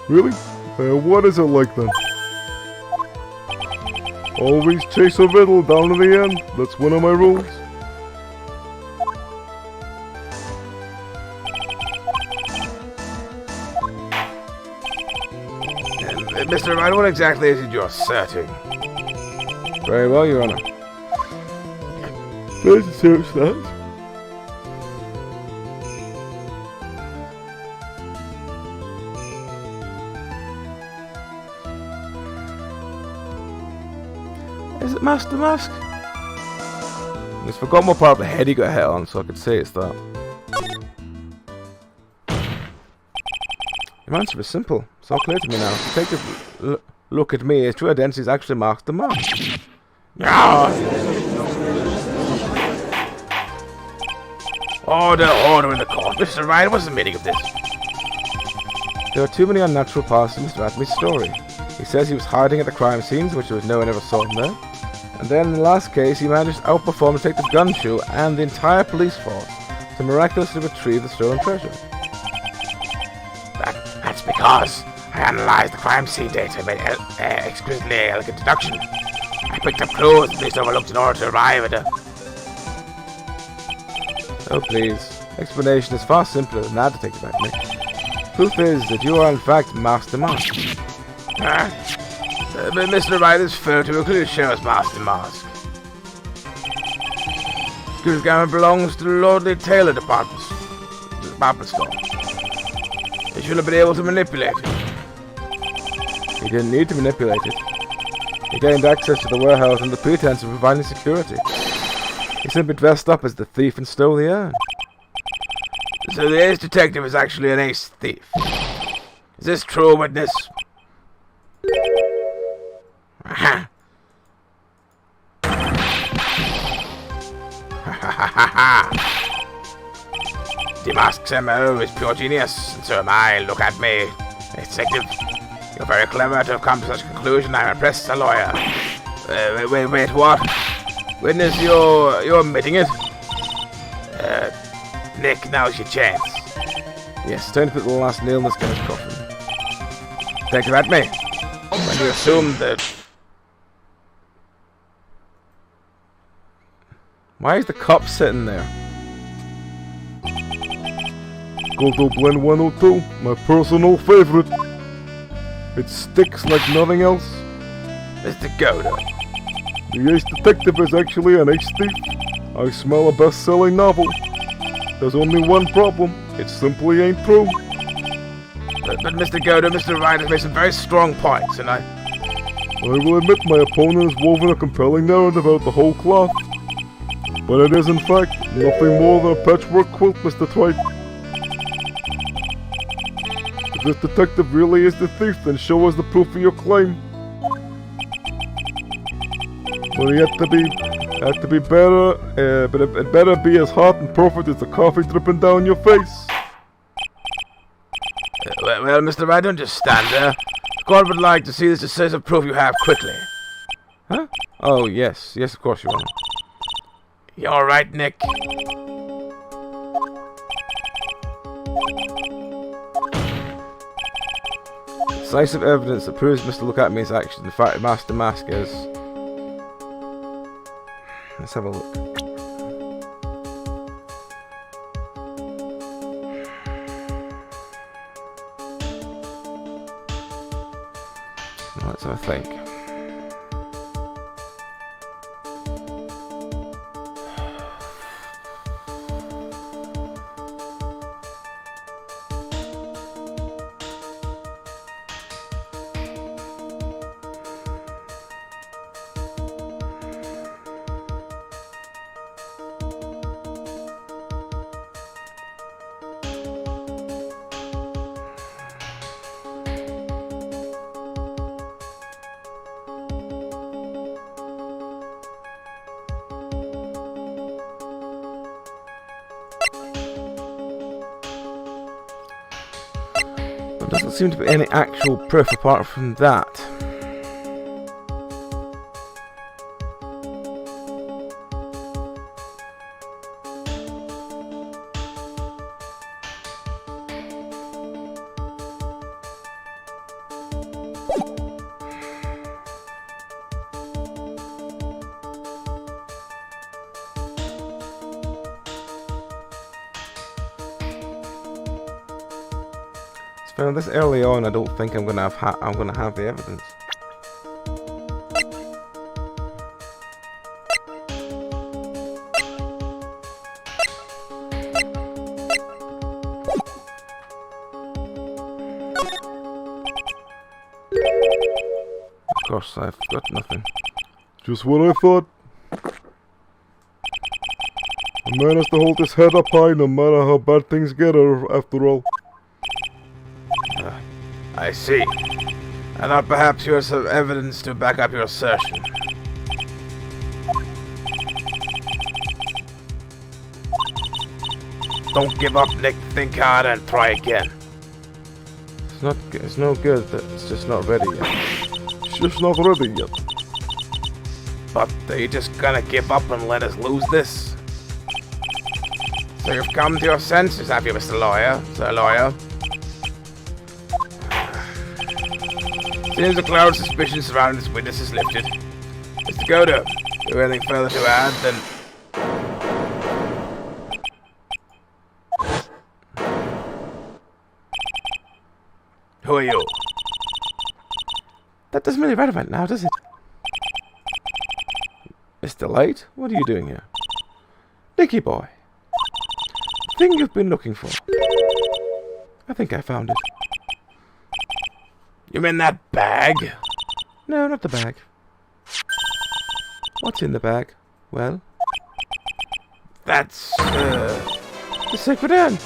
Really? What is it like then? Always chase a riddle down to the end. That's one of my rules. Mr. Wright, what exactly is it you're asserting? Very well, Your Honor. There's a search that. Is it Master Mask? Just forgot what part of the head he got hit on, so I could say it's that. Your answer is simple. It's all clear to me now. Take a look at me. His true identity is actually Master Mask. Order in the court. Mr. Wright, what's the meaning of this? There are too many unnatural parts to Mr. Atmy's story. He says he was hiding at the crime scenes, which there was no one ever saw him there. And then in the last case, he managed to outperform Detective Gunshoe and the entire police force to miraculously retrieve the stolen treasure. That's because I analyzed the crime scene data and made exquisitely elegant deduction. I picked up clues the police overlooked in order to arrive at a... Oh please, explanation is far simpler than that, Detective Atmy. Proof is that you are in fact Master Mask. Mr. Wright's photo clearly shows Master Mask. This garment belongs to the Lordly Tailor department store. They should have been able to manipulate it. He didn't need to manipulate it. He gained access to the warehouse under the pretense of providing security. He simply dressed up as the thief and stole the urn. So the ace detective is actually an ace thief. Is this true, witness? Ha ha ha! The masked MO is pure genius, and so am I. Look at me. Detective, you're very clever to have come to such a conclusion. I'm impressed, a lawyer. Wait, what? Witness, you're admitting it? Nick, now's your chance. Yes, time to put the last nail in this guy's coffin. Detective, at me. When you assume that... Why is the cup sitting there? Gold Blend 102, my personal favorite. It sticks like nothing else. Mr. Godo. The ace detective is actually an ace thief. I smell a best-selling novel. There's only one problem. It simply ain't true. But Mr. Godo, Mr. Wright has made some very strong points, and I will admit my opponent has woven a compelling narrative out the whole cloth. But it is in fact nothing more than a patchwork quilt, Mr. Twite. If this detective really is the thief, then show us the proof of your claim. But it had to be better, but it better be as hot and perfect as the coffee dripping down your face. Well, Mr. Wright, don't just stand there. The court would like to see this decisive proof you have quickly. Huh? Oh, yes, of course you are. You all right, Nick? Decisive evidence that proves Mr. Look-at-me's action. In fact, Master Mask is. Let's have a look. Let's have a think. There doesn't seem to be any actual proof apart from that. Found this early on, I don't think I'm gonna have the evidence. Of course, I've got nothing. Just what I thought. A man has to hold his head up high no matter how bad things get, after all. I see. I thought perhaps you had some evidence to back up your assertion. Don't give up, Nick. Think hard and try again. It's no good that it's just not ready yet. It's just not ready yet. But are you just gonna give up and let us lose this? So you've come to your senses, have you, Mr. Lawyer? Sir Lawyer? Seems a cloud of suspicion surrounding this witness is lifted. Mr. Godo, do you have anything further to add, then... Who are you? That doesn't really relevant now, does it? Mr. Light, what are you doing here? Nicky boy. Thing you've been looking for. I think I found it. You mean that bag? No, not the bag. What's in the bag? Well? That's, The sacred urn!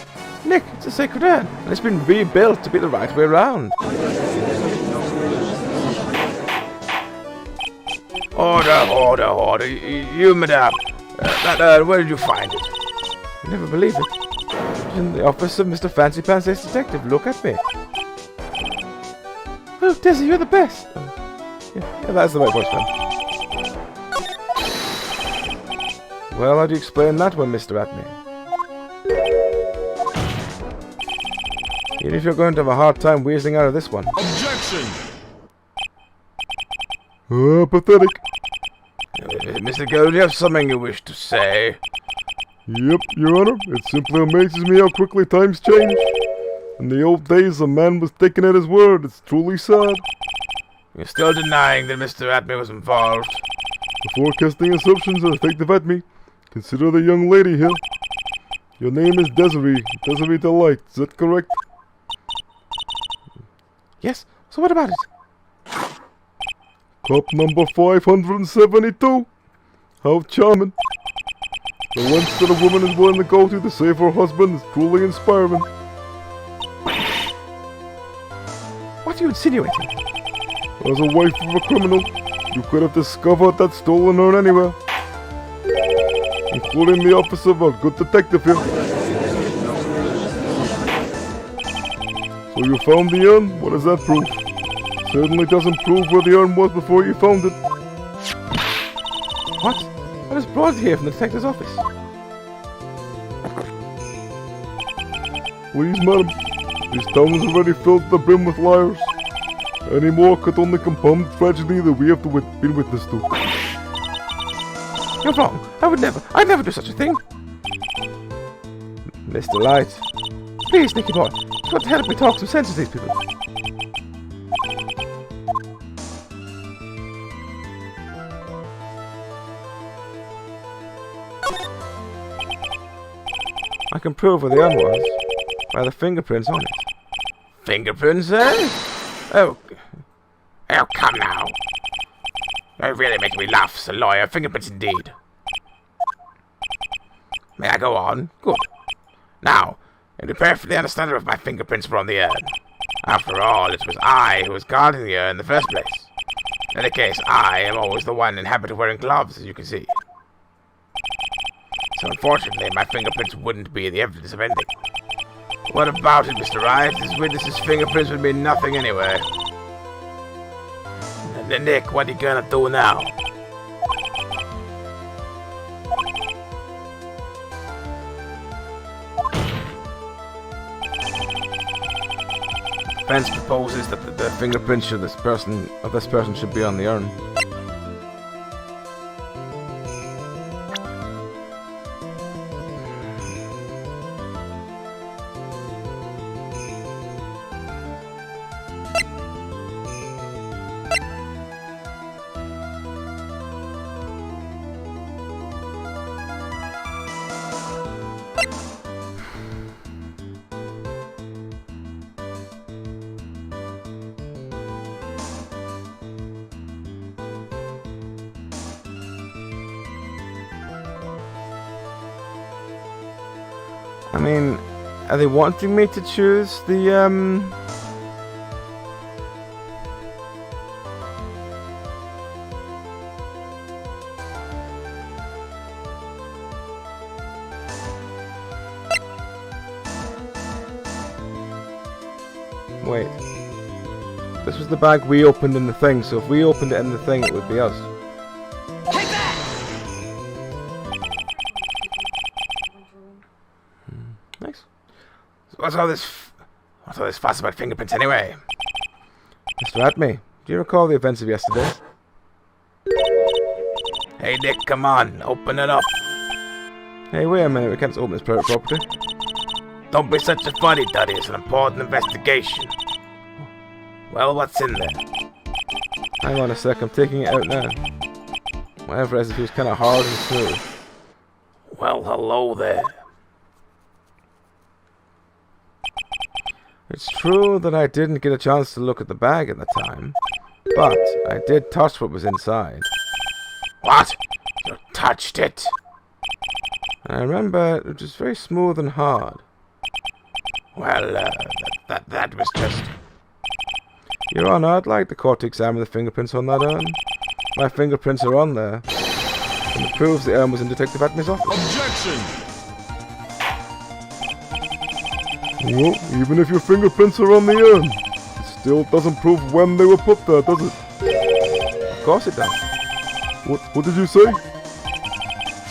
Nick, it's a sacred urn! And it's been rebuilt to be the right way around. Order. You, madame. That urn, where did you find it? You never believe it. It's in the office of Mr. Fancy Pants Ace Detective. Look at me. Oh, Desi, you're the best. Yeah, that's the right voice, man. Well, how do you explain that one, Mr. Atme? Even if you're going to have a hard time wheezing out of this one. Objection! Pathetic. Mr. Gold, do you have something you wish to say? Yep, Your Honor. It simply amazes me how quickly times change. In the old days, a man was taken at his word. It's truly sad. You're still denying that Mr. Atme was involved. Before casting assumptions or effective at me, consider the young lady here. Your name is Desiree. Desiree Delight. Is that correct? Yes, so what about it? Cup number 572. How charming. The lengths that a woman is willing to go to save her husband is truly inspiring. What are you insinuating? As a wife of a criminal, you could have discovered that stolen urn anywhere. Including the office of a good detective here. So you found the urn? What does that prove? Certainly doesn't prove where the urn was before you found it. What? I was brought here from the detective's office. Please, madam. This town is already filled to the brim with liars. Any more could only compound the tragedy that we have been witness to. You're wrong. I'd never do such a thing. Mr. Light. Please, Nicky boy, you've got to help me talk some sense to these people. I can prove where the urn was by the fingerprints on it. Fingerprints, eh? Oh, come now. You're really making me laugh, Sir Lawyer. Fingerprints indeed. May I go on? Good. Now, you'll be perfectly understanding if my fingerprints were on the urn. After all, it was I who was guarding the urn in the first place. In any case, I am always the one in habit of wearing gloves, as you can see. So unfortunately, my fingerprints wouldn't be the evidence of anything. What about it, Mr. Wright? This witness's fingerprints would mean nothing anyway. Nick, what are you gonna do now? Defense proposes that the fingerprints of this person should be on the urn. I mean, are they wanting me to choose the, Wait. This was the bag we opened in the thing, so if we opened it in the thing, it would be us. Take that! Nice. What's all this fuss about fingerprints anyway? Mr. Atme, do you recall the events of yesterday? Hey Nick, come on, open it up. Hey, wait a minute, we can't just open this private property. Don't be such a fuddy-duddy, it's an important investigation. Well, what's in there? Hang on a sec, I'm taking it out now. Whatever it is, it feels kind of hard and smooth. Well, hello there. It's true that I didn't get a chance to look at the bag at the time, but I did touch what was inside. What? You touched it? And I remember it was very smooth and hard. Well, that was just... Your Honor, I'd like the court to examine the fingerprints on that urn. My fingerprints are on there. And it proves the urn was in Detective Atmy's office. Objection! Well, even if your fingerprints are on the urn, it still doesn't prove when they were put there, does it? Of course it does. What did you say?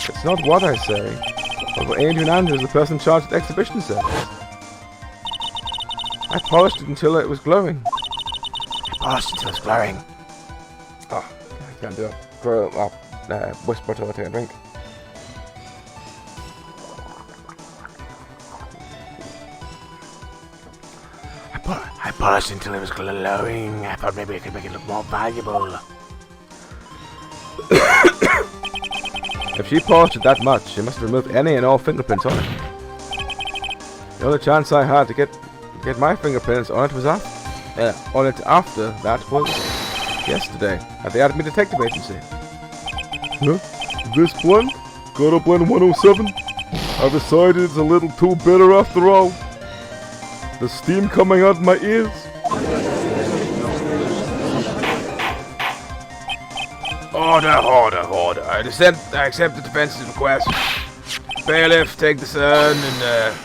It's not what I say, but what Adrian Andrews, the person charged with the exhibition, says. I polished it until it was glowing. Polished until it's glowing. Oh, I can't do it. Whisper till I take a drink. I polished until it was glowing. I thought maybe I could make it look more valuable. If she polished it that much, she must have removed any and all fingerprints on it. The only chance I had to get my fingerprints on it was after that was yesterday at the Academy Detective Agency. Huh? This blend? Gotta blend 107? I've decided it's a little too bitter after all. The steam coming out my ears. Order. I accept the defense's request. Bailiff, take the urn and,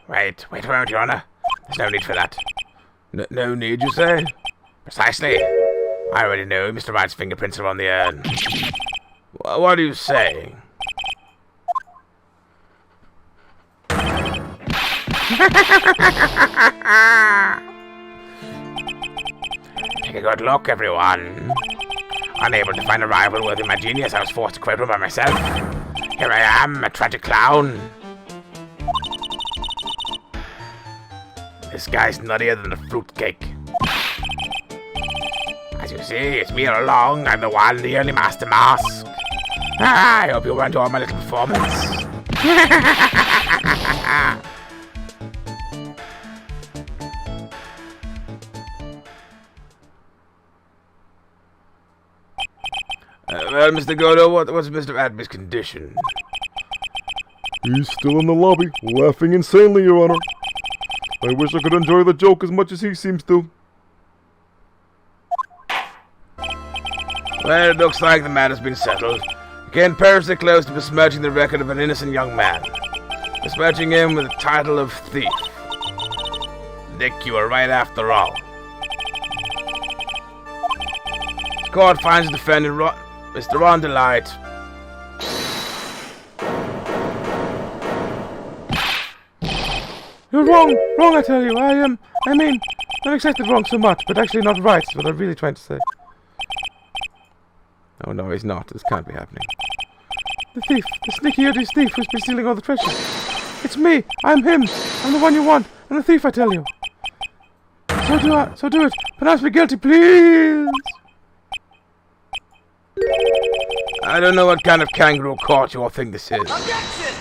Wait a moment, Your Honor. There's no need for that. No need, you say? Precisely. I already know Mr. Wright's fingerprints are on the urn. What are you saying? Take a good look, everyone. Unable to find a rival worthy my genius, I was forced to quit him by myself. Here I am, a tragic clown. This guy's nuttier than a fruitcake. As you see, it's me all along. I'm the one, the only Master Mask. I hope you enjoy my little performance. Well, Mr. Godo, what's Mr. Adby's condition? He's still in the lobby, laughing insanely, Your Honor. I wish I could enjoy the joke as much as he seems to. Well, it looks like the matter's been settled. You came perilously close to besmirching the record of an innocent young man. Besmirching him with the title of thief. Nick, you were right after all. The court finds the defendant Mr. Ron Delight. You're wrong, I tell you. I mean, not exactly wrong so much, but actually not right, is what I'm really trying to say. Oh no, he's not. This can't be happening. The thief, the sneaky odious thief who's been stealing all the treasure. It's me, I'm him, I'm the one you want, I'm the thief, I tell you. So do it, pronounce me guilty, please! I don't know what kind of kangaroo court you all think this is. Objection!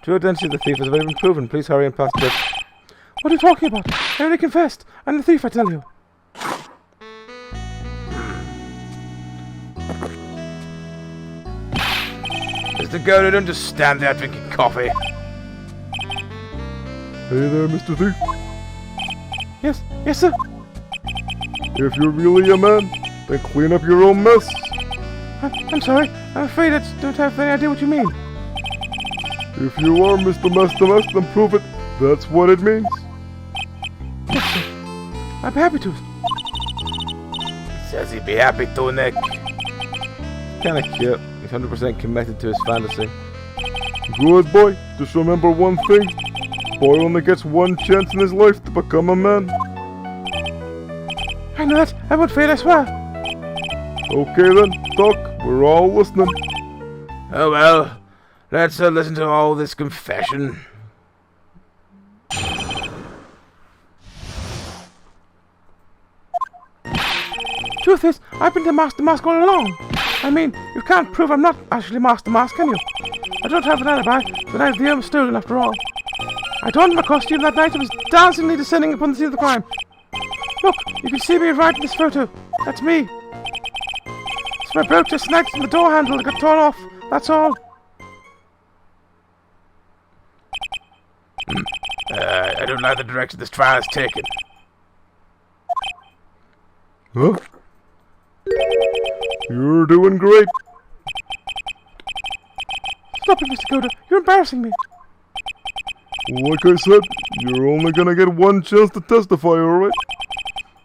True identity of the thief has already been proven. Please hurry and pass the... What are you talking about? I already confessed, I'm the thief, I tell you. Mr. Godo, don't just stand there drinking coffee. Hey there, Mr. Thief. Yes sir. If you're really a man, then clean up your own mess. I'm sorry, I'm afraid I don't have any idea what you mean. If you are Mr. Mess, then prove it. That's what it means. Yes sir, I'd be happy to. Says he'd be happy to, Nick. Kinda cute. He's 100% committed to his fantasy. Good boy. Just remember one thing. Boy only gets one chance in his life to become a man. I know that. I won't fail, I swear. Okay then, Doc. We're all listening. Oh well, let's listen to all this confession. Truth is, I've been the Master Mask all along. I mean, you can't prove I'm not actually Master Mask, can you? I don't have an alibi, but I have the arm stolen after all. I donned my costume that night and was dancingly descending upon the scene of the crime. Look, you can see me right in this photo. That's me. It's my brooch just snagged from the door handle that got torn off. That's all. I don't like the direction this trial is taken. Huh? You're doing great. Stop it, Mr. Godo. You're embarrassing me. Like I said, you're only gonna get one chance to testify, alright?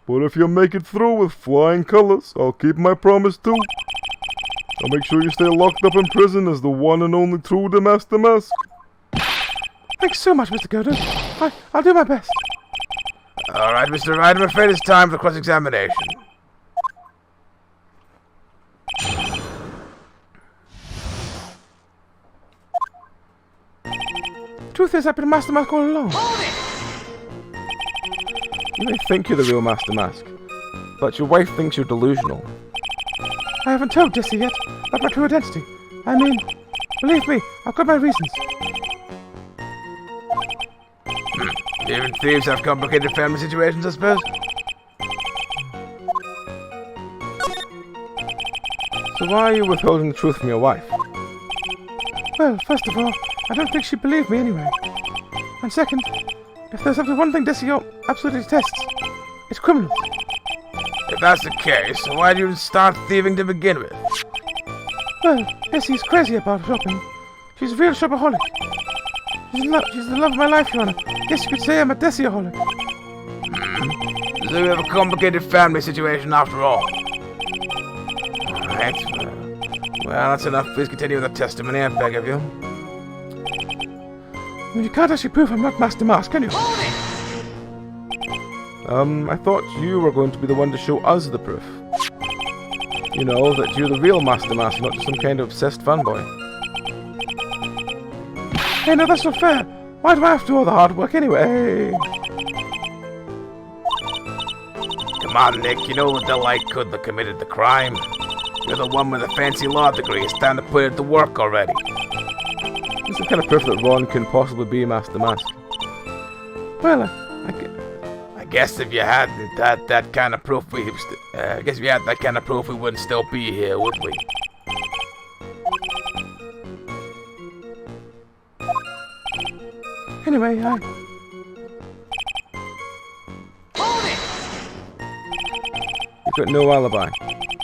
But if you make it through with flying colors, I'll keep my promise too. I'll make sure you stay locked up in prison as the one and only true Master Mask. Thanks so much, Mr. Godo. I'll do my best. Alright, Mr. Wright, I'm afraid it's time for cross-examination. Truth is, I've been Master Mask all along. You may think you're the real Master Mask, but your wife thinks you're delusional. I haven't told Jessie yet about my true identity. I mean, believe me, I've got my reasons. Even thieves have complicated family situations, I suppose. So why are you withholding the truth from your wife? Well, first of all, I don't think she'd believe me anyway. And second, if there's only one thing Jessie absolutely detests, it's criminals. If that's the case, why did you start thieving to begin with? Well, Jessie's crazy about shopping. She's a real shopaholic. She's the love of my life, Your Honor. Guess you could say I'm a Jessie-aholic. So you have a complicated family situation after all. Alright. Well, that's enough. Please continue with the testimony, I beg of you. Well, you can't actually prove I'm not Master Mask, can you? I thought you were going to be the one to show us the proof. You know, that you're the real Master Mask, not just some kind of obsessed fanboy. Hey, no, that's not fair. Why do I have to do all the hard work anyway? Come on, Nick. You know the light could that committed the crime. You're the one with the fancy law degree. It's time to put it to work already. It's the kind of proof that Ron can possibly be Master Mask. Well, I guess if you had that kind of proof, we wouldn't still be here, would we? anyway, You've got no alibi.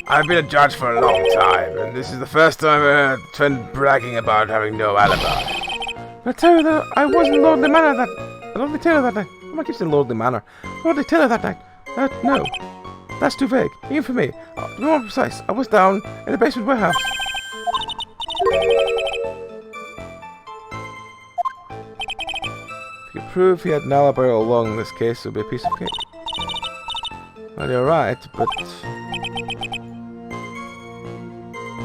I've been a judge for a long time, and this is the first time I heard Trent bragging about having no alibi. I tell you that I was in Lordly Manor Lordly Taylor that night. Why do I keep saying Lordly Manor? Lordly Taylor that night. No. That's too vague. Even for me. To be more precise, I was down in the basement warehouse. If you prove he had an alibi all along in this case, it'll be a piece of cake. Well, you're right, but...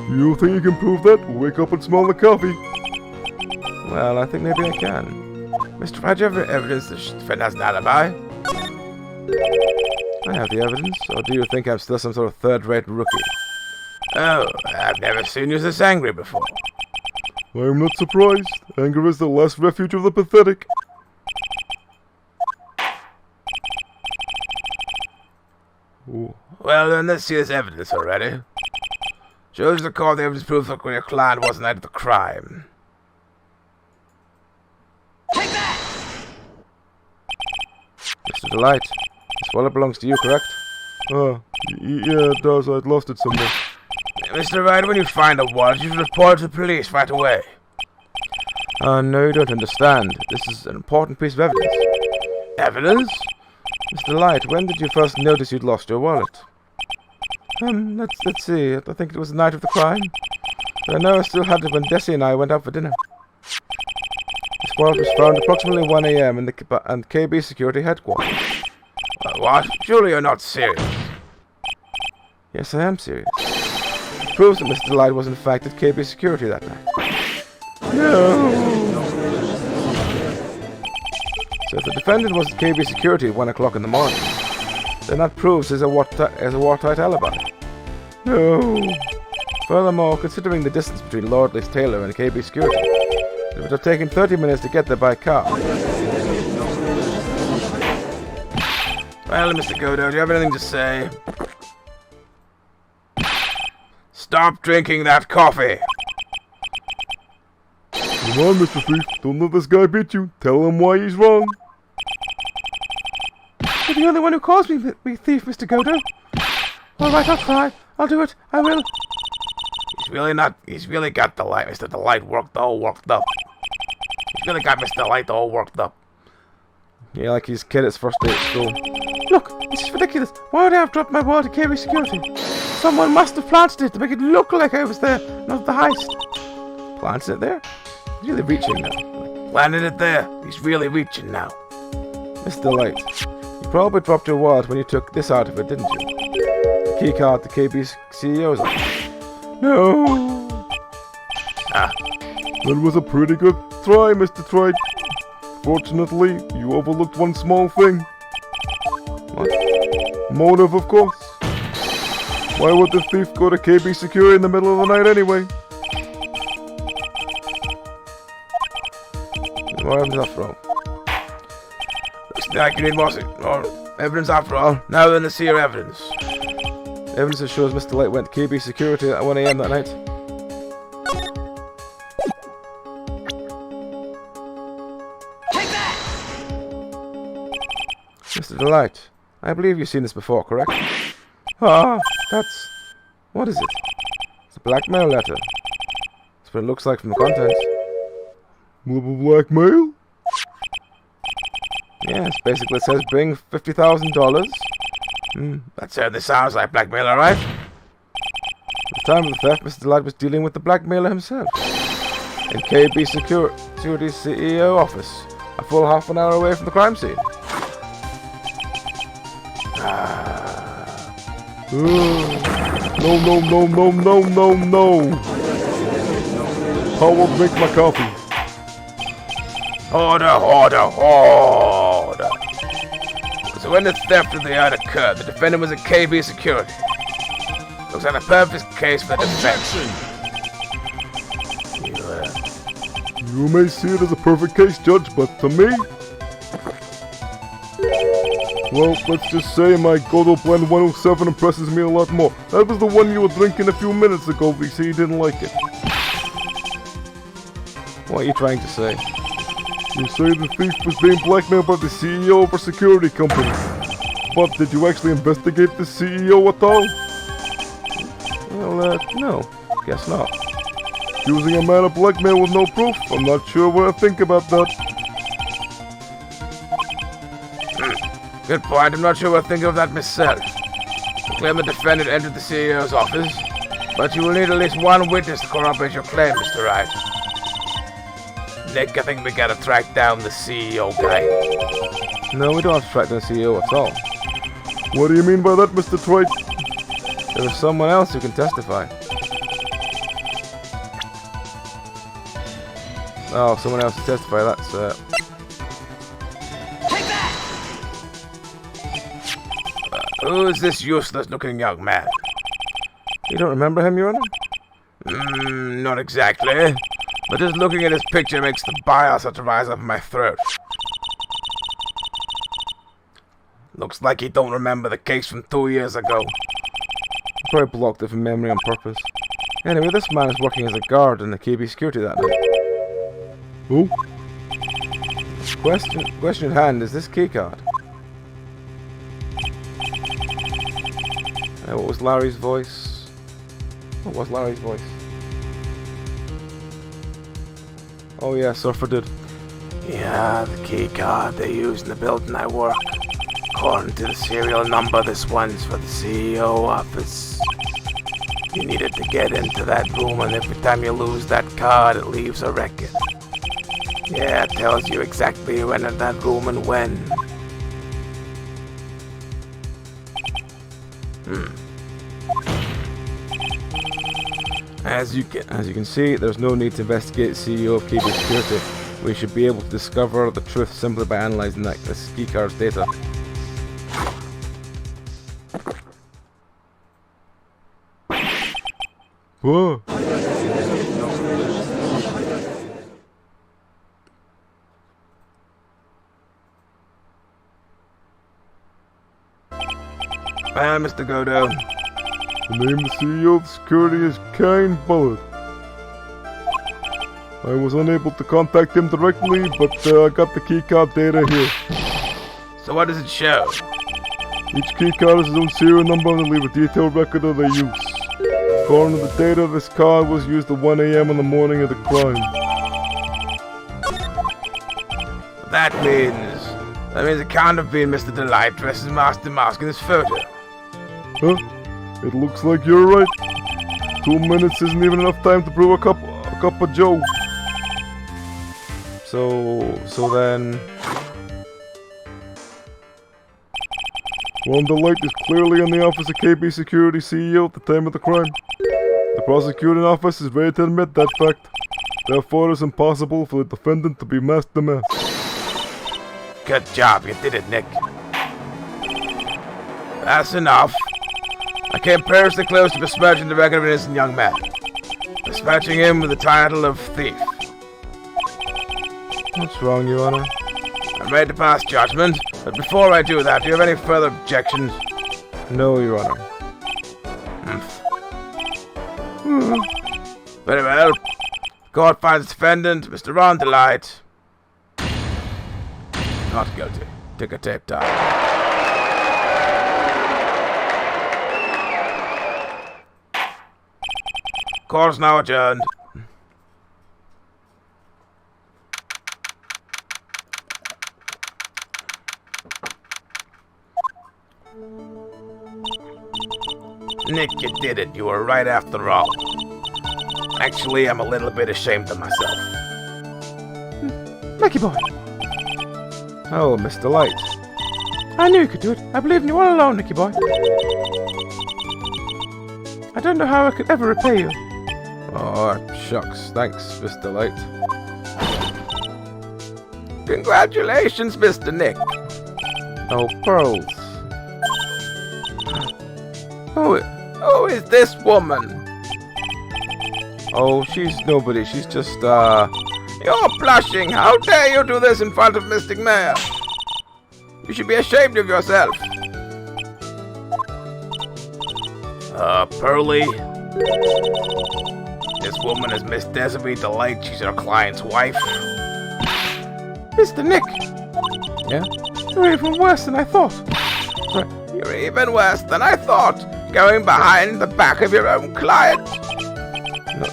You think you can prove that? Wake up and smell the coffee. Well, I think maybe I can. Mr. Wright, do you have evidence that Fenn has an alibi? I have the evidence, or do you think I'm still some sort of third-rate rookie? Oh, I've never seen you this angry before. I'm not surprised. Anger is the last refuge of the pathetic. Ooh. Well, then, let's see this evidence already. Shows the court the evidence proves that your client wasn't at the crime. Take that! Mr. Delight, this wallet belongs to you, correct? Yeah, it does. I'd lost it somewhere. Mr. Wright, when you find a wallet, you should report it to the police right away. No, you don't understand. This is an important piece of evidence. Evidence? Mr. Light, when did you first notice you'd lost your wallet? Let's see. I think it was the night of the crime. But I know I still had it when Desi and I went out for dinner. This wallet was found approximately 1 AM in the KB security headquarters. What? Surely you're not serious. Yes, I am serious. It proves that Mr. Light was in fact at KB security that night. No! So if the defendant was at KB security at 1 o'clock in the morning, then that proves his a watertight alibi. No! Furthermore, considering the distance between Lordley's Taylor and KB security, it would have taken 30 minutes to get there by car. Well, Mr. Godo, do you have anything to say? Stop drinking that coffee! Come on, Mr. Thief. Don't let this guy beat you. Tell him why he's wrong. You're the only one who calls me thief, Mr. Godo. Alright, I'll try. I'll do it. I will. He's really got the light, Mr. Delight all worked up. He's really got Mr. Delight all worked up. Yeah, like his kid at his first day at school. Look, this is ridiculous. Why would I have dropped my wallet to KB security? Someone must have planted it to make it look like I was there, not the heist. Planted it there? He's really reaching now. Planted it there. He's really reaching now. Mr. Delight, you probably dropped your wallet when you took this out of it, didn't you? The key card to KB's CEO's office. No. That was a pretty good try, Mr. Trite. Fortunately, you overlooked one small thing. What? Motive, of course. Why would the thief go to KB Security in the middle of the night anyway? What happens after all? Looks like you need more evidence after all. Now then, let's see your evidence. Evidence that shows Mr. Light went to KB Security at 1 AM that night. Take that! Mr. Delight, I believe you've seen this before, correct? Ah, That's... what is it? It's a blackmail letter. That's what it looks like from the contents. Blackmail? Yes, basically it says bring $50,000. That certainly sounds like blackmail, alright? At the time of the theft, Mr. Delight was dealing with the blackmailer himself. In KB Security's CEO office, a full half an hour away from the crime scene. No. Howard, make my coffee. Order. So when the theft of the yacht occurred, the defendant was at KB Security. Looks like a perfect case for the defense. You may see it as a perfect case, Judge, but to me... well, let's just say my Godo Blend 107 impresses me a lot more. That was the one you were drinking a few minutes ago, but you say you didn't like it. What are you trying to say? You say the thief was being blackmailed by the CEO of a security company. But did you actually investigate the CEO at all? Well, no. Guess not. Using a man of blackmail with no proof? I'm not sure what I think about that. Good point. I'm not sure what to think of that myself. You claim the defendant entered the CEO's office, but you will need at least one witness to corroborate your claim, Mr. Wright. Nick, I think we gotta track down the CEO guy. No, we don't have to track down the CEO at all. What do you mean by that, Mr. Trite? There is someone else who can testify. Oh, someone else to testify, that's Take that! Who is this useless-looking young man? You don't remember him, Your Honor? Not exactly. But just looking at his picture makes the bile start to rise up in my throat. Looks like he don't remember the case from 2 years ago. Probably blocked it from memory on purpose. Anyway, this man is working as a guard in the KB security that night. Who? Question at hand is this keycard. What was Larry's voice? What was Larry's voice? Oh yeah, Surfer did. Yeah, the key card they use in the building I work. According to the serial number, this one's for the CEO office. You needed to get into that room, and every time you lose that card, it leaves a record. Yeah, it tells you exactly who entered that room and when. As you can see, there's no need to investigate CEO of KB Security. We should be able to discover the truth simply by analysing this keycard's data. Whoa. Well, Mr. Godo, The name of the CEO of security is Kane Bullet. I was unable to contact him directly, but I got the keycard data here. so what does it show? Each keycard has its own serial number and they leave a detailed record of their use. According to the data, this card was used at 1 a.m. on the morning of the crime. That means it can't have been Mr. Delight dressed as Master Mask in this photo. Huh? It looks like you're right. 2 minutes isn't even enough time to brew a cup of Joe. So then... Ron Delight is clearly in the office of KB Security CEO at the time of the crime. The prosecuting office is ready to admit that fact. Therefore, it's impossible for the defendant to be masked the mask. Good job, you did it, Nick. That's enough. I came perilously close to besmirching the record of an innocent young man. Dispatching him with the title of thief. What's wrong, Your Honor? I'm ready to pass judgment, but before I do that, do you have any further objections? No, Your Honor. Very well. The court finds defendant, Mr. Ron Delight, not guilty. Ticker tape time. Court is now adjourned. Nick, you did it. You were right after all. Actually, I'm a little bit ashamed of myself. Mickey boy, Oh, Mr. Light. I knew you could do it. I believed in you all along, Nicky boy. I don't know how I could ever repay you. Oh, shucks. Thanks, Mr. Light. Congratulations, Mr. Nick. Oh, pearls. Who is this woman? Oh, she's nobody. She's just, You're blushing. How dare you do this in front of Mystic Mayor? You should be ashamed of yourself. Pearly. This woman is Miss Desiree Delight. She's her client's wife. Mr. Nick, yeah? you're even worse than I thought. You're even worse than I thought. Going behind the back of your own client.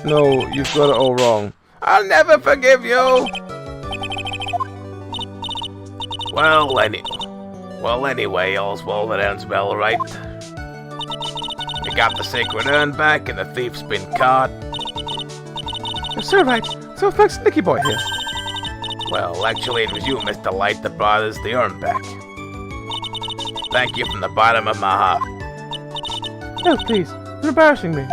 No, you've got it all wrong. I'll never forgive you. Well, anyway, all's well that ends well, right? We got the sacred urn back, and the thief's been caught. You're so right. So thanks, Nicky boy here. Well, actually, it was you, Mr. Light, that brought us the urn back. Thank you from the bottom of my heart. No, please. You're embarrassing me.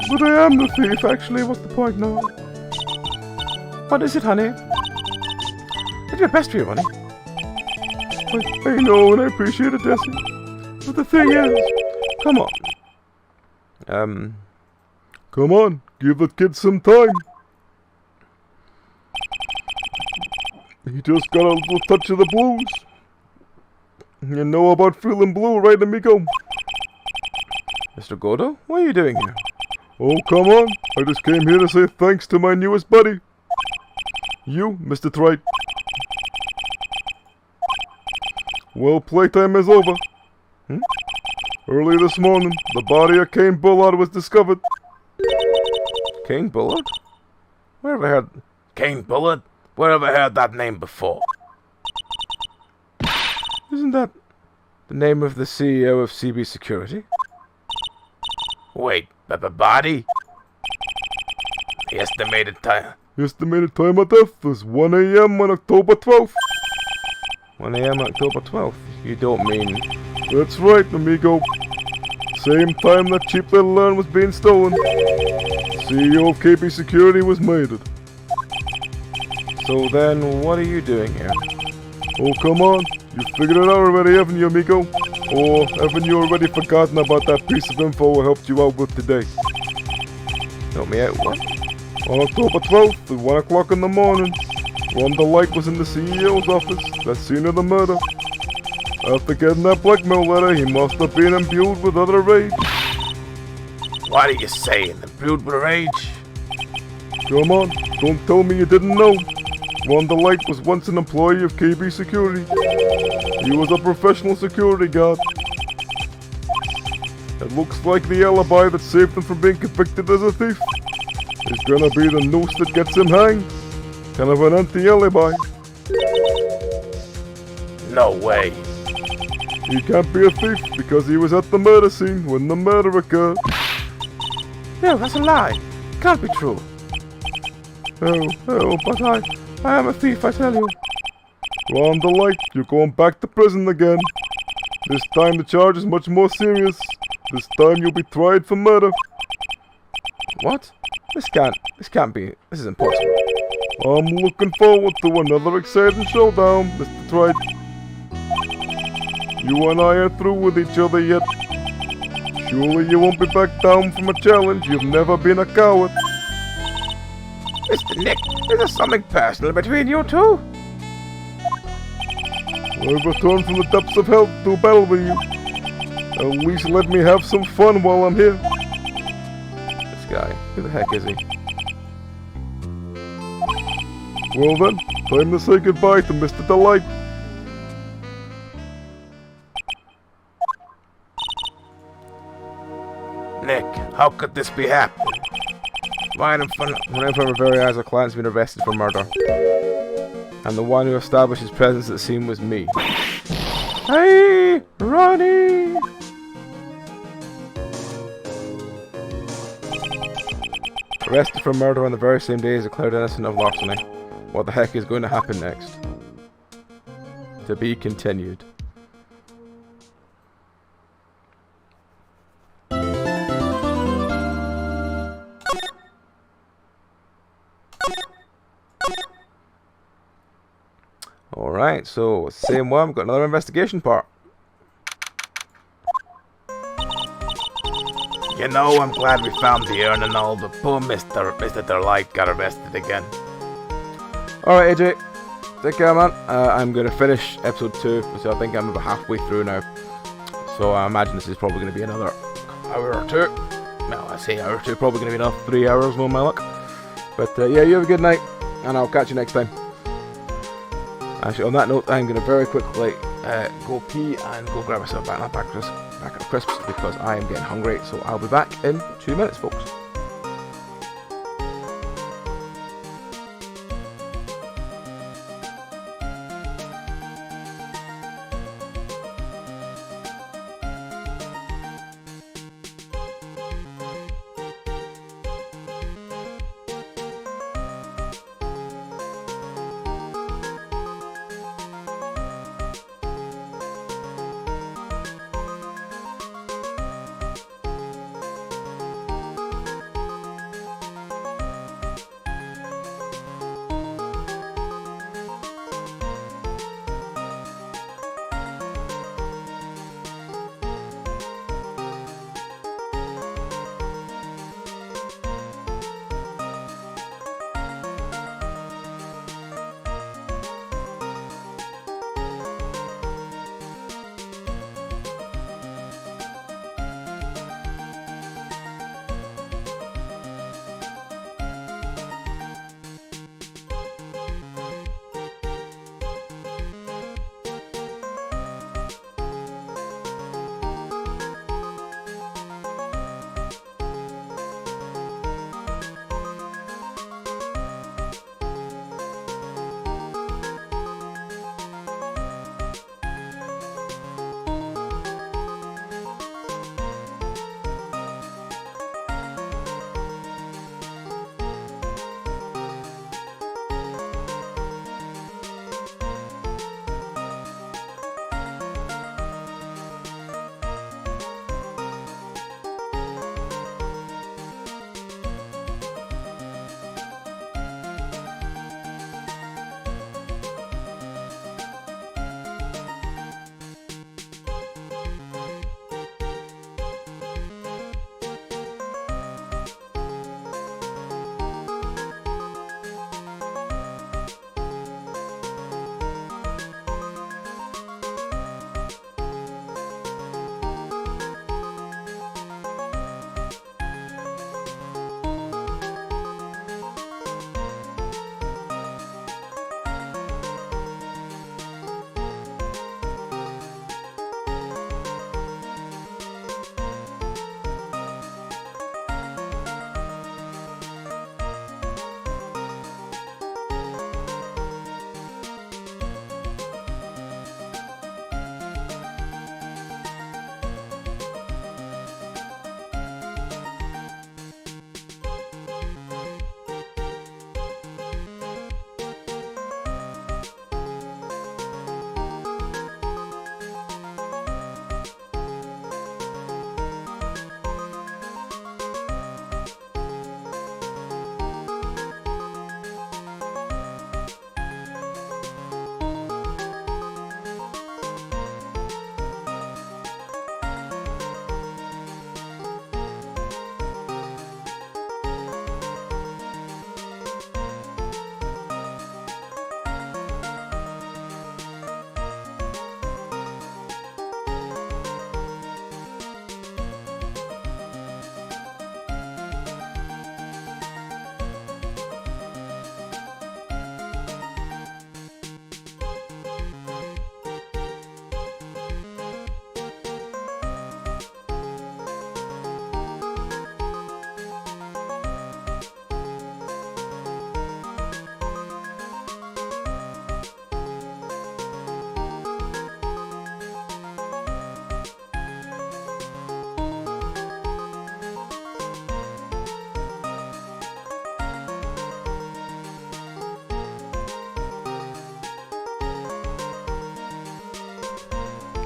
But I am the thief, actually. What's the point now? What is it, honey? I did my best for you, honey. I know, and I appreciate it, Desi. But the thing is, come on. Come on, give the kid some time. He just got a little touch of the blues. You know about feeling blue, right, amigo? Mr. Gordo, what are you doing here? Oh, come on. I just came here to say thanks to my newest buddy. You, Mr. Wright. Well, playtime is over. Early this morning, the body of Kane Bullard was discovered. Kane Bullard? Where have I heard... Kane Bullard? Where have I heard that name before? Isn't that the name of the CEO of CB Security? Wait, the body? The estimated time... Estimated time of death was 1 a.m. on October 12th. 1 a.m. October 12th. You don't mean... That's right, amigo. Same time that cheap little urn was being stolen. CEO of KB Security was murdered. So then, what are you doing here? Oh, come on. You figured it out already, haven't you, amigo? Or haven't you already forgotten about that piece of info I helped you out with today? Help me out, what? On October 12th, at 1 o'clock in the morning, Ron Delight was in the CEO's office, the scene of the murder. After getting that blackmail letter, he must have been imbued with utter rage. What are you saying? Imbued with rage? Come on, don't tell me you didn't know. Ron Delight was once an employee of KB Security. He was a professional security guard. It looks like the alibi that saved him from being convicted as a thief is gonna be the noose that gets him hanged. Kind of an anti-alibi. No way. He can't be a thief because he was at the murder scene when the murder occurred. No, that's a lie. Can't be true. Oh, but I am a thief, I tell you. Ron the light, you're going back to prison again. This time the charge is much more serious. This time you'll be tried for murder. What? This can't be. This is impossible. I'm looking forward to another exciting showdown, Mr. Wright. You and I are through with each other yet. Surely you won't be back down from a challenge. You've never been a coward. Mr. Nick, is there something personal between you two? I've returned from the depths of hell to battle with you. At least let me have some fun while I'm here. This guy. Who the heck is he? Well then, time to say goodbye to Mr. Delight. Nick, how could this be happening? Right in front of our very eyes, our client's been arrested for murder. And the one who established his presence at the scene was me. Hey, Ronnie! Arrested for murder on the very same day as declared innocent of larceny. What the heck is going to happen next? To be continued. Alright, so same one, we've got another investigation part. You know, I'm glad we found the urn and all, but poor Mr. Delight got arrested again. Alright AJ, take care man. I'm going to finish episode 2, so I think I'm about halfway through now. So I imagine this is probably going to be another hour or two. Well, I say hour or two, probably going to be another 3 hours with my luck. But yeah, you have a good night, and I'll catch you next time. Actually, on that note, I'm going to very quickly go pee and go grab myself back of crisps because I am getting hungry. So I'll be back in 2 minutes, folks.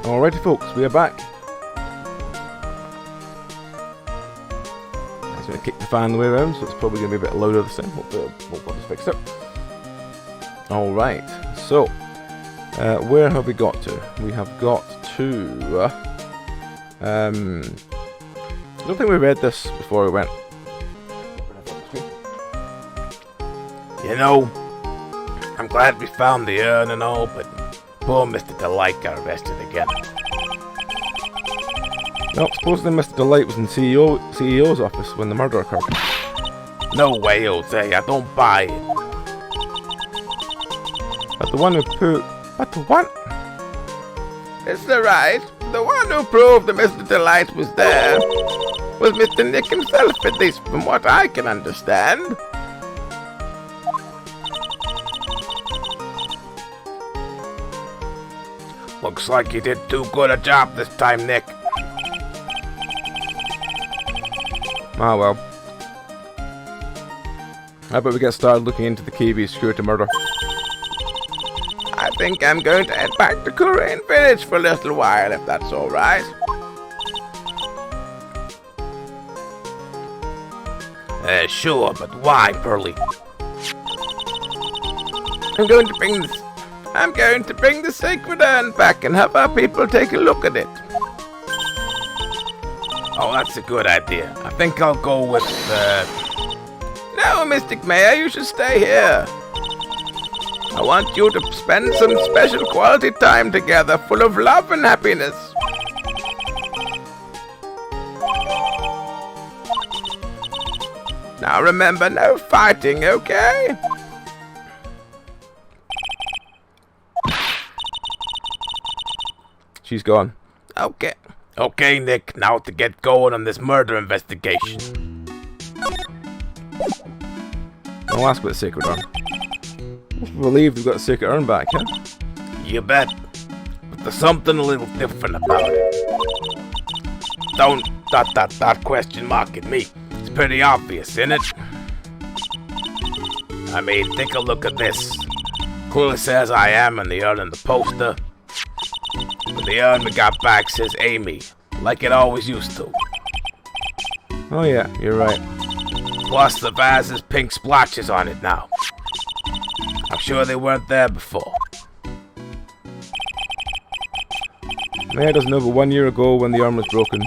Alrighty folks, we are back. I'm going to kick the fan the way around, so it's probably going to be a bit louder this time. Hopefully I'll just fix it. Alright, so where have we got to? We have got to... I don't think we read this before we went. You know, I'm glad we found the urn and all, but poor Mr. Delight got arrested again. No, supposedly Mr. Delight was in CEO's office when the murder occurred. No way, Jose, I don't buy it. But the one who put... But the one... Mr. Wright, the one who proved that Mr. Delight was there was Mr. Nick himself, at least from what I can understand. Looks like you did too good a job this time, Nick. Ah well. How about we get started looking into the KB security murder? I think I'm going to head back to Korean Village for a little while, if that's alright. Sure, but why, Pearly? I'm going to bring the sacred urn back and have our people take a look at it. Oh, that's a good idea. I think I'll go with, No, Mystic Mayor, you should stay here. I want you to spend some special quality time together, full of love and happiness. Now remember, no fighting, okay? She's gone. Okay. Okay, Nick, now to get going on this murder investigation. I'll ask about the sacred urn. I believe we've got the sacred urn back, huh? You bet. But there's something a little different about it. Don't question mark at me. It's pretty obvious, isn't it? I mean, take a look at this. Clearly says I am in the urn and the poster. But the urn we got back says Amy, like it always used to. Oh yeah, you're right. Plus the vase has pink splotches on it now. I'm sure they weren't there before. Mayor doesn't know, but 1 year ago when the urn was broken,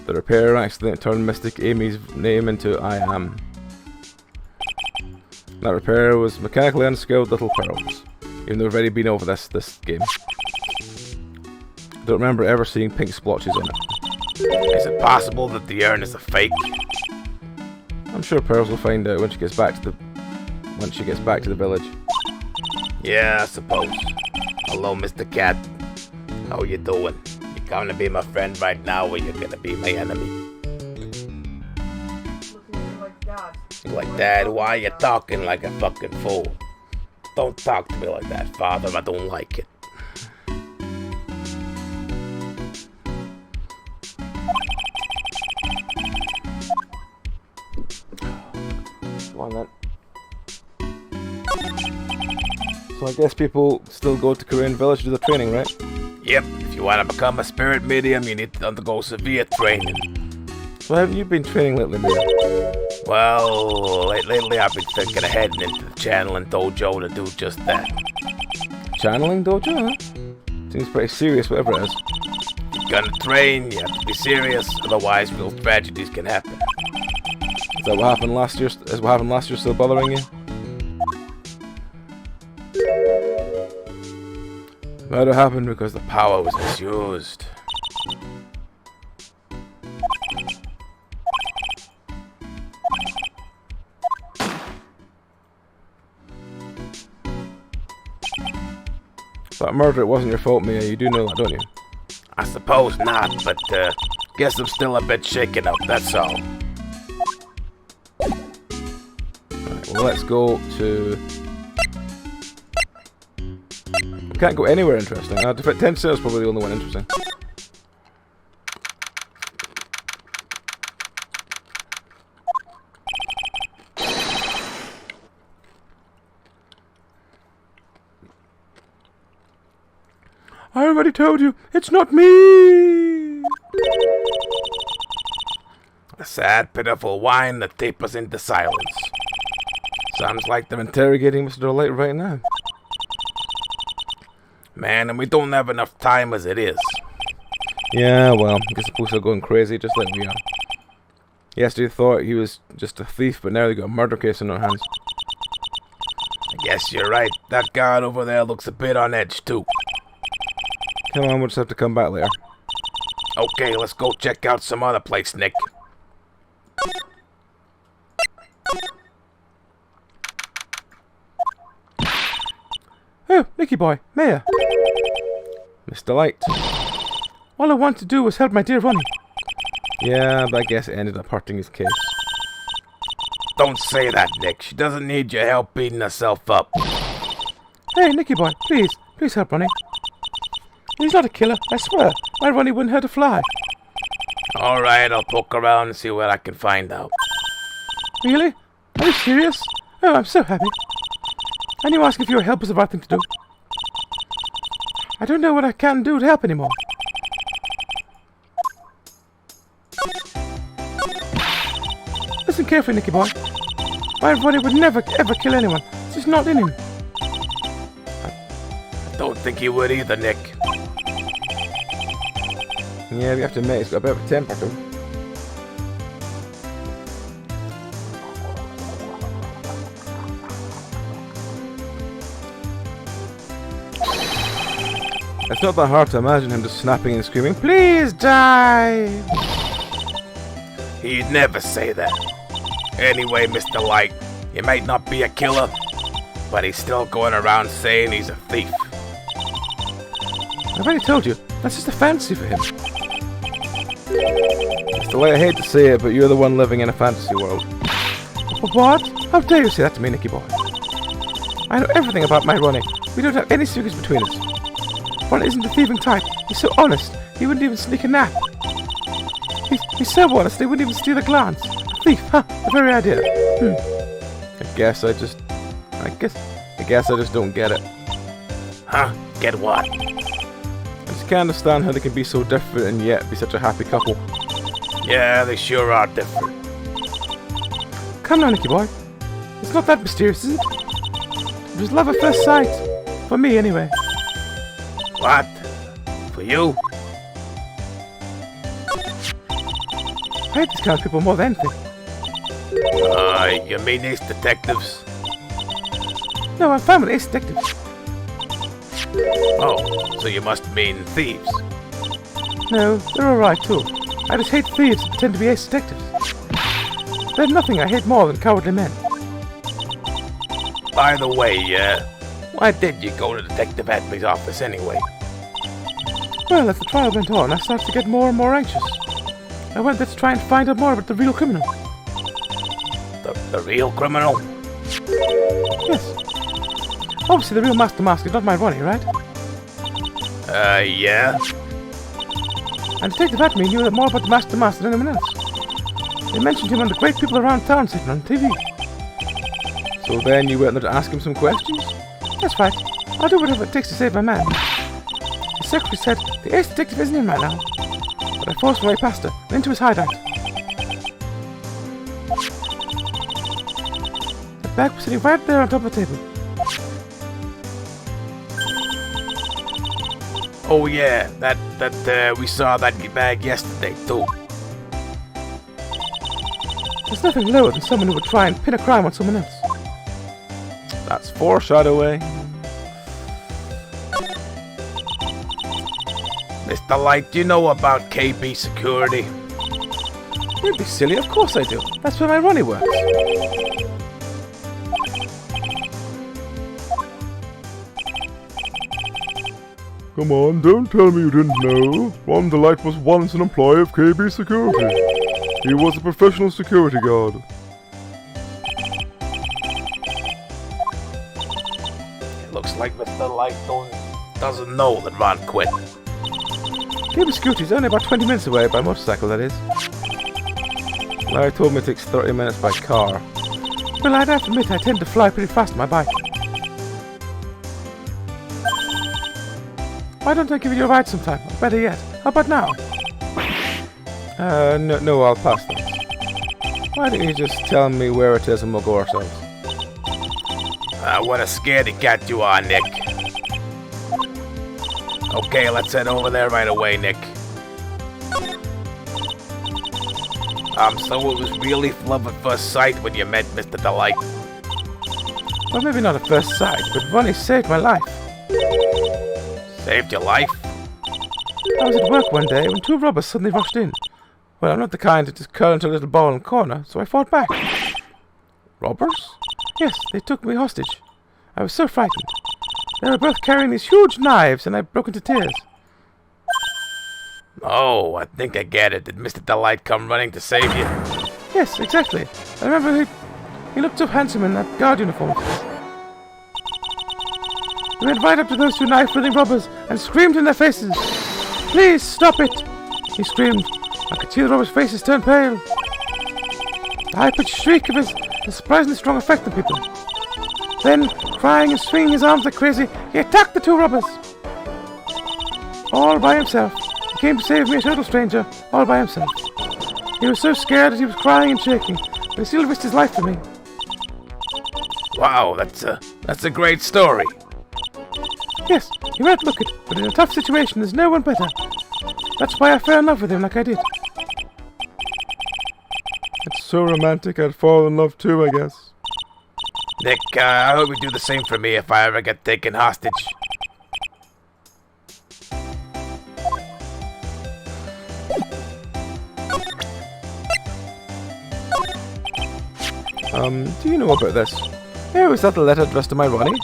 the repairer accidentally turned Mystic Amy's name into I Am. That repairer was mechanically unskilled little pearls, even though we've already been over this game. I don't remember ever seeing pink splotches on it. Is it possible that the urn is a fake? I'm sure Pearls will find out when she gets back to the village. Yeah, I suppose. Hello, Mr. Cat. How you doing? You gonna be my friend right now, or you're gonna be my enemy? Looking at you like God. Like, Dad, why are you talking like a fucking fool? Don't talk to me like that, Father. I don't like it. Come on then. So I guess people still go to Korean Village to do the training, right? Yep, if you want to become a spirit medium, you need to undergo severe training. So haven't you been training lately, Mayor? Well, lately I've been thinking of heading into the channeling dojo to do just that. Channeling dojo, huh? Seems pretty serious, whatever it is. If you're gonna train, you have to be serious, otherwise real tragedies can happen. Is that what happened last year? Is what happened last year still bothering you? Murder happened because the Power was misused. that murder, it wasn't your fault, Mia. You do know that, don't you? I suppose not, but guess I'm still a bit shaken up, that's all. Right, well, let's go to... We can't go anywhere interesting. 10 is probably the only one interesting. I already told you, it's not me! A sad, pitiful whine that tapers into silence. Sounds like they're interrogating Mr. Light right now. Man, and we don't have enough time as it is. Yeah, well, I guess the police are going crazy just like we are. Yesterday thought he was just a thief, but now they got a murder case in their hands. I guess you're right. That guard over there looks a bit on edge, too. Come on, we'll just have to come back later. Okay, let's go check out some other place, Nick. Oh, Nicky boy, Mayor. Mr. Light. All I want to do was help my dear Ronnie. Yeah, but I guess it ended up hurting his case. Don't say that, Nick. She doesn't need your help beating herself up. Hey, Nicky boy, please help Ronnie. He's not a killer, I swear. My Ronnie wouldn't hurt a fly. Alright, I'll poke around and see what I can find out. Really? Are you serious? Oh, I'm so happy. And you ask if your help is the right thing to do. I don't know what I can do to help anymore. Listen carefully, Nicky boy. My Ronnie would never, ever kill anyone. It's just not in him. I don't think he would either, Nick. Yeah, we have to admit, he's got a bit of a temper to him. It's not that hard to imagine him just snapping and screaming, "Please die!" He'd never say that. Anyway, Mr. Light, he might not be a killer, but he's still going around saying he's a thief. I've already told you, that's just a fantasy for him. Mr. Light, I hate to say it, but you're the one living in a fantasy world. What? How dare you say that to me, Nicky boy? I know everything about my Ronnie. We don't have any secrets between us. Ronnie isn't the thieving type. He's so honest. He wouldn't even sneak a nap. He's so honest, he wouldn't even steal a glance. A thief, huh? The very idea. I guess I just don't get it. Huh? Get what? I just can't understand how they can be so different and yet be such a happy couple. Yeah, they sure are different. Come now, Nicky boy. It's not that mysterious, is it? It was love at first sight. For me, anyway. What? For you? I hate these kind of people more than anything. You mean these detectives? No, I'm fine with ace detectives. Oh, so you must mean thieves. No, they're alright too. I just hate thieves that pretend to be ace detectives. There's nothing I hate more than cowardly men. By the way, why did you go to Detective Atby's office anyway? Well, as the trial went on, I started to get more and more anxious. I went there to try and find out more about the real criminal. The real criminal? Yes. Obviously, the real Master Mask is not my Ronnie, right? Yeah. And Detective Atby knew more about the Master Mask than anyone else. They mentioned him on the great people around town sitting on TV. So then you went there to ask him some questions? That's right. I'll do whatever it takes to save my man. The secretary said the ace detective isn't in right now, but I forced my way past her and into his hideout. The bag was sitting right there on top of the table. Oh yeah, that we saw that bag yesterday too. There's nothing lower than someone who would try and pin a crime on someone else. That's foreshadowing. Mr. Light, do you know about KB Security? Don't be silly, of course I do. That's where my Ronnie works. Come on, don't tell me you didn't know. Ron the Light was once an employee of KB Security. He was a professional security guard. It looks like Mr. Light doesn't know that Ron quit. KB Security is only about 20 minutes away by motorcycle, that is. Larry told me it takes 30 minutes by car. Well, I'd have to admit I tend to fly pretty fast on my bike. Why don't I give you a ride sometime? Or better yet, how about now? No, I'll pass that. Why don't you just tell me where it is and we'll go ourselves? What a scaredy cat you are, Nick. Okay, let's head over there right away, Nick. So it was really love at first sight when you met Mr. Delight. Well, maybe not at first sight, but Ronnie saved my life. Saved your life? I was at work one day when two robbers suddenly rushed in. Well, I'm not the kind to just curl into a little ball in the corner, so I fought back. Robbers? Yes, they took me hostage. I was so frightened. They were both carrying these huge knives, and I broke into tears. Oh, I think I get it. Did Mr. Delight come running to save you? Yes, exactly. I remember he looked so handsome in that guard uniform. He went right up to those two knife-wielding robbers and screamed in their faces. "Please, stop it!" he screamed. I could see the robbers' faces turn pale. The high-pitched shriek of his had a surprisingly strong effect on people. Then, crying and swinging his arms like crazy, he attacked the two robbers. All by himself. He came to save me, a total stranger, all by himself. He was so scared that he was crying and shaking, but he still risked his life for me. Wow, that's a great story. Yes, you might look it, but in a tough situation there's no one better. That's why I fell in love with him like I did. It's so romantic I'd fall in love too, I guess. Nick, I hope you do the same for me if I ever get taken hostage. Do you know about this? Oh, is that the letter addressed to my Ronnie?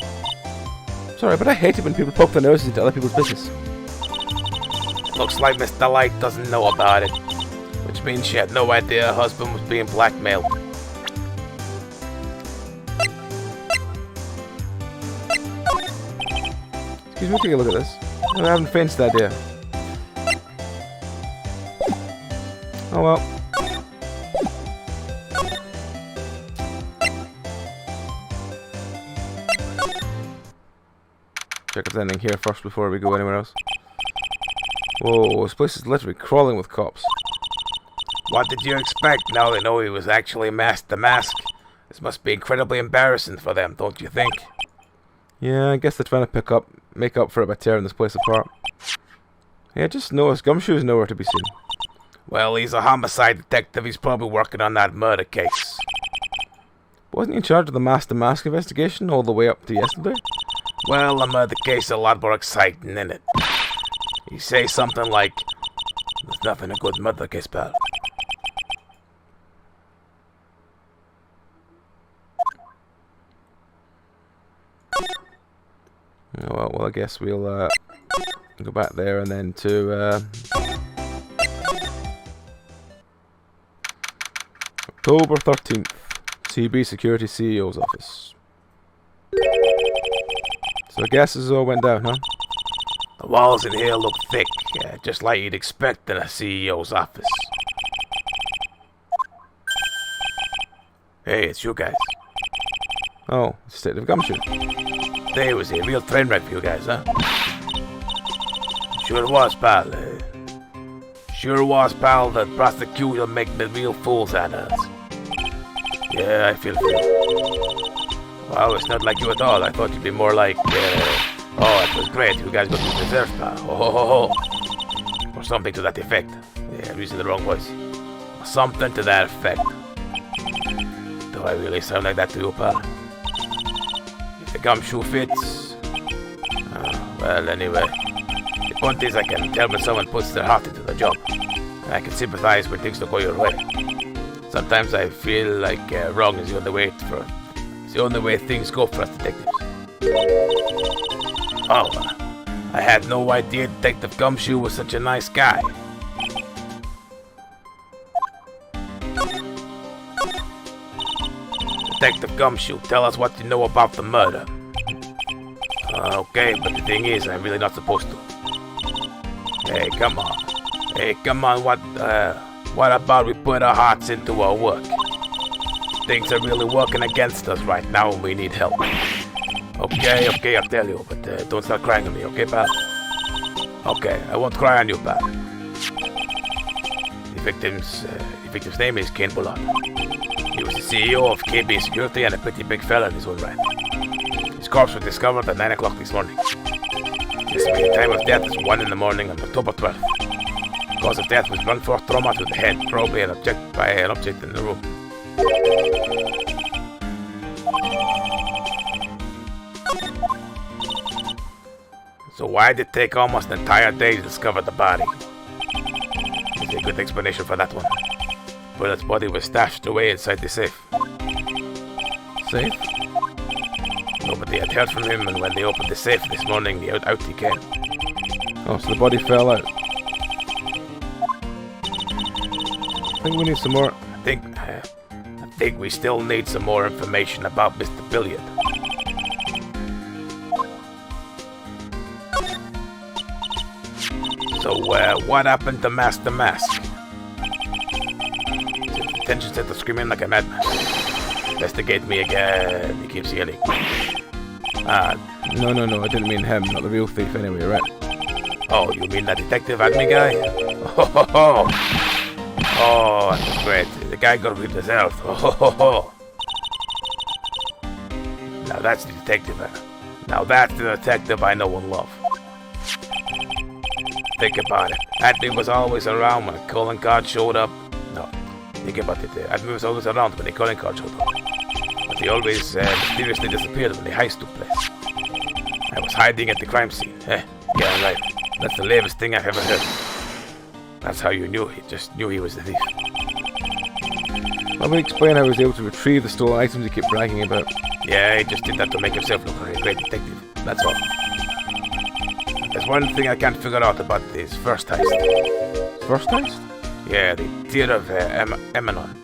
Sorry, but I hate it when people poke their noses into other people's business. Looks like Miss Delight doesn't know about it, which means she had no idea her husband was being blackmailed. Excuse me, take a look at this. I haven't the faintest idea. Oh well. Check if there's anything here first before we go anywhere else. Whoa, this place is literally crawling with cops. What did you expect now they know he was actually masked to mask? This must be incredibly embarrassing for them, don't you think? Yeah, I guess they're trying to make up for it by tearing this place apart. Yeah, just noticed Gumshoe's nowhere to be seen. Well, he's a homicide detective. He's probably working on that murder case. Wasn't he in charge of the mask investigation all the way up to yesterday? Well, the murder case is a lot more exciting, isn't it? He says something like, "There's nothing a good murder case, pal." Oh, well, I guess we'll go back there and then to October 13th, CB Security CEO's office. So I guess this all went down, huh? The walls in here look thick, just like you'd expect in a CEO's office. Hey, it's you guys. Oh, State of Gumshoe. Today was a real train wreck for you guys, huh? Sure was, pal. Sure was, pal. The prosecutor making the real fools out of us. Yeah, I feel for you. Wow, it's not like you at all. I thought you'd be more like, oh, it was great. You guys got to deserve, pal. Oh, ho, ho, ho. Or something to that effect. Yeah, I'm using the wrong voice. Something to that effect. Do I really sound like that to you, pal? If the gumshoe fits... well, anyway. The point is I can tell when someone puts their heart into the job. And I can sympathize when things don't go your way. Sometimes I feel like wrong is the only way things go for us detectives. Oh, I had no idea Detective Gumshoe was such a nice guy. Detective Gumshoe, tell us what you know about the murder. Okay, but the thing is, I'm really not supposed to. Hey, come on. Hey, come on, what about we put our hearts into our work? Things are really working against us right now and we need help. Okay, I'll tell you, but don't start crying on me, okay, pal? Okay, I won't cry on you, pal. The victim's name is Ken Bullard. He was the CEO of KB Security and a pretty big fella in his own right. His corpse was discovered at 9 o'clock this morning. The estimated time of death is 1 in the morning on October 12th. Cause of death was blunt force trauma to the head, probably an object in the room. So why did it take almost an entire day to discover the body? There's a good explanation for that one. Bullet's body was stashed away inside the safe. Safe? Nobody had heard from him, and when they opened the safe this morning, out he came. Oh, so the body fell out. I think we need some more. I think we still need some more information about Mr. Billiard. So, what happened to Master Mask? The tension center screaming like a madman. Investigate me again, he keeps yelling. No, I didn't mean him, not the real thief anyway, right? Oh, you mean that detective admin guy? Oh, that's great. The guy got with himself. Now that's the detective. Now that's the detective I know and love. Think about it. Admin was always around when a calling card showed up. No, think about it. Admin was always around when a calling card showed up. But he always mysteriously disappeared when the heist took place. I was hiding at the crime scene. Yeah, right. That's the latest thing I've ever heard. That's how you knew. He just knew he was the thief. Let me explain how he was able to retrieve the stolen items he kept bragging about. Yeah, he just did that to make himself look like a great detective. That's all. There's one thing I can't figure out about this first heist. First heist? Yeah, the Tear of Emanon.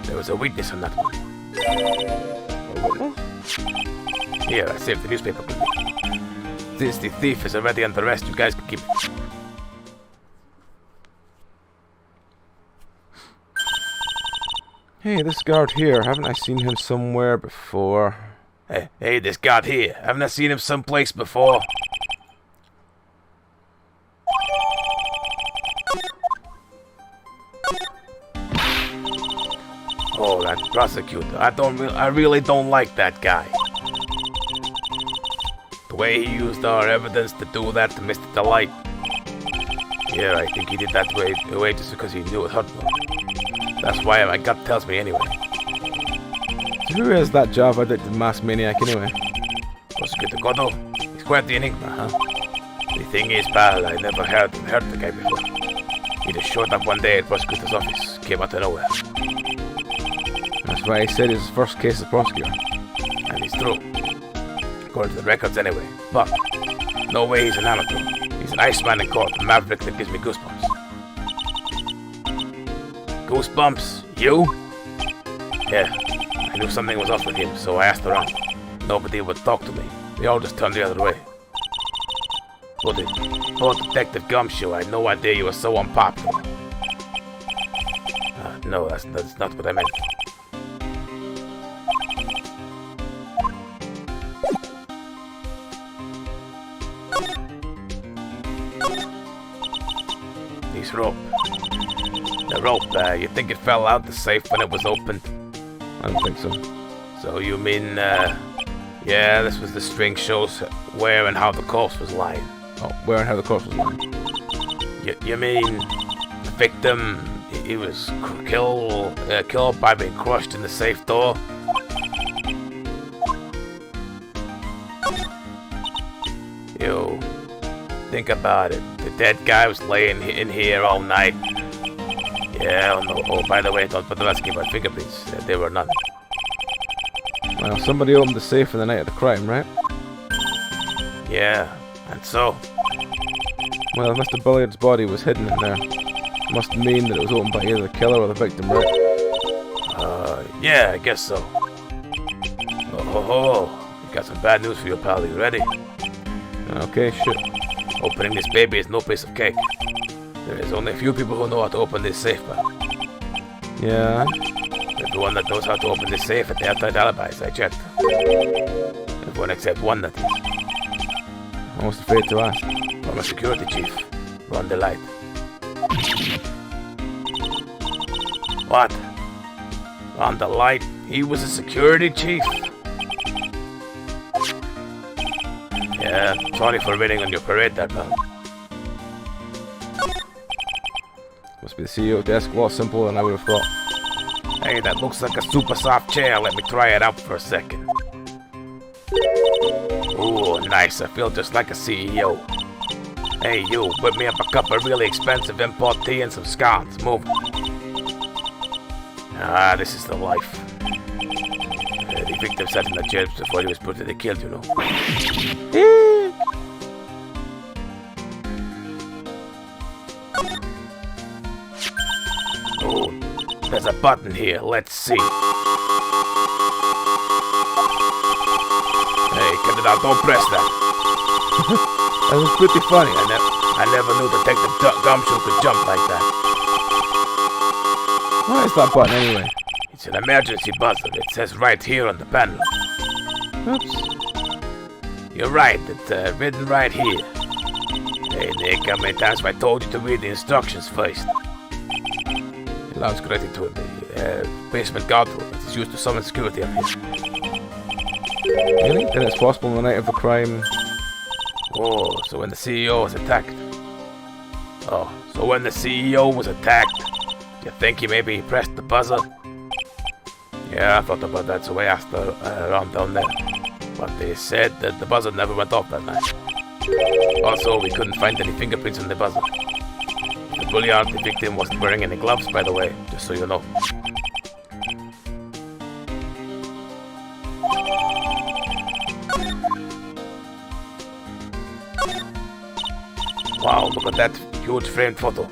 There was a witness on that one. A witness? Here, I saved the newspaper clipping. Since the thief is already under arrest, you guys can keep it. Hey, this guard here, haven't I seen him somewhere before? Hey, this guard here, haven't I seen him someplace before? Oh, that prosecutor. I really don't like that guy. The way he used our evidence to do that to Mr. Delight. Yeah, I think he did that way just because he knew it hurt me. That's why my gut tells me anyway. So who is that Java addicted masked maniac anyway? Prosecutor Goddo. He's quite the enigma, huh? The thing is, pal, I never heard the guy before. He just showed up one day at prosecutor's office, came out of nowhere. That's why he said his first case as prosecutor. And it's true. According to the records anyway. But, no way he's an amateur. He's an Iceman in court, a maverick that gives me goosebumps. Goosebumps? You? Yeah, I knew something was off with him, so I asked around. Nobody would talk to me. They all just turned the other way. But Detective Gumshoe, I had no idea you were so unpopular. No, that's not what I meant. This rope. The rope, you think it fell out the safe when it was opened? I don't think so. So you mean, yeah, this was the string shows where and how the corpse was lying. Oh, where and how the corpse was lying. You mean the victim, he was killed by being crushed in the safe door? You think about it. The dead guy was laying in here all night. Yeah, oh, by the way, don't put the asking about fingerprints. There were none. Well, somebody opened the safe on the night of the crime, right? Yeah, and so? Well, if Mr. Billiard's body was hidden in there, it must mean that it was opened by either the killer or the victim, right? Yeah, I guess so. Oh, got some bad news for you, pal. You ready? Okay, shit. Opening this baby is no piece of cake. There is only a few people who know how to open this safe, pal. Yeah? Everyone that knows how to open this safe at airtight alibis, I checked. Everyone except one, that is. Almost afraid to ask. from a security chief. Run the light. What? Run the light? He was a security chief? Yeah, sorry for waiting on your parade there, pal. Must be the CEO desk. A lot simpler than I would have thought. Hey, that looks like a super soft chair. Let me try it out for a second. Ooh, nice. I feel just like a CEO. Hey, you, whip me up a cup of really expensive import tea and some scones. Move. Ah, this is the life. The victim sat in the jail before he was brutally killed, you know. Oh, there's a button here. Let's see. Hey, cut it out. Don't press that. That was pretty funny. I never knew Detective Gumshoe could jump like that. What is that button anyway? It's an emergency buzzer. It says right here on the panel. Oops. You're right. It's written right here. Hey, Nick, how many times have I told you to read the instructions first? He loves credit to the basement guard room. It's used to summon security up here. Really? Then it's possible on the night of the crime. Oh, so when the CEO was attacked. Oh, so when the CEO was attacked, do you think he maybe pressed the buzzer? Yeah, I thought about that, so I asked around down there. But they said that the buzzer never went off that night. Also, we couldn't find any fingerprints on the buzzer. The bulliard, the victim, wasn't wearing any gloves, by the way, just so you know. Wow, look at that huge framed photo.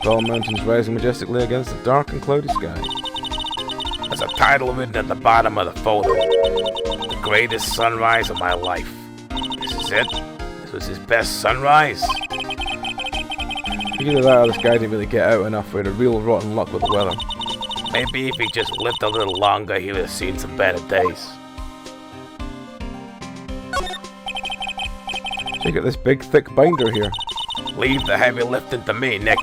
Tall mountains rising majestically against the dark and cloudy sky. There's a title written at the bottom of the photo. The greatest sunrise of my life. This is it? This was his best sunrise? Either that or this guy didn't really get out enough. We had a real rotten luck with the weather. Maybe if he just lived a little longer, he would have seen some better days. Check out this big thick binder here. Leave the heavy lifting to me, Nick.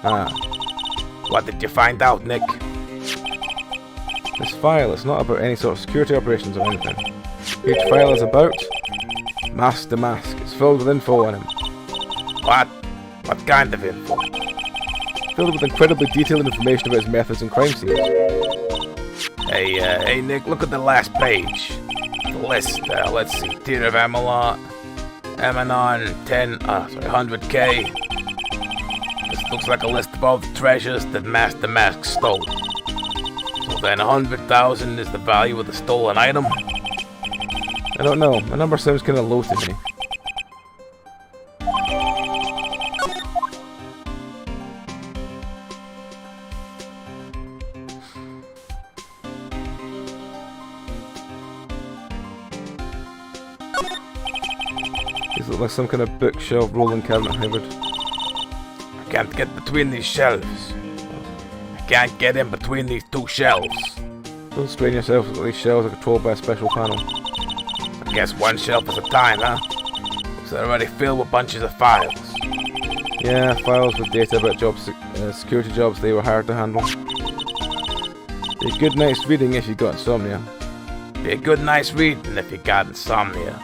Ah, What did you find out, Nick? this file is not about any sort of security operations or anything. Each file is about Mask the Mask. It's filled with info on him. What? What kind of info? Filled with incredibly detailed information about his methods and crime scenes. Hey, Nick, look at the last page. The list, let's see. Tier of Amalot, Amanon, 100k. This looks like a list of all the treasures that Mask the Mask stole. So then 100,000 is the value of the stolen item? I don't know. The number sounds kind of low to me. These look like some kind of bookshelf rolling cabinet hybrid. I can't get between these shelves. I can't get in between these two shelves. Don't strain yourself. These shelves are controlled by a special panel. I guess one shelf at a time, huh? So they're already filled with bunches of files. Yeah, files with data about jobs, security jobs they were hired to handle. Be a good night's reading if you got insomnia. Be a good night's reading if you got insomnia.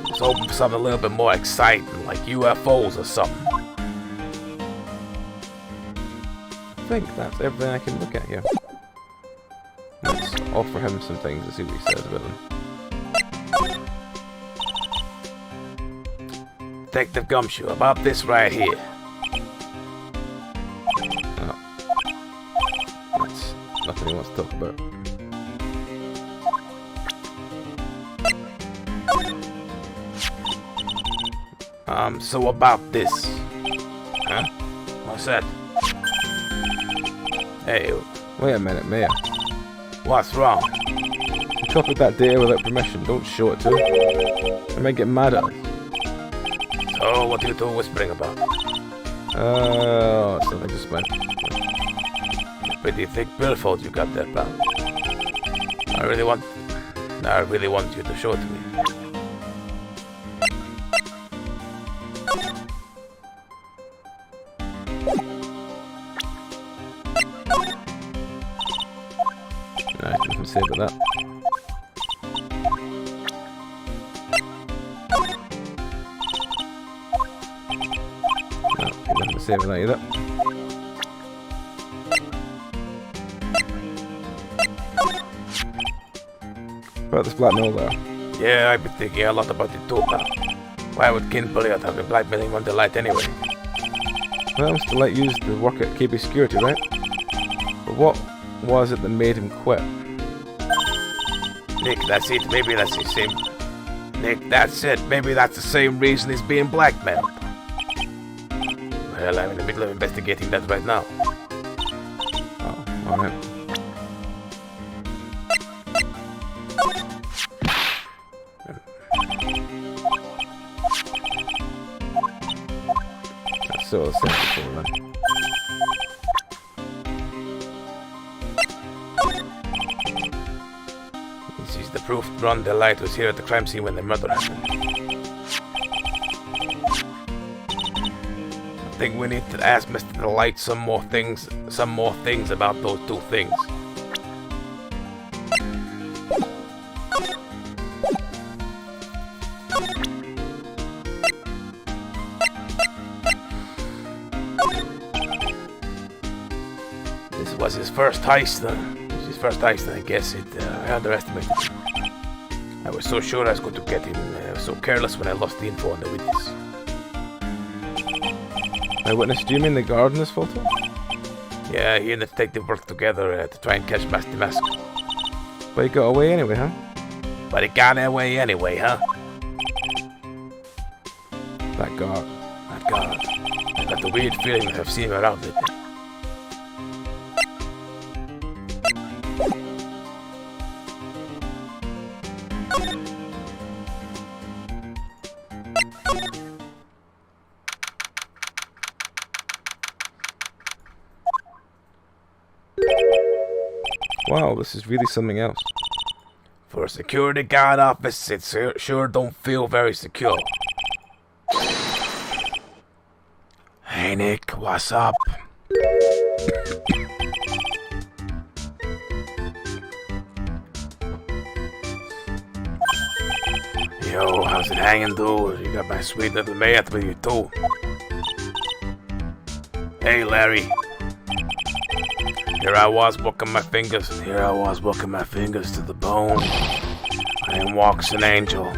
Let's open for something a little bit more exciting, like UFOs or something. I think that's everything I can look at here. Let's offer him some things and see what he says about them. Detective Gumshoe, about this right here. Oh. That's nothing he wants to talk about. So about this. Huh? What's that? Hey, Wait a minute, Mayor. what's wrong? You copied that data without permission. Don't show it to him. I might get mad at us. So, what are you two whispering about? Oh, it's nothing, just mine. Pretty thick billfold you got there, pal. I really want I really want you to show it to me. Nah, I can say about that. No, he doesn't say about that either. About this black mill there. Yeah, I've been thinking a lot about it too, pal. Why would King Bulliot have been blackmailing One Delight anyway? Well, Mr. Light used to work at KB Security, right? But what was it that made him quit? Nick, that's it. Maybe that's the same. Nick, that's it. Maybe that's the same reason he's being blackmailed. Well, I'm in the middle of investigating that right now. Oh, alright. That's so essential then. This is the proof Ron Delight was here at the crime scene when the murder happened. I think we need to ask Mr. Delight some more things about those two things. This was his first heist. I guess I underestimated him. I was so sure I was going to get him. I was so careless when I lost the info on the witness. Eyewitness, do you mean the guard in this photo? Yeah, he and the detective worked together to try and catch Master Mask. But he got away anyway, huh? But he got away anyway, huh? That guard. That guard. I got the weird feeling that I've seen him around lately. Wow, this is really something else. For a security guard office, it sure don't feel very secure. Hey Nick, what's up? Yo, how's it hanging, dude? You got my sweet little mate with you too. Hey Larry. Here I was working my fingers to the bone. I am walks an angel.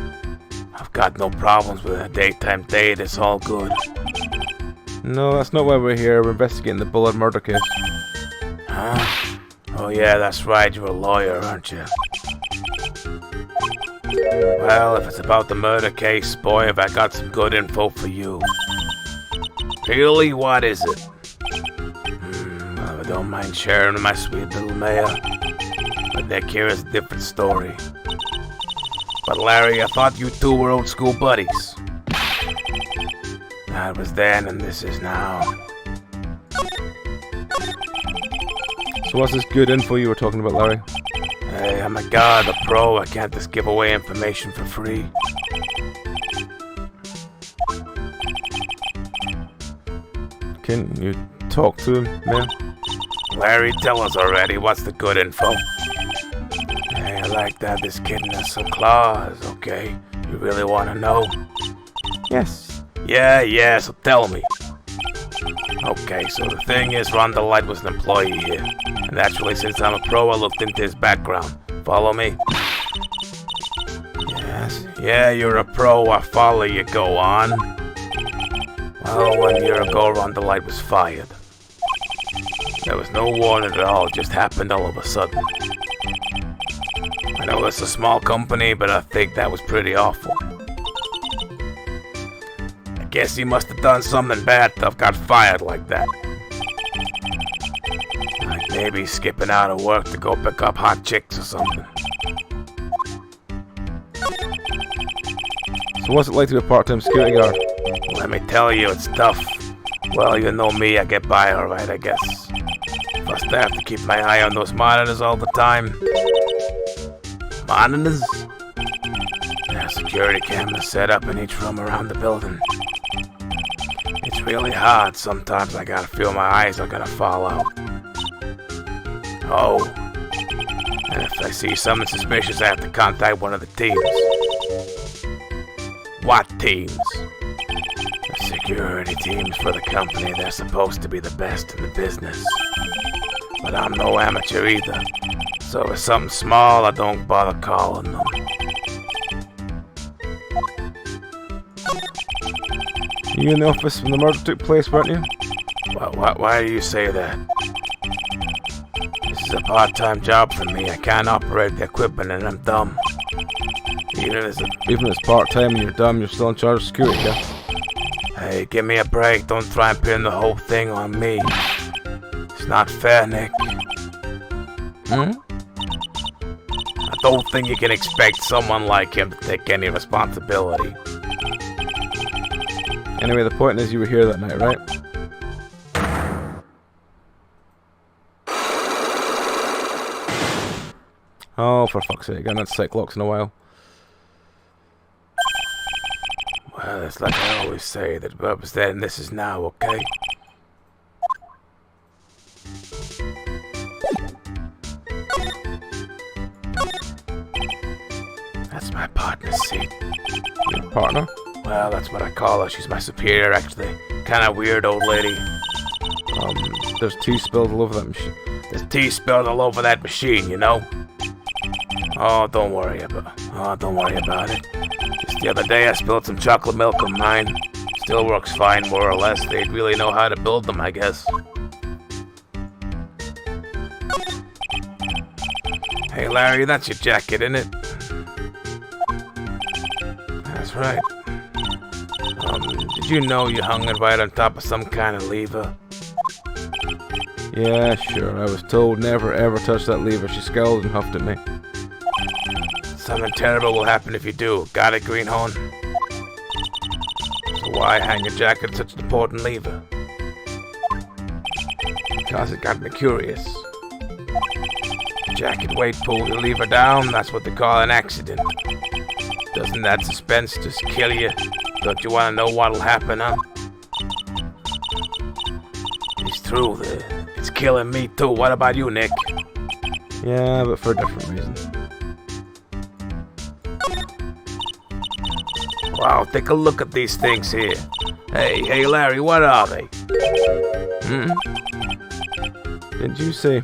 I've got no problems with a daytime date, it's all good. No, that's not why we're here. We're investigating the Bullard murder case. Huh? Oh yeah, that's right, you're a lawyer, aren't you? Well, if it's about the murder case, boy, have I got some good info for you. Really, what is it? Well, I don't mind sharing with my sweet little Maya. But Nick, here is a different story. But Larry, I thought you two were old school buddies. That was then and this is now. So what's this good info you were talking about, Larry? Hey, I'm a god, a pro. I can't just give away information for free. Can you talk to him, man? Larry, tell us already. What's the good info? Hey, I like that this kitten has some claws, okay? You really want to know? Yes. Yeah, so tell me. Okay, so the thing is, Ron Delight was an employee here. And naturally, since I'm a pro, I looked into his background. Follow me? Yes. Yeah, you're a pro. I follow you. Go on. Well, 1 year ago, Ron Delight was fired. There was no warning at all. It just happened all of a sudden. I know it's a small company, but I think that was pretty awful. I guess he must have done something bad to have got fired like that. Like maybe skipping out of work to go pick up hot chicks or something. So what's it like to be a part-time security guard? Let me tell you, it's tough. Well, you know me, I get by alright, I guess. First I have to keep my eye on those monitors all the time. monitors? There are security cameras set up in each room around the building. It's really hard. Sometimes I gotta feel my eyes are gonna fall out. Oh. And if I see something suspicious, I have to contact one of the teams. What teams? The security teams for the company. They're supposed to be the best in the business. But I'm no amateur either. So if it's something small, I don't bother calling them. You in the office when the murder took place, weren't you? Why do you say that? This is a part-time job for me. I can't operate the equipment and I'm dumb. Even if it's part-time and you're dumb, you're still in charge of security, yeah? Hey, give me a break. Don't try and pin the whole thing on me. It's not fair, Nick. Hmm? I don't think you can expect someone like him to take any responsibility. Anyway, the point is you were here that night, right? Oh, for fuck's sake, I haven't had Cyclops in a while. Well, it's like I always say, that verb is then, this is now, okay? That's my partner's seat. Your partner? Well, that's what I call her. She's my superior, actually. Kinda weird old lady. There's tea spilled all over that machine. There's tea spilled all over that machine, you know? Oh, don't worry about it. Just the other day I spilled some chocolate milk on mine. Still works fine, more or less. They'd really know how to build them, I guess. Hey, Larry, that's your jacket, isn't it? That's right. Did you know you hung it right on top of some kind of lever? Yeah, sure. I was told never ever touch that lever. She scowled and huffed at me. Something terrible will happen if you do. Got it, Greenhorn? So why hang your jacket on such an important lever? Because it got me curious. Jacket weight pulled the lever down, that's what they call an accident. Doesn't that suspense just kill you? Don't you want to know what'll happen, huh? It's true, it's killing me too. What about you, Nick? Yeah, but for a different reason. Wow, take a look at these things here. Hey, Larry, what are they? Didn't you say,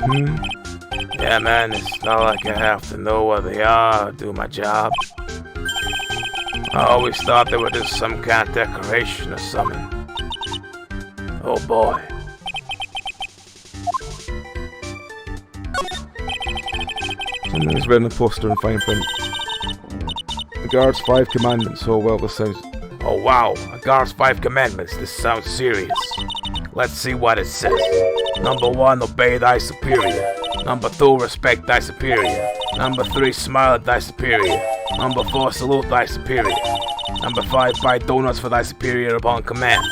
Yeah, man, it's not like I have to know what they are or do my job. I always thought they were just some kind of decoration or something. Oh boy. Something's read in the poster in fine print. The guard's 5 commandments. Oh well, this sounds... Oh wow, a guard's 5 commandments. This sounds serious. Let's see what it says. Number 1, obey thy superior. Number 2, respect thy superior. Number 3, smile at thy superior. Number 4, salute thy superior. Number 5, buy donuts for thy superior upon command.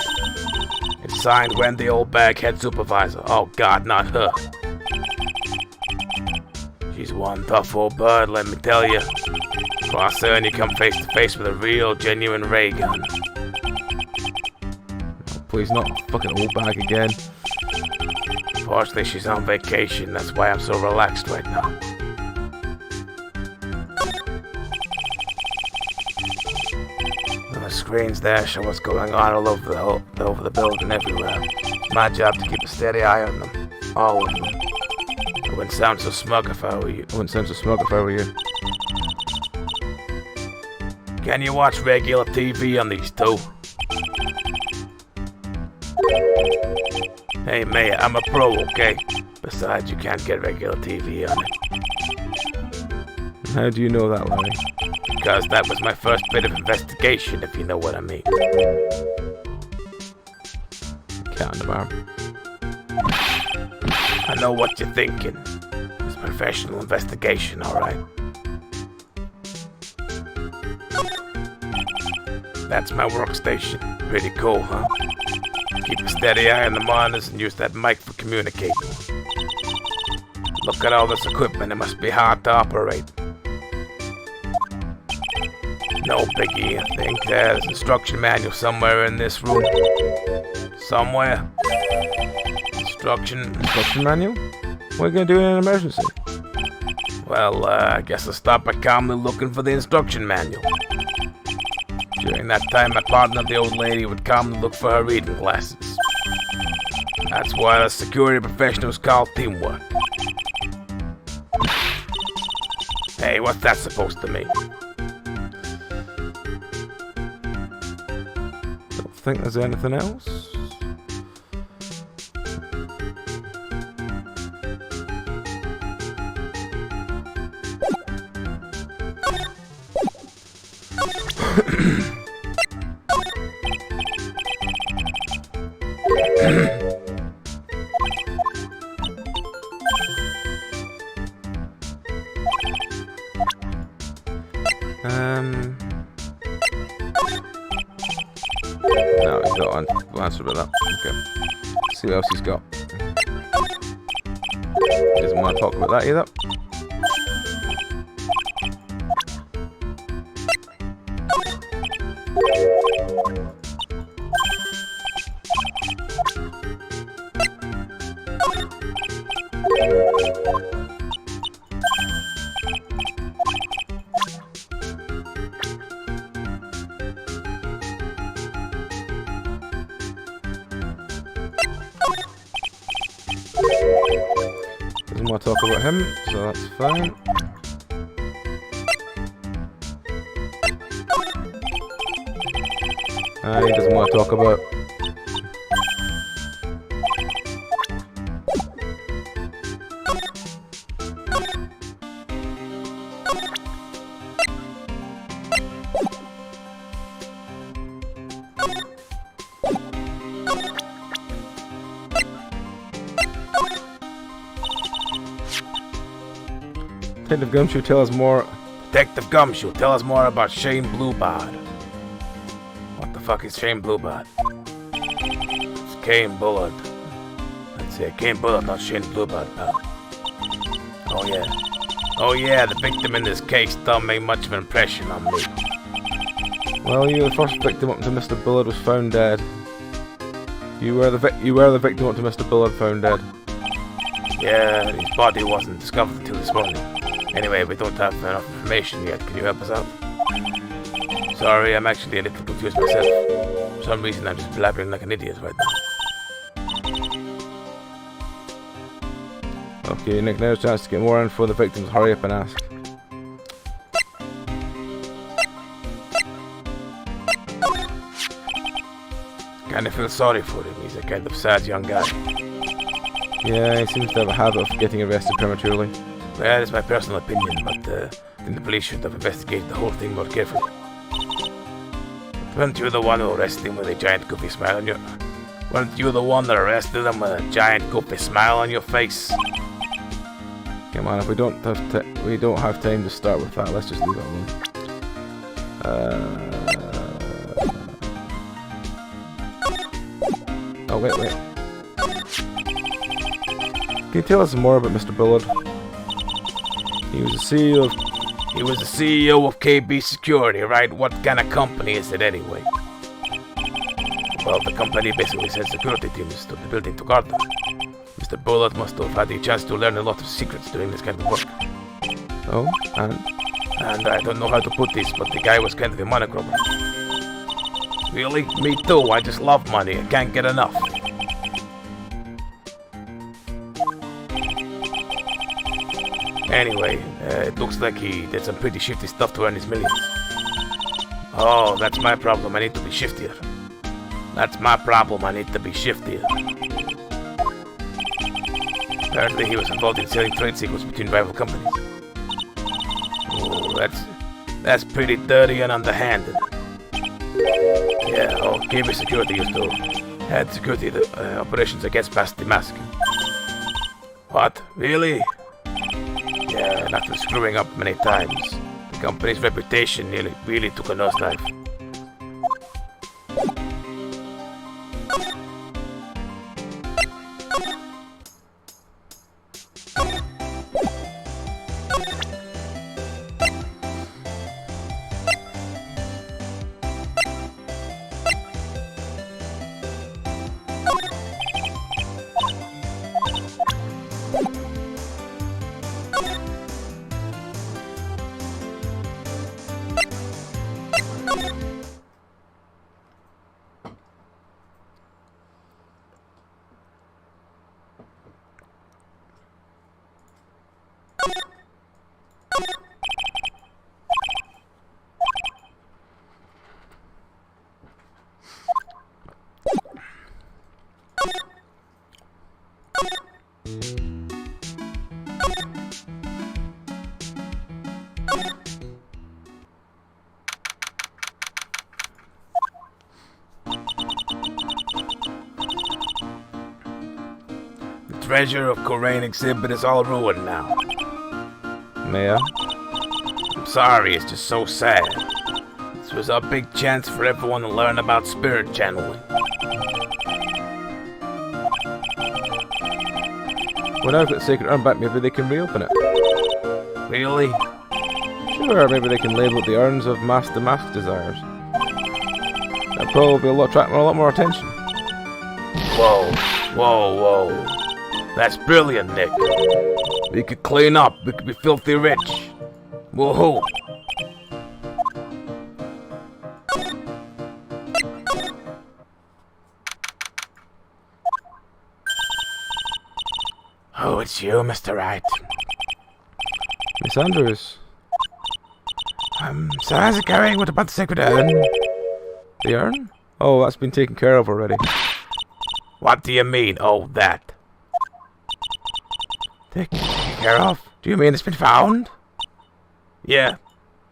It's signed Wendy Oldbag, head supervisor. Oh god, not her. She's one tough old bird, let me tell you. Cross her and you come face to face with a real, genuine ray gun. Oh, please, not fucking Oldbag again. Fortunately, she's on vacation. That's why I'm so relaxed right now. The screens there show what's going on all over the building everywhere. It's my job to keep a steady eye on them. All of them. I wouldn't sound so smug if I were you. Can you watch regular TV on these two? Hey, Maya, I'm a pro, okay? Besides, you can't get regular TV on it. How do you know that, Larry? Because that was my first bit of investigation, if you know what I mean. Cat on the bar. I know what you're thinking. It's a professional investigation, alright? That's my workstation. Pretty cool, huh? Keep a steady eye on the monitors and use that mic for communicating. Look at all this equipment. It must be hard to operate. No biggie, I think there's an instruction manual somewhere in this room. Somewhere. Instruction manual? What are you gonna do in an emergency? Well, I guess I'll start by calmly looking for the instruction manual. During that time, my partner, the old lady, would calmly look for her reading glasses. That's what us security professionals call teamwork. Hey, what's that supposed to mean? Don't think there's anything else. No, he's got an answer about that. Okay. See what else he's got. He doesn't want to talk about that either. Doesn't want to talk about him, so that's fine. He doesn't want to talk about. Detective Gumshoe, tell us more. Detective Gumshoe, tell us more about Shane Bluebard. What the fuck is Shane Bluebard? It's Kane Bullard. Let's see, Kane Bullard, not Shane Bluebard, pal. Oh yeah. Oh yeah, the victim in this case don't make much of an impression on me. Well, you were the first victim up until Mr. Bullard was found dead. You were the victim up until Mr. Bullard found dead. Yeah, his body wasn't discovered until this morning. Anyway, we don't have enough information yet. Can you help us out? Sorry, I'm actually a little confused myself. For some reason, I'm just blabbering like an idiot right now. Okay, Nick, now's a chance to get more info on the victims. Hurry up and ask. Kinda feel sorry for him. He's a kind of sad young guy. Yeah, he seems to have a habit of getting arrested prematurely. Well, it's my personal opinion, but I think the police should have investigated the whole thing more carefully. Weren't you the one who arrested him with a giant goofy smile on your... Weren't you the one that arrested him with a giant goofy smile on your face? Come on, if we don't have time to start with that, let's just leave it alone. Oh wait. Can you tell us more about Mr. Bullard? He was the CEO of KB Security, right? What kind of company is it anyway? Well, the company basically sends security teams to the building to guard them. Mr. Bullard must have had the chance to learn a lot of secrets doing this kind of work. Oh, and I don't know how to put this, but the guy was kind of a monochrome. Really? Me too. I just love money. I can't get enough. Anyway, it looks like he did some pretty shifty stuff to earn his millions. Oh, that's my problem. I need to be shiftier. That's my problem. I need to be shiftier. Apparently he was involved in selling trade secrets between rival companies. Oh, that's pretty dirty and underhanded. Yeah, KB Security used to head security operations against past the massacre. What? Really? Yeah, and after screwing up many times, the company's reputation really took a nosedive. treasure of Korean exhibit is all ruined now. Yeah. I'm sorry, it's just so sad. This was a big chance for everyone to learn about spirit channeling. Well, now I've got the sacred urn back, maybe they can reopen it. Really? Sure, maybe they can label it the urns of Master Mask desires. That'll probably attract a lot more attention. Whoa, whoa, whoa. That's brilliant, Nick. We could clean up, we could be filthy rich. Woohoo! Oh, it's you, Mr. Wright. Miss Andrews. So how's it going? What about the sacred urn? The urn? Oh, that's been taken care of already. What do you mean, oh, that? Taken care of? Do you mean it's been found? Yeah,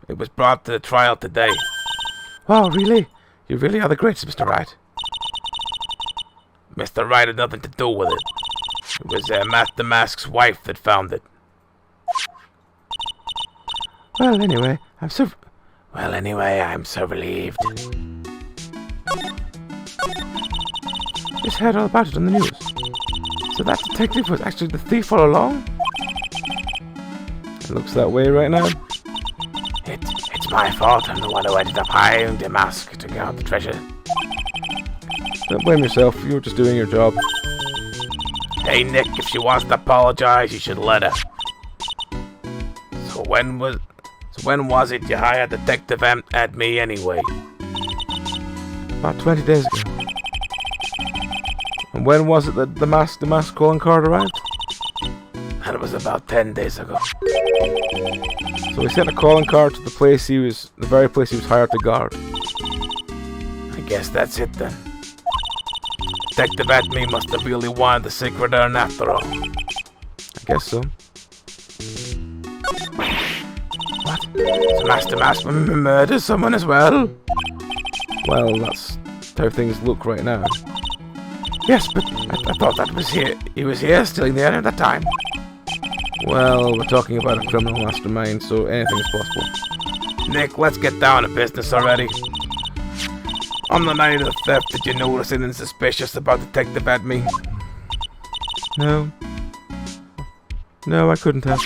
it was brought to the trial today. Wow, really? You really are the greatest, Mr. Wright. Mr. Wright had nothing to do with it. It was Master Mask's wife that found it. Well, anyway, I'm so relieved. Just heard all about it on the news. So that detective was actually the thief all along? It looks that way right now. It's my fault. I'm the one who ended up hiring the mask to guard the treasure. Don't blame yourself, you were just doing your job. Hey, Nick, if she wants to apologize, you should let her. So when was it you hired Detective at me anyway? About 20 days ago. And when was it that the mask calling card arrived? That was about 10 days ago. So he sent a calling card to the very place he was hired to guard. I guess that's it then. Detective at me must have really wanted the sacred urn after all. I guess so. What? So Master Mask murdered someone as well? Well, that's how things look right now. Yes, but I thought that was here. He was here stealing the urn at that time. Well, we're talking about a criminal mastermind, so anything is possible. Nick, let's get down to business already. On the night of the theft, did you notice anything suspicious about Detective at me? No. No, I couldn't have.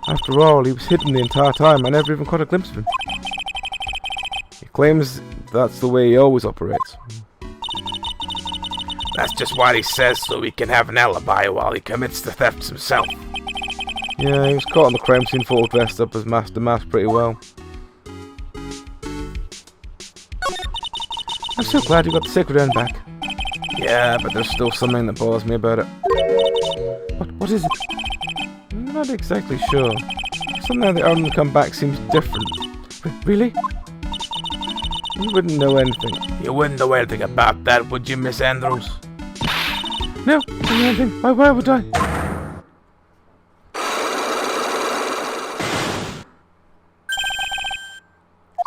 After all, he was hidden the entire time. I never even caught a glimpse of him. He claims that's the way he always operates. That's just what he says so he can have an alibi while he commits the thefts himself. Yeah, he was caught on the crime scene photo dressed up as Master Mask pretty well. I'm so glad you got the sacred urn back. Yeah, but there's still something that bothers me about it. What is it? I'm not exactly sure. Somehow the urn to come back seems different. Really? You wouldn't know anything. You wouldn't know anything about that, would you, Miss Andrews? No, I don't know anything. Why would I?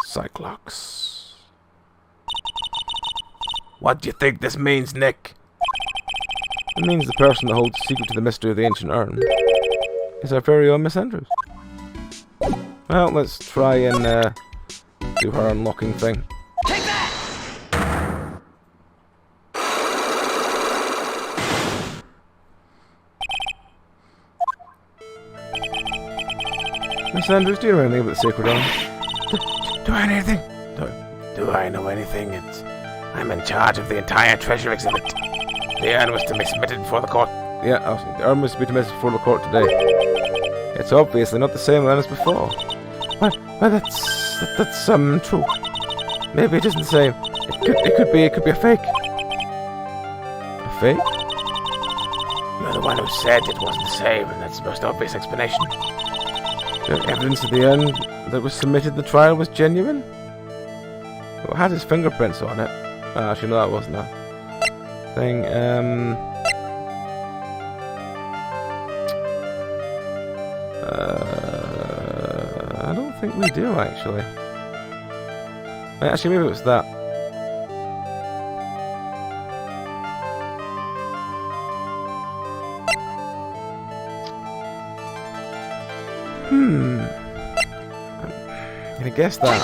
Cyclops. What do you think this means, Nick? It means the person that holds the secret to the mystery of the ancient urn is our very own Miss Andrews. Well, let's try and do her unlocking thing. Take that! Miss Andrews, do you know anything about the sacred urn? Do I know anything? Do I know anything? I'm in charge of the entire treasure exhibit. The urn was to be submitted before the court. Yeah, the urn was to be submitted before the court today. It's obviously not the same urn as before. Well, that's true. Maybe it isn't the same. It could be a fake. A fake? You're the one who said it wasn't the same, and that's the most obvious explanation. The evidence of the urn that was submitted in the trial was genuine? It had his fingerprints on it. Actually, no, that wasn't that thing. I don't think we do, actually. Actually, maybe it was that. I'm gonna guess that.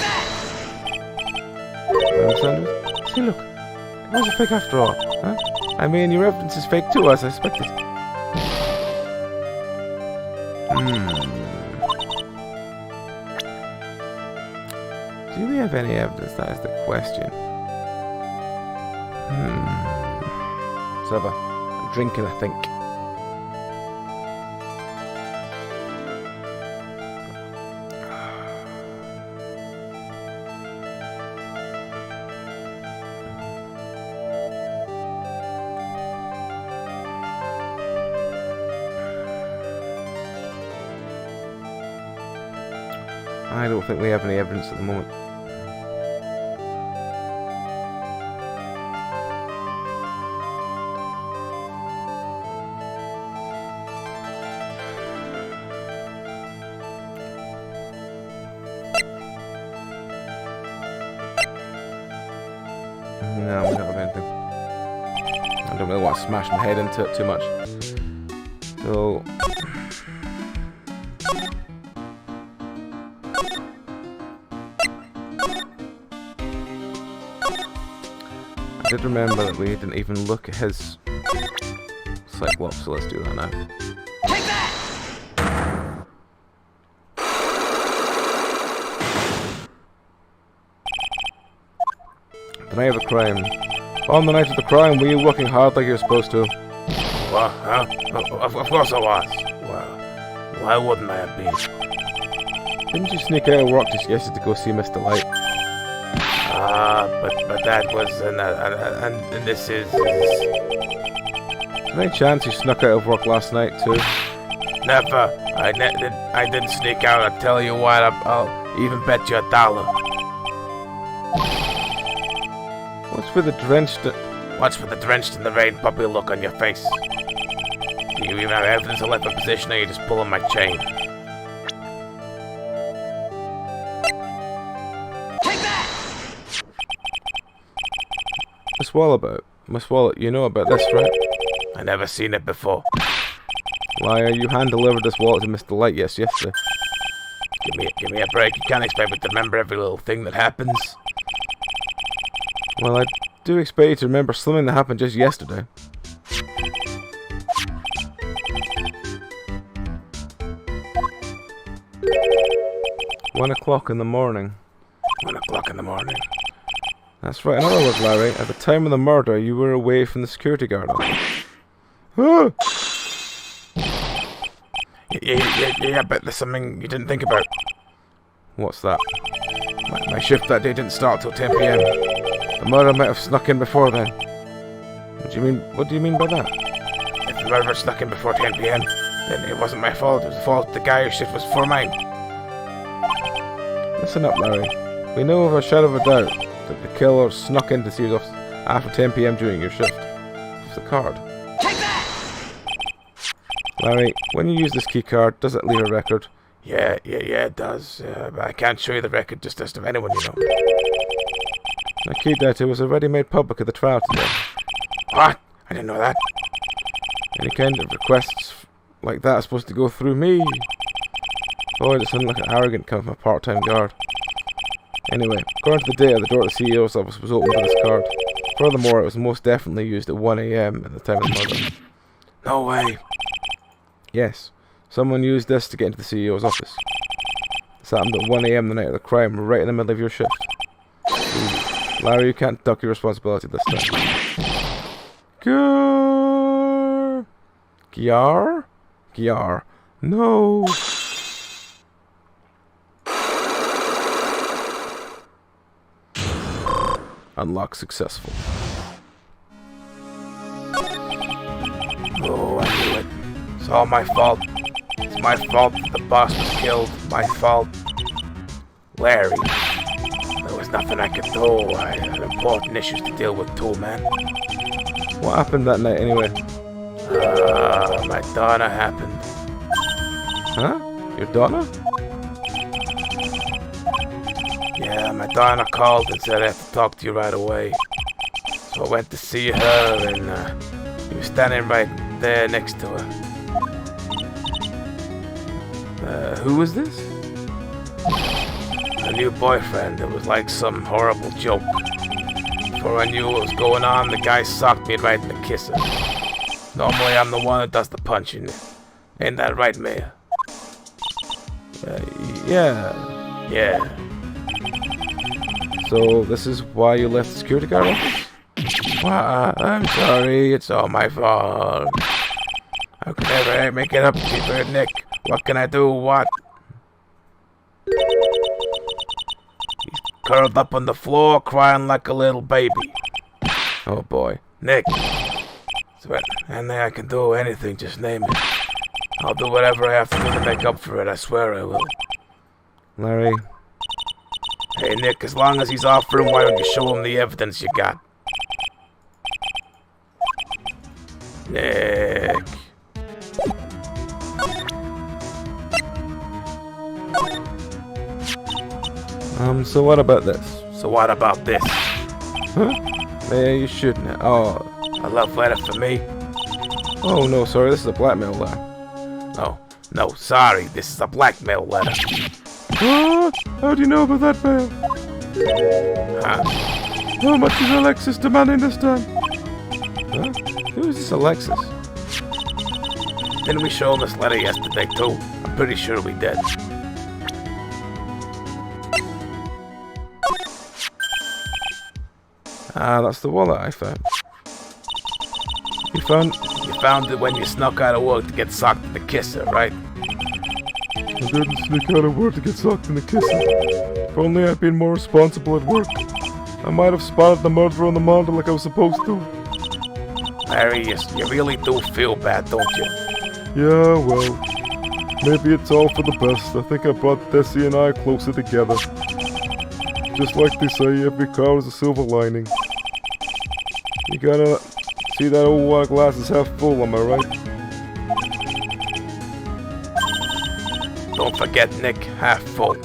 See, look. It was a fake after all. Huh? I mean, your evidence is fake too, as I expected. Do we have any evidence? That is the question. So I'm drinking, I think. I don't think we have any evidence at the moment. No, we don't have anything. I don't really want to smash my head into it too much. So... I did remember that we didn't even look at his Cyclops, so let's do that now. Take that! The night of the crime. On the night of the crime, were you working hard like you were supposed to? What? Huh? Of course I was. Well, why wouldn't I have been? Didn't you sneak out of work just yesterday to go see Mr. Light? But that was and this is. Any chance you snuck out of work last night too? Never. I didn't sneak out. I tell you what. I'll even bet you $1. What's with the drenched... What's with the drenched in the rain puppy look on your face? Do you even have evidence of left my position, or are you just pulling my chain? Take that! Miss Wallabout. Miss Wallet, you know about this, right? I never seen it before. Liar, you hand-delivered this wallet to Mr. Light yesterday. Give me a break. You can't expect me to remember every little thing that happens. Well, I do expect you to remember something that happened just yesterday. One o'clock in the morning. 1 o'clock in the morning. That's right. In other words, Larry, at the time of the murder, you were away from the security guard. Ah! Yeah, but there's something you didn't think about. What's that? My shift that day didn't start till 10 p.m. The murder might have snuck in before then. What do you mean by that? If the murderer snuck in before 10 p.m., then it wasn't my fault. It was the fault of the guy whose shift was before mine. Listen up, Larry. We know with a shadow of a doubt that the killer snuck into the Sears office after 10 p.m. during your shift. What's the card? Take that! Larry, when you use this key card, does it leave a record? Yeah, it does. But I can't show you the record just as of anyone you know. The key data was already made public at the trial today. What? I didn't know that. Any kind of requests like that are supposed to go through me. Boy, it sounded like an arrogant coming from a part-time guard. Anyway, according to the data, the door to the CEO's office was opened by this card. Furthermore, it was most definitely used at 1 a.m. at the time of the murder. No way. Yes, someone used this to get into the CEO's office. This happened at 1 a.m. the night of the crime, right in the middle of your shift. Ooh. Larry, you can't duck your responsibility this time. Gyar? No! Unlock successful. Oh, I knew it. It's all my fault. It's my fault that the boss was killed. My fault. Larry. There was nothing I could do. I had important issues to deal with too, man. What happened that night anyway? My daughter happened. Huh? Your daughter? Yeah, my daughter called and said I have to talk to you right away. So I went to see her and you were standing right there next to her. Who was this? A new boyfriend. It was like some horrible joke. Before I knew what was going on, the guy socked me right in the kisser. Normally I'm the one that does the punching. Ain't that right, Mayor? Yeah. Yeah. So this is why you left the security guard office? Well, I'm sorry. It's all my fault. How could I ever make it up to you, Nick? What can I do? What? He's curled up on the floor, crying like a little baby. Oh boy. Nick. Anything I can do, anything, just name it. I'll do whatever I have to do to make up for it. I swear I will. Larry. Hey, Nick, as long as he's offering, why don't you show him the evidence you got? Nick. So what about this? So what about this? Huh? Yeah, you shouldn't. Oh. A love letter for me? Oh no, sorry, this is a blackmail letter. Oh, no, sorry, this is a blackmail letter. What? How do you know about that, Bale? Huh? How much is Alexis demanding this time? Huh? Who is this Alexis? Didn't we show him this letter yesterday, too? I'm pretty sure we did. Ah, that's the wallet I found. You found it when you snuck out of work to get socked in the kisser, right? I didn't sneak out of work to get sucked in the kisser. If only I'd been more responsible at work. I might have spotted the murderer on the monitor like I was supposed to. Larry, you really do feel bad, don't you? Yeah, well, maybe it's all for the best. I think I brought Desi and I closer together. Just like they say, every car has a silver lining. You gotta see that old water glass is half full, am I right? Don't forget, Nick, half full.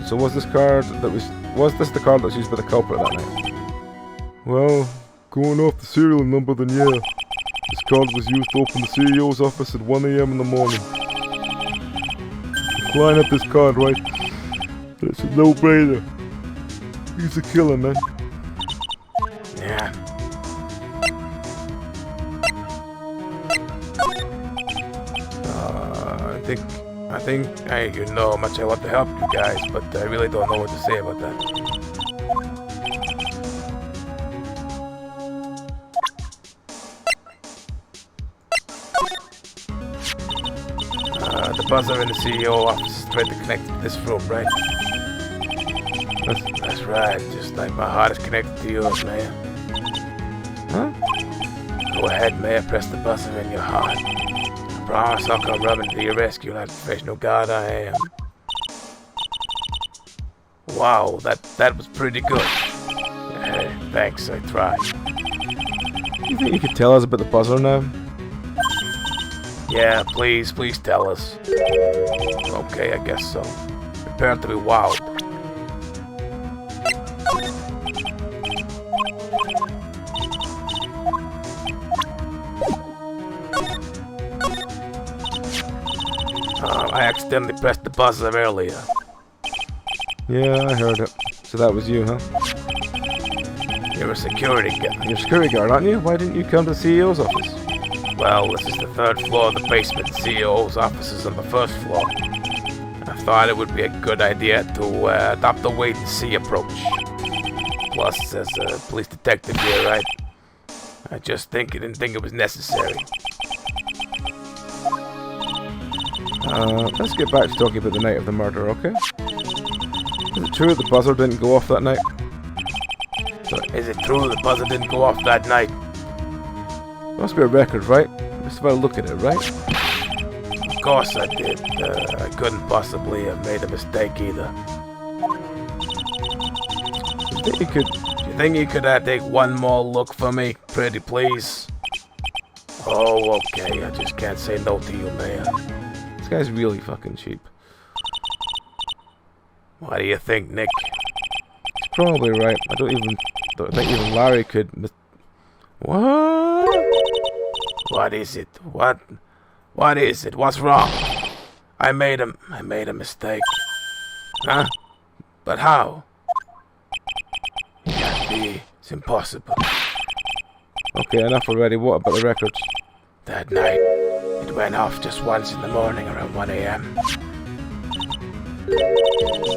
So was this the card that was used by the culprit that night? Well, going off the serial number, then yeah. This card was used to open the CEO's office at 1 AM in the morning. Line up this card, right? It's a no-brainer. He's a killer, man. Yeah. I think you know how much I want to help you guys, but I really don't know what to say about that. The buzzer in the CEO office is trying to connect to this room, right? That's right, just like my heart is connected to yours, Mayor. Huh? Go ahead, Mayor, press the buzzer in your heart. I promise I'll come running to your rescue like the professional guard I am. Wow, that was pretty good. Thanks, I tried. You think you could tell us about the buzzer now? Yeah, please tell us. Okay, I guess so. Prepare to be wowed. I accidentally pressed the buzzer earlier. Yeah, I heard it. So that was you, huh? You're a security guard. You're a security guard, aren't you? Why didn't you come to the CEO's office? Well, this is the 3rd floor of the basement. The CEO's office is on the 1st floor. I thought it would be a good idea to adopt a wait-and-see approach. Plus, as a police detective here, right? I just didn't think it was necessary. Let's get back to talking about the night of the murder, okay? Is it true that the buzzer didn't go off that night? So, is it true the buzzer didn't go off that night? Must be a record, right? Just about to look at it, right? Of course I did. I couldn't possibly have made a mistake either. Do you think you could take one more look for me, pretty please? Oh, okay. I just can't say no to you, man. This guy's really fucking cheap. What do you think, Nick? He's probably right. I don't think even Larry could... What? What is it? What is it? What's wrong? I made a mistake. Huh? But how? It can't be. It's impossible. Okay, enough already. What about the records? That night, it went off just once in the morning around 1 a.m.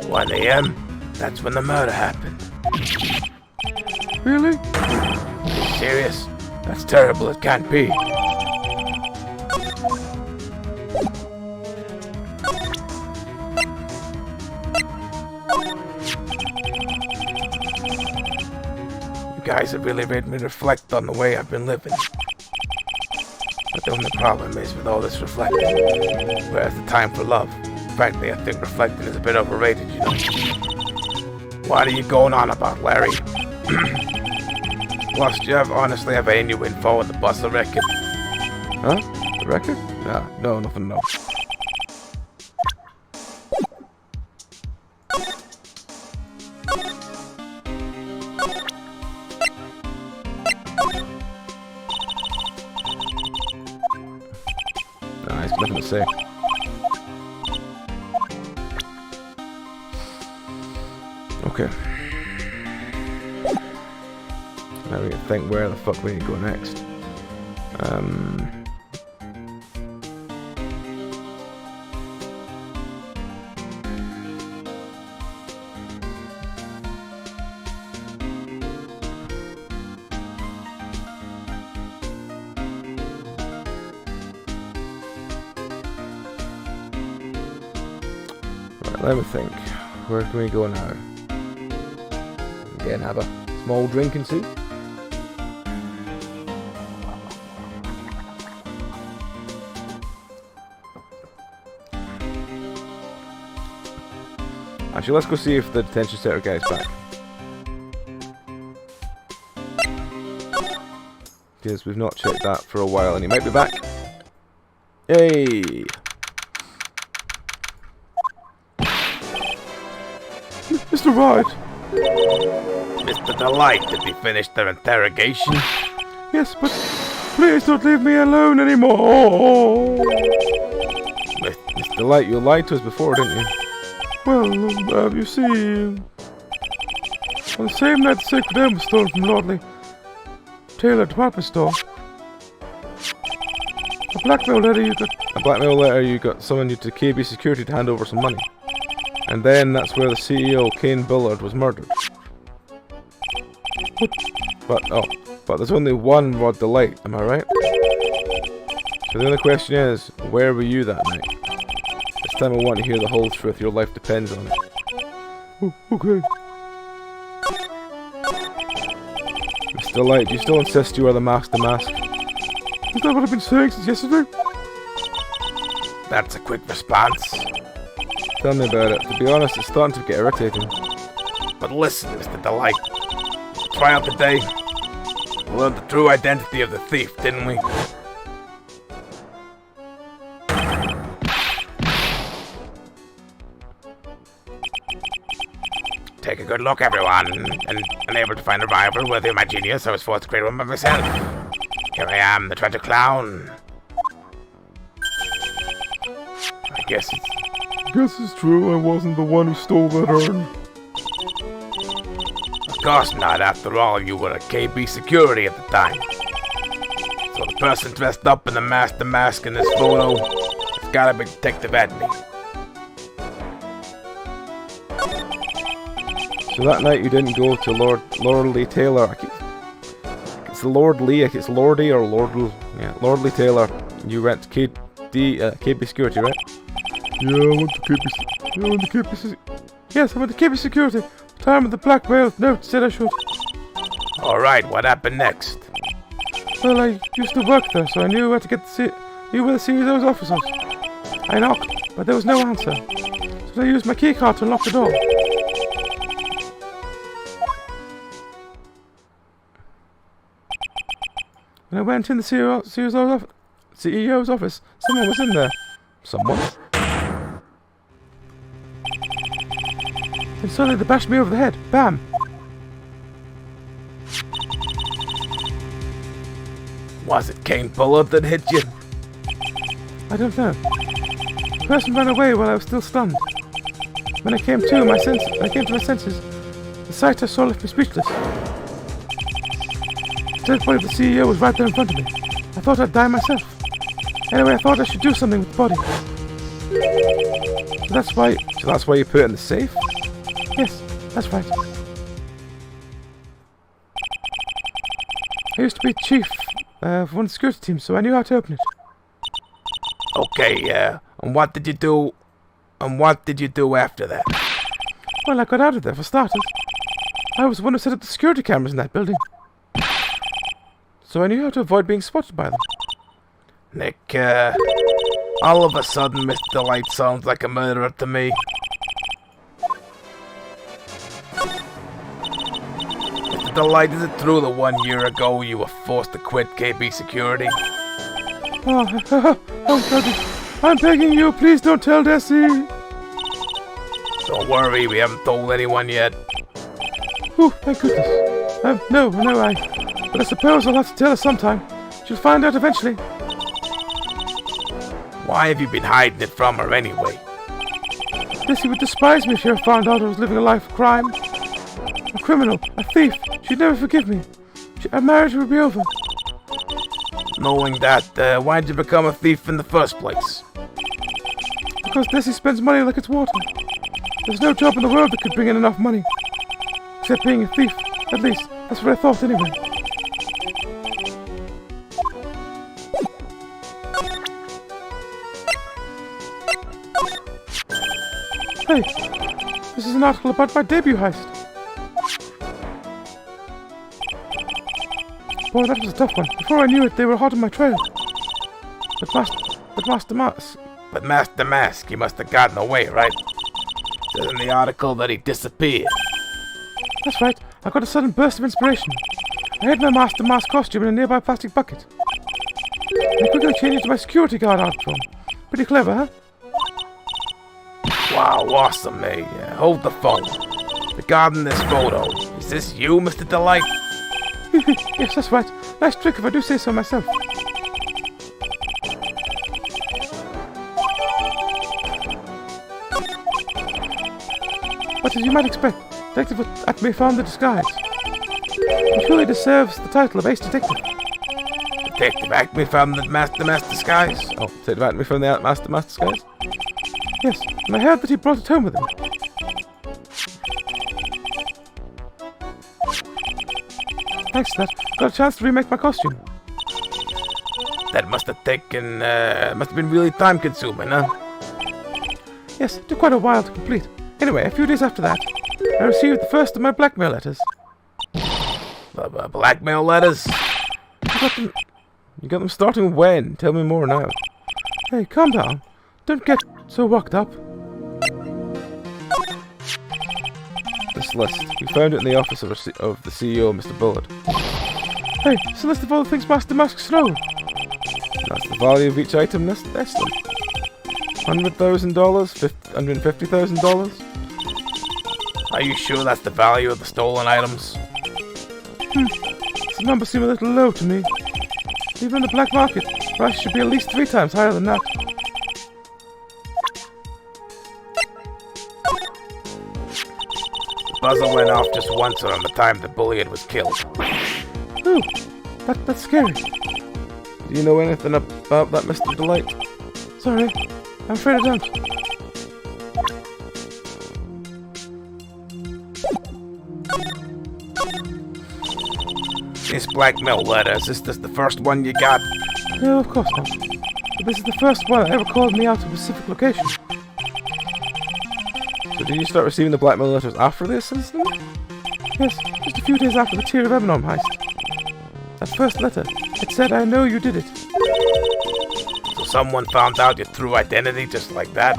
1 a.m.? That's when the murder happened. Really? Are you serious? That's terrible. It can't be. You guys have really made me reflect on the way I've been living. But the only problem is with all this reflecting, where's the time for love? Frankly, I think reflecting is a bit overrated, you know. What are you going on about, Larry? Plus, do you honestly have any new info on the Bustle record? Huh? The record? No, nothing, no. Nah, he's got nothing to say. Okay. Now we can think where the fuck we need to go next. Right, let me think. Where can we go now? Again, have a small drink and see. Actually, let's go see if the detention center guy's back. Because we've not checked that for a while, and he might be back. Yay! Mr. Wright. Mr. Delight, did we finish their interrogation? Yes, but please don't leave me alone anymore. Mr. Delight, you lied to us before, didn't you? Well, you see, on the same night the sacred elm was stolen from Lordly Taylor department store, a blackmail letter you got summoned you to KB Security to hand over some money. And then that's where the CEO, Kane Bullard, was murdered. But there's only one Rod Delight, am I right? So the only question is, where were you that night? This time I want to hear the whole truth, your life depends on it. Oh, okay. Mr. Delight, do you still insist you are the master mask? Is that what I've been saying since yesterday? That's a quick response. Tell me about it. To be honest, it's starting to get irritating. But listen, Mr. Delight. The trial today, we learned the true identity of the thief, didn't we? Take a good look, everyone, and unable to find a rival worthy of my genius, I was forced to create one by myself. Here I am, the treasure clown. I guess it's true, I wasn't the one who stole that urn. Of course not, after all, you were at KB Security at the time. So the person dressed up in the master mask in this photo has gotta be Detective Edney. So that night you didn't go to Lordly Taylor. It's Lordly, it's Lordy or Lordly. Yeah, Lordly Taylor. You went to KB Security, right? Yeah, I went to KB. Yes, I went to KB Security. Time of the blackmail note said I should. Alright, what happened next? Well, I used to work there, so I knew where to get knew where the CEO's office was. I knocked, but there was no answer. So I used my keycard to unlock the door. When I went in the CEO's office, someone was in there. Someone? Then suddenly they bashed me over the head. Bam! Was it Cane Bullet that hit you? I don't know. The person ran away while I was still stunned. When I came to my senses, the sight I saw left me speechless. The dead body of the CEO was right there in front of me. I thought I'd die myself. Anyway, I thought I should do something with the body. So that's why you put it in the safe? Yes, that's right. I used to be chief of one of the security teams, so I knew how to open it. Okay, and what did you do? And what did you do after that? Well, I got out of there for starters. I was the one who set up the security cameras in that building. So I knew how to avoid being spotted by them. Nick, all of a sudden Mr. Delight sounds like a murderer to me. Mr. Delight, is it true that 1 year ago you were forced to quit KB Security? Oh, Daddy, I'm begging you, please don't tell Desi. Don't worry, we haven't told anyone yet. Oh, thank goodness. No, but I suppose I'll have to tell her sometime. She'll find out eventually. Why have you been hiding it from her anyway? Desi would despise me if she ever found out I was living a life of crime. A criminal, a thief. She'd never forgive me. Our marriage would be over. Knowing that, why'd you become a thief in the first place? Because Desi spends money like it's water. There's no job in the world that could bring in enough money. Except being a thief. At least, that's what I thought anyway. Hey, this is an article about my debut heist. Boy, that was a tough one. Before I knew it, they were hot on my trail. But Master Mask, he must have gotten away, right? It says in the article that he disappeared. That's right. I got a sudden burst of inspiration. I hid my Master Mask costume in a nearby plastic bucket. I quickly changed into my security guard outfit. Pretty clever, huh? Wow, awesome, eh? Hold the phone. Regarding this photo, is this you, Mr. Delight? Yes, that's right. Nice trick if I do say so myself. But as you might expect, Detective Acme found the disguise. He truly deserves the title of Ace Detective. Detective Acme found the Master disguise? Oh, Detective Acme found the Master disguise? Yes, and I heard that he brought it home with him. Thanks to that, I got a chance to remake my costume. That must have taken, must have been really time consuming, huh? Yes, it took quite a while to complete. Anyway, a few days after that, I received the first of my blackmail letters. Blackmail letters? You got them starting when? Tell me more now. Hey, calm down. Don't get so worked up. This list. We found it in the office of the CEO, Mr. Bullard. Hey, it's a list of all the things Master Mask stole. That's the value of each item listed. $100,000? $150,000? Are you sure that's the value of the stolen items? This number seems a little low to me. Even in the black market, price should be at least 3 times higher than that. The buzzer went off just once around the time the bullion was killed. Ooh, that's scary. Do you know anything about that, Mr. Delight? Sorry, I'm afraid I don't. This blackmail letter, is this the first one you got? No, of course not. But this is the first one that ever called me out to a specific location. So did you start receiving the blackmail letters after this incident? Yes, just a few days after the Tear of Emenon heist. That first letter, it said, "I know you did it." So someone found out your true identity just like that?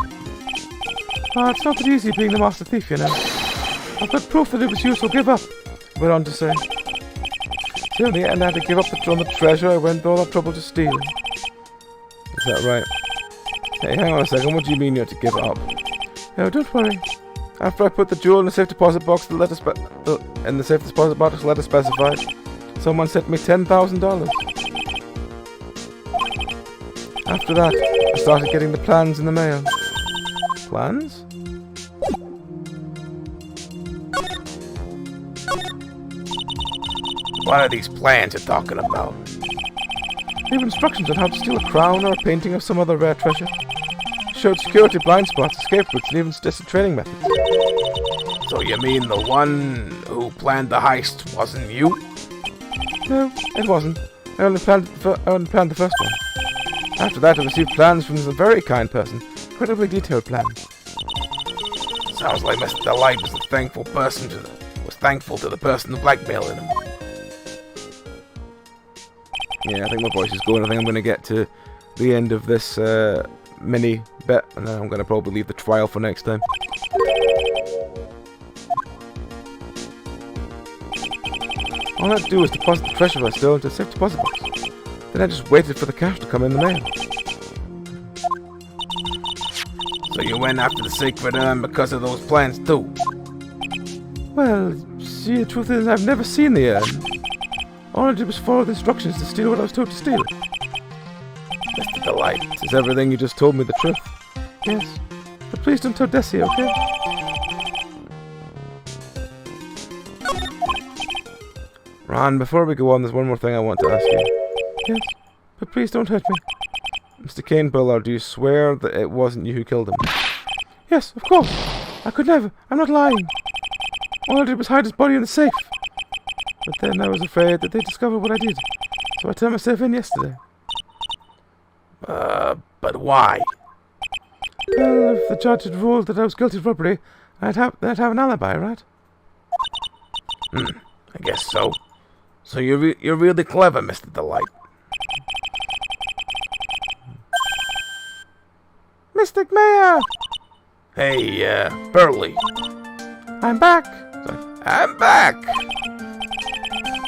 It's not that easy being the master thief, you know. I've got proof that it was you, so give up, I went on to say. So in the end I had to give up on the treasure I went to all that trouble to steal. Is that right? Hey, hang on a second, what do you mean you had to give it up? No, don't worry. After I put the jewel in the safe deposit box, the letter specified, someone sent me $10,000. After that, I started getting the plans in the mail. Plans? What are these plans you're talking about? They have instructions on how to steal a crown or a painting of some other rare treasure. Showed security blind spots, escape routes, and even suggested training methods. So you mean the one who planned the heist wasn't you? No, it wasn't. I only planned the first one. After that, I received plans from a very kind person. Incredibly detailed plans. Sounds like Mr. Light was thankful to the person who blackmailed him. Yeah, I think my voice is going. I think I'm going to get to the end of this mini bit, and then I'm going to probably leave the trial for next time. All I had to do was deposit the treasure I stole into a safe deposit box. Then I just waited for the cash to come in the mail. So you went after the sacred urn because of those plans too? Well, see, the truth is I've never seen the urn. All I did was follow the instructions to steal what I was told to steal. Mr. Delight. Is everything you just told me the truth? Yes. But please don't tell Desi, okay? Ron, before we go on, there's one more thing I want to ask you. Yes, but please don't hurt me. Mr. Kane Bullard, do you swear that it wasn't you who killed him? Yes, of course. I could never. I'm not lying. All I did was hide his body in the safe. But then I was afraid that they'd discover what I did. So I turned myself in yesterday. But why? Well, if the judge had ruled that I was guilty of robbery, I'd have an alibi, right? I guess so. So you're really clever, Mr. Delight. Mystic Mayor! Hey, Burley. I'm back! I'm back!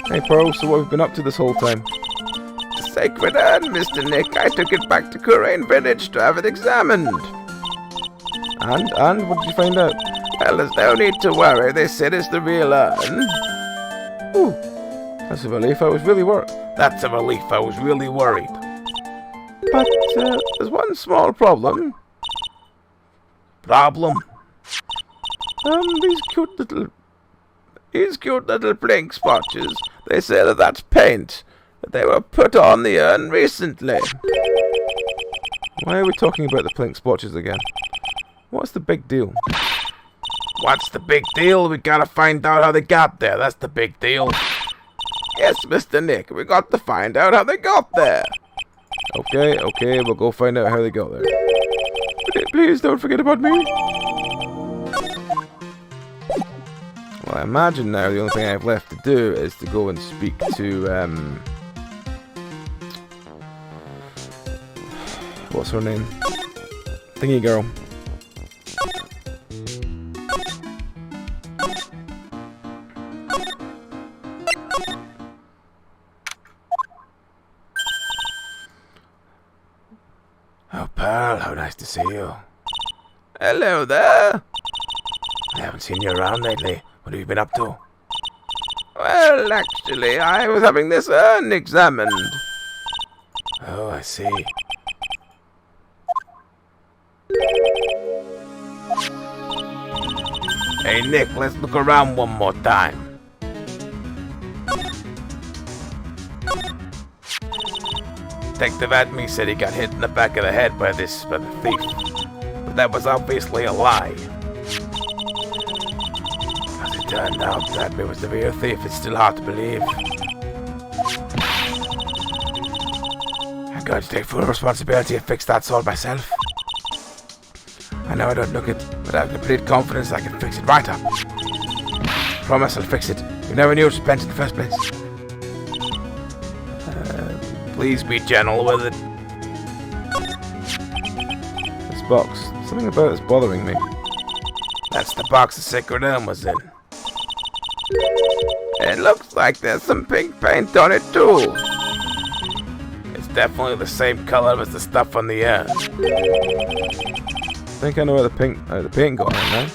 Hey, Pearl, so what have you been up to this whole time? The sacred urn, Mr. Nick. I took it back to Kurain Village to have it examined. And what did you find out? Well, there's no need to worry. They said it's the real urn. Ooh, that's a relief. I was really worried. That's a relief. I was really worried. But there's one small problem. Problem? These cute little pink spotches. They say that that's paint. That they were put on the urn recently. Why are we talking about the pink splotches again? What's the big deal? What's the big deal? We gotta find out how they got there. That's the big deal. Yes, Mr. Nick, we got to find out how they got there. Okay, we'll go find out how they got there. Please don't forget about me. Well, I imagine now the only thing I have left to do is to go and speak to, what's her name? Thingy girl. Oh, Pearl, how nice to see you. Hello there. I haven't seen you around lately. What have you been up to? Well, actually, I was having this urn examined. Oh, I see. Hey, Nick, let's look around one more time. Detective Adme said he got hit in the back of the head by the thief. But that was obviously a lie. As it turned out, Adme was the real thief. It's still hard to believe. I'm going to take full responsibility and fix that sword myself. I know I don't look it, but I have complete confidence I can fix it right up. Promise I'll fix it. You never knew it was bent in the first place. Please be gentle with it. This box. Something about it's bothering me. That's the box the sacred urn was in. It looks like there's some pink paint on it too. It's definitely the same color as the stuff on the urn. I think I know where the paint got on now.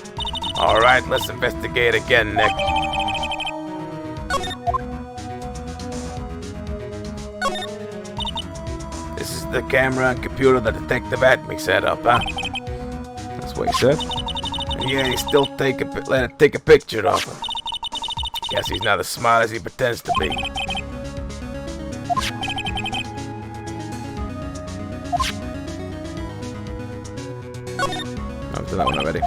Alright, let's investigate again, Nick. the camera and computer the detective had me set up, huh? That's what he said. And yeah, he still let it take a picture of him. Guess he's not as smart as he pretends to be. I've done that one already.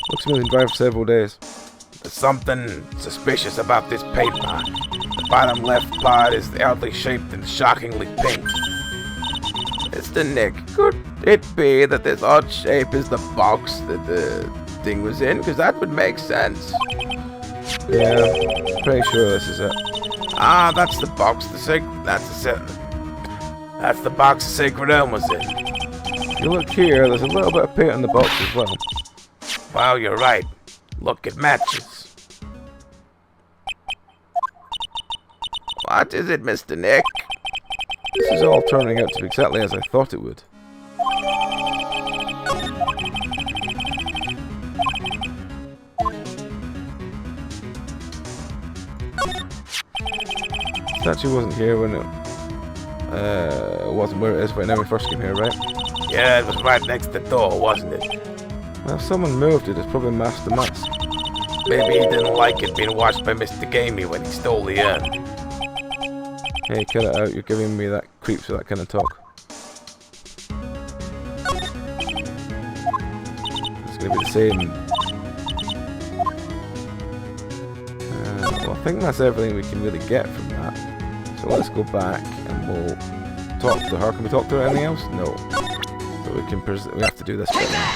Looks like we've been driving for several days. There's something suspicious about this paint mark. The bottom left part is oddly shaped and shockingly pink. Mr. Nick, could it be that this odd shape is the box that the thing was in? Because that would make sense. Yeah, pretty sure this is it. Ah, that's the box. That's the box the Sacred Elm was in. If you look here, there's a little bit of paint on the box as well. Wow, you're right. Look, it matches. What is it, Mr. Nick? This is all turning out to be exactly as I thought it would. The statue wasn't here when it wasn't where it is right now when we first came here, right? Yeah, it was right next to the door, wasn't it? Well, if someone moved it, it's probably Master Mask. Maybe he didn't like it being watched by Mr. Gamey when he stole the urn. Hey, cut it out, you're giving me that creeps with that kind of talk. It's going to be the same. Well, I think that's everything we can really get from that. So let's go back and we'll talk to her. Can we talk to her anything else? No. So we can we have to do this bit now.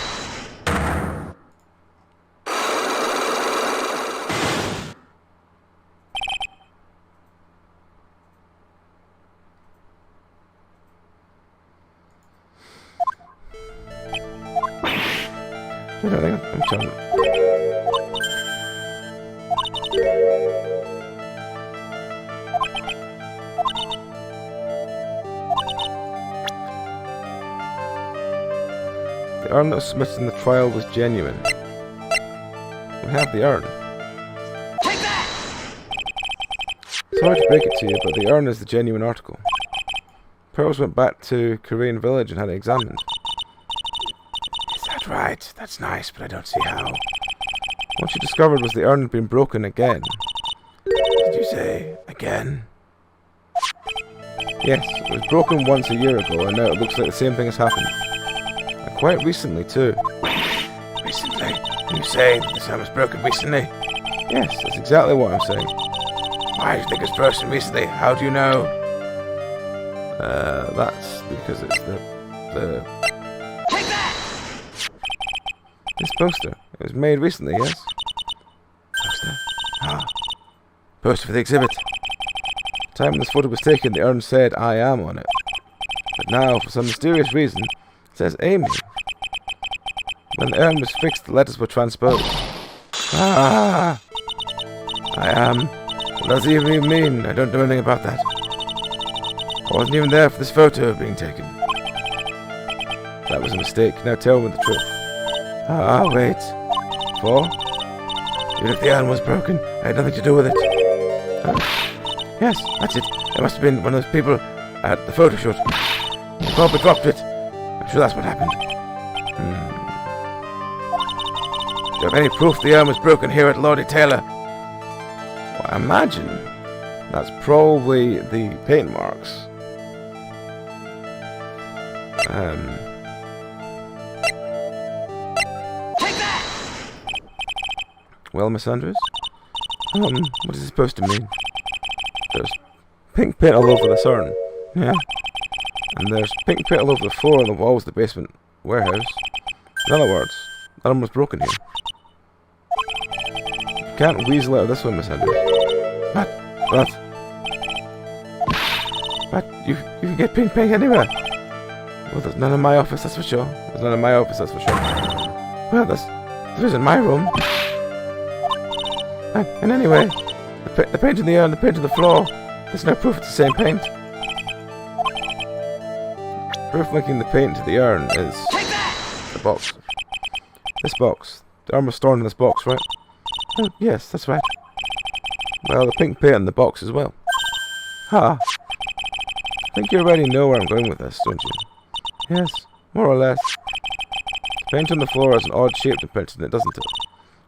Wait, I'm trying. The urn that was submitted in the trial was genuine. We have the urn. Take that! Sorry to break it to you, but the urn is the genuine article. Pearls went back to Korean village and had it examined. Is that right? That's nice, but I don't see how. What she discovered was the urn had been broken again. Did you say again? Yes, it was broken once a year ago, and now it looks like the same thing has happened. And quite recently, too. Recently? You say this urn was broken recently? Yes, that's exactly what I'm saying. Why do you think it's broken recently? How do you know? That's because it's the Take that! this poster. It was made recently, yes? Poster? Ah. Poster for the exhibit. The time this photo was taken, the urn said I am on it. But now, for some mysterious reason, it says Amy. When the urn was fixed, the letters were transposed. Ah! I am. What does it even mean? I don't know anything about that. I wasn't even there for this photo being taken. That was a mistake. Now tell me the truth. Ah, wait. For? Even if the urn was broken, I had nothing to do with it. Yes, that's it. It must have been one of those people at the photo shoot. The copper dropped it. I'm sure that's what happened. Do you have any proof the urn was broken here at Lordy Taylor? Well, I imagine that's probably the paint marks. Take that! Well, Miss Andrews? What is it supposed to mean? There's pink paint all over this urn. Yeah. And there's pink paint all over the floor and the walls of the basement warehouse. In other words, that urn was broken here. You can't weasel out of this one, Miss Andrews. What? What? You can get pink paint anywhere. Well, there's none in my office, that's for sure. There's none in my office, that's for sure. Well, there isn't my room. And anyway, the paint in the urn, the paint on the floor, there's no proof it's the same paint. Proof linking the paint to the urn is the box. This box. The armor's stored in this box, right? Oh, yes, that's right. Well, the pink paint in the box as well. Ha! I think you already know where I'm going with this, don't you? Yes. More or less. The paint on the floor has an odd shape depicted in it, doesn't it?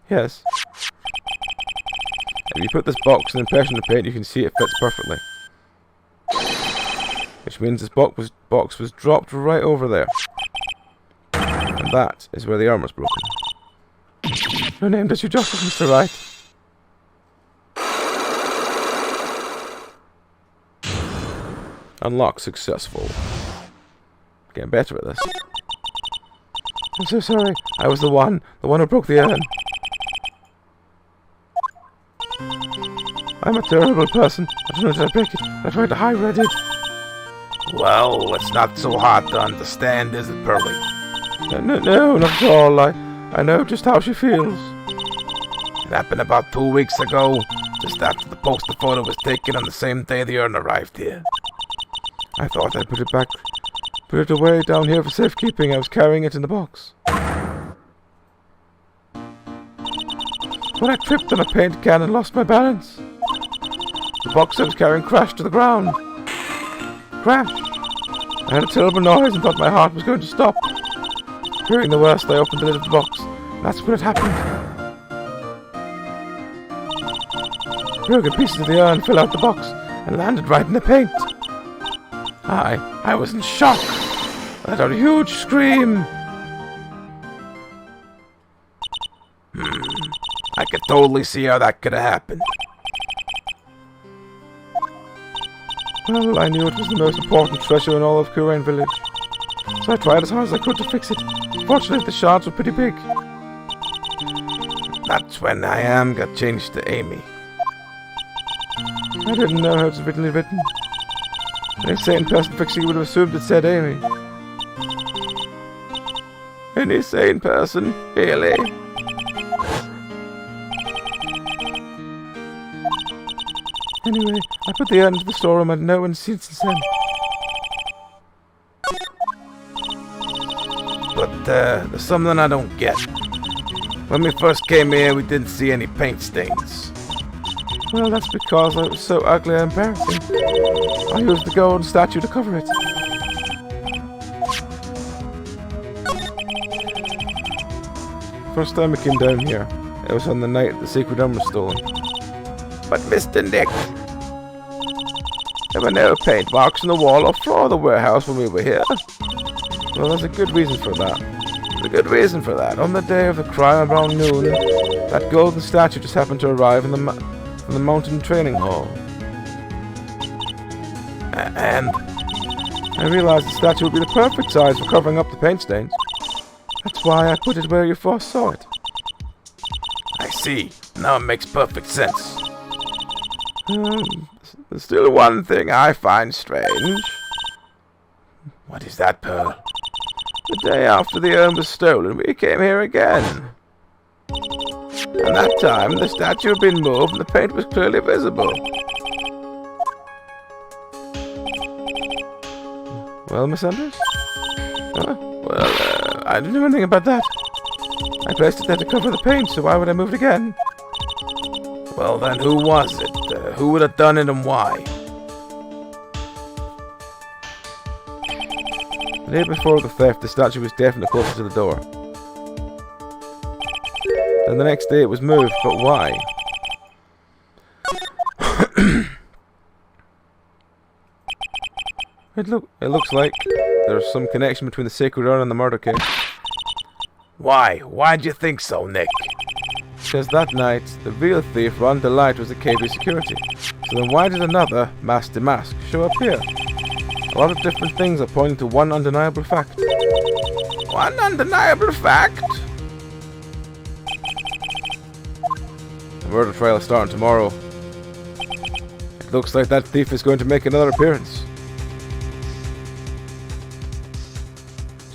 Yes. If you put this box in impression of paint, you can see it fits perfectly. Which means this box was dropped right over there. And that is where the armor's broken. Your name does you justice, Mr. Wright. Unlock successful. Getting better at this. I'm so sorry. I was the one who broke the urn. I'm a terrible person. I don't know did I break it. I tried to hide what I did. Well, it's not so hard to understand, is it, Pearly? No, not at all. I know just how she feels. It happened about 2 weeks ago, just after the poster photo was taken on the same day the urn arrived here. I thought I'd put it away down here for safekeeping. I was carrying it in the box. When I tripped on a paint can and lost my balance, the box I was carrying crashed to the ground. Crash! I heard a terrible noise and thought my heart was going to stop. Fearing the worst, I opened the lid of the box. That's when it happened. Broken pieces of the urn fell out the box and landed right in the paint. I was in shock. I let out a huge scream. I could totally see how that could have happened. Well, I knew it was the most important treasure in all of Kurain village. So I tried as hard as I could to fix it. Fortunately, the shards were pretty big. That's when I am got changed to Amy. I didn't know how it was originally written. Any sane person fixing it would have assumed it said Amy. Any sane person, really? Anyway, I put the urn into the storeroom and no one's seen it since then. But there's something I don't get. When we first came here, we didn't see any paint stains. Well, that's because it was so ugly and embarrassing. I used the golden statue to cover it. First time we came down here, it was on the night the sacred urn was stolen. But Mr. Nick, there were no paint marks on the wall or floor of the warehouse when we were here. Well, there's a good reason for that. There's a good reason for that. On the day of the crime around noon, that golden statue just happened to arrive in the mountain training hall. and I realized the statue would be the perfect size for covering up the paint stains. That's why I put it where you first saw it. I see. Now it makes perfect sense. There's still one thing I find strange. What is that, Pearl? The day after the urn was stolen, we came here again. And that time, the statue had been moved and the paint was clearly visible. Well, Miss Andrews? I didn't know anything about that. I placed it there to cover the paint, so why would I move it again? Well then, who was it? Who would have done it and why? The day before the theft, the statue was definitely closer to the door. Then the next day it was moved, but why? It looks like there's some connection between the sacred urn and the murder case. Why? Why'd you think so, Nick? Because that night, the real thief, Ron Delight, was the KB security. So then why did another masked mask show up here? A lot of different things are pointing to one undeniable fact. One undeniable fact? The murder trial is starting tomorrow. It looks like that thief is going to make another appearance.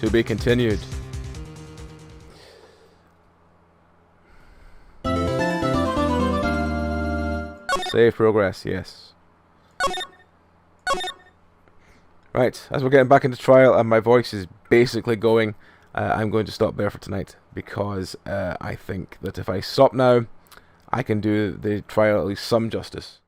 To be continued. Save progress, yes. Right, as we're getting back into trial and my voice is basically going, I'm going to stop there for tonight, because I think that if I stop now, I can do the trial at least some justice.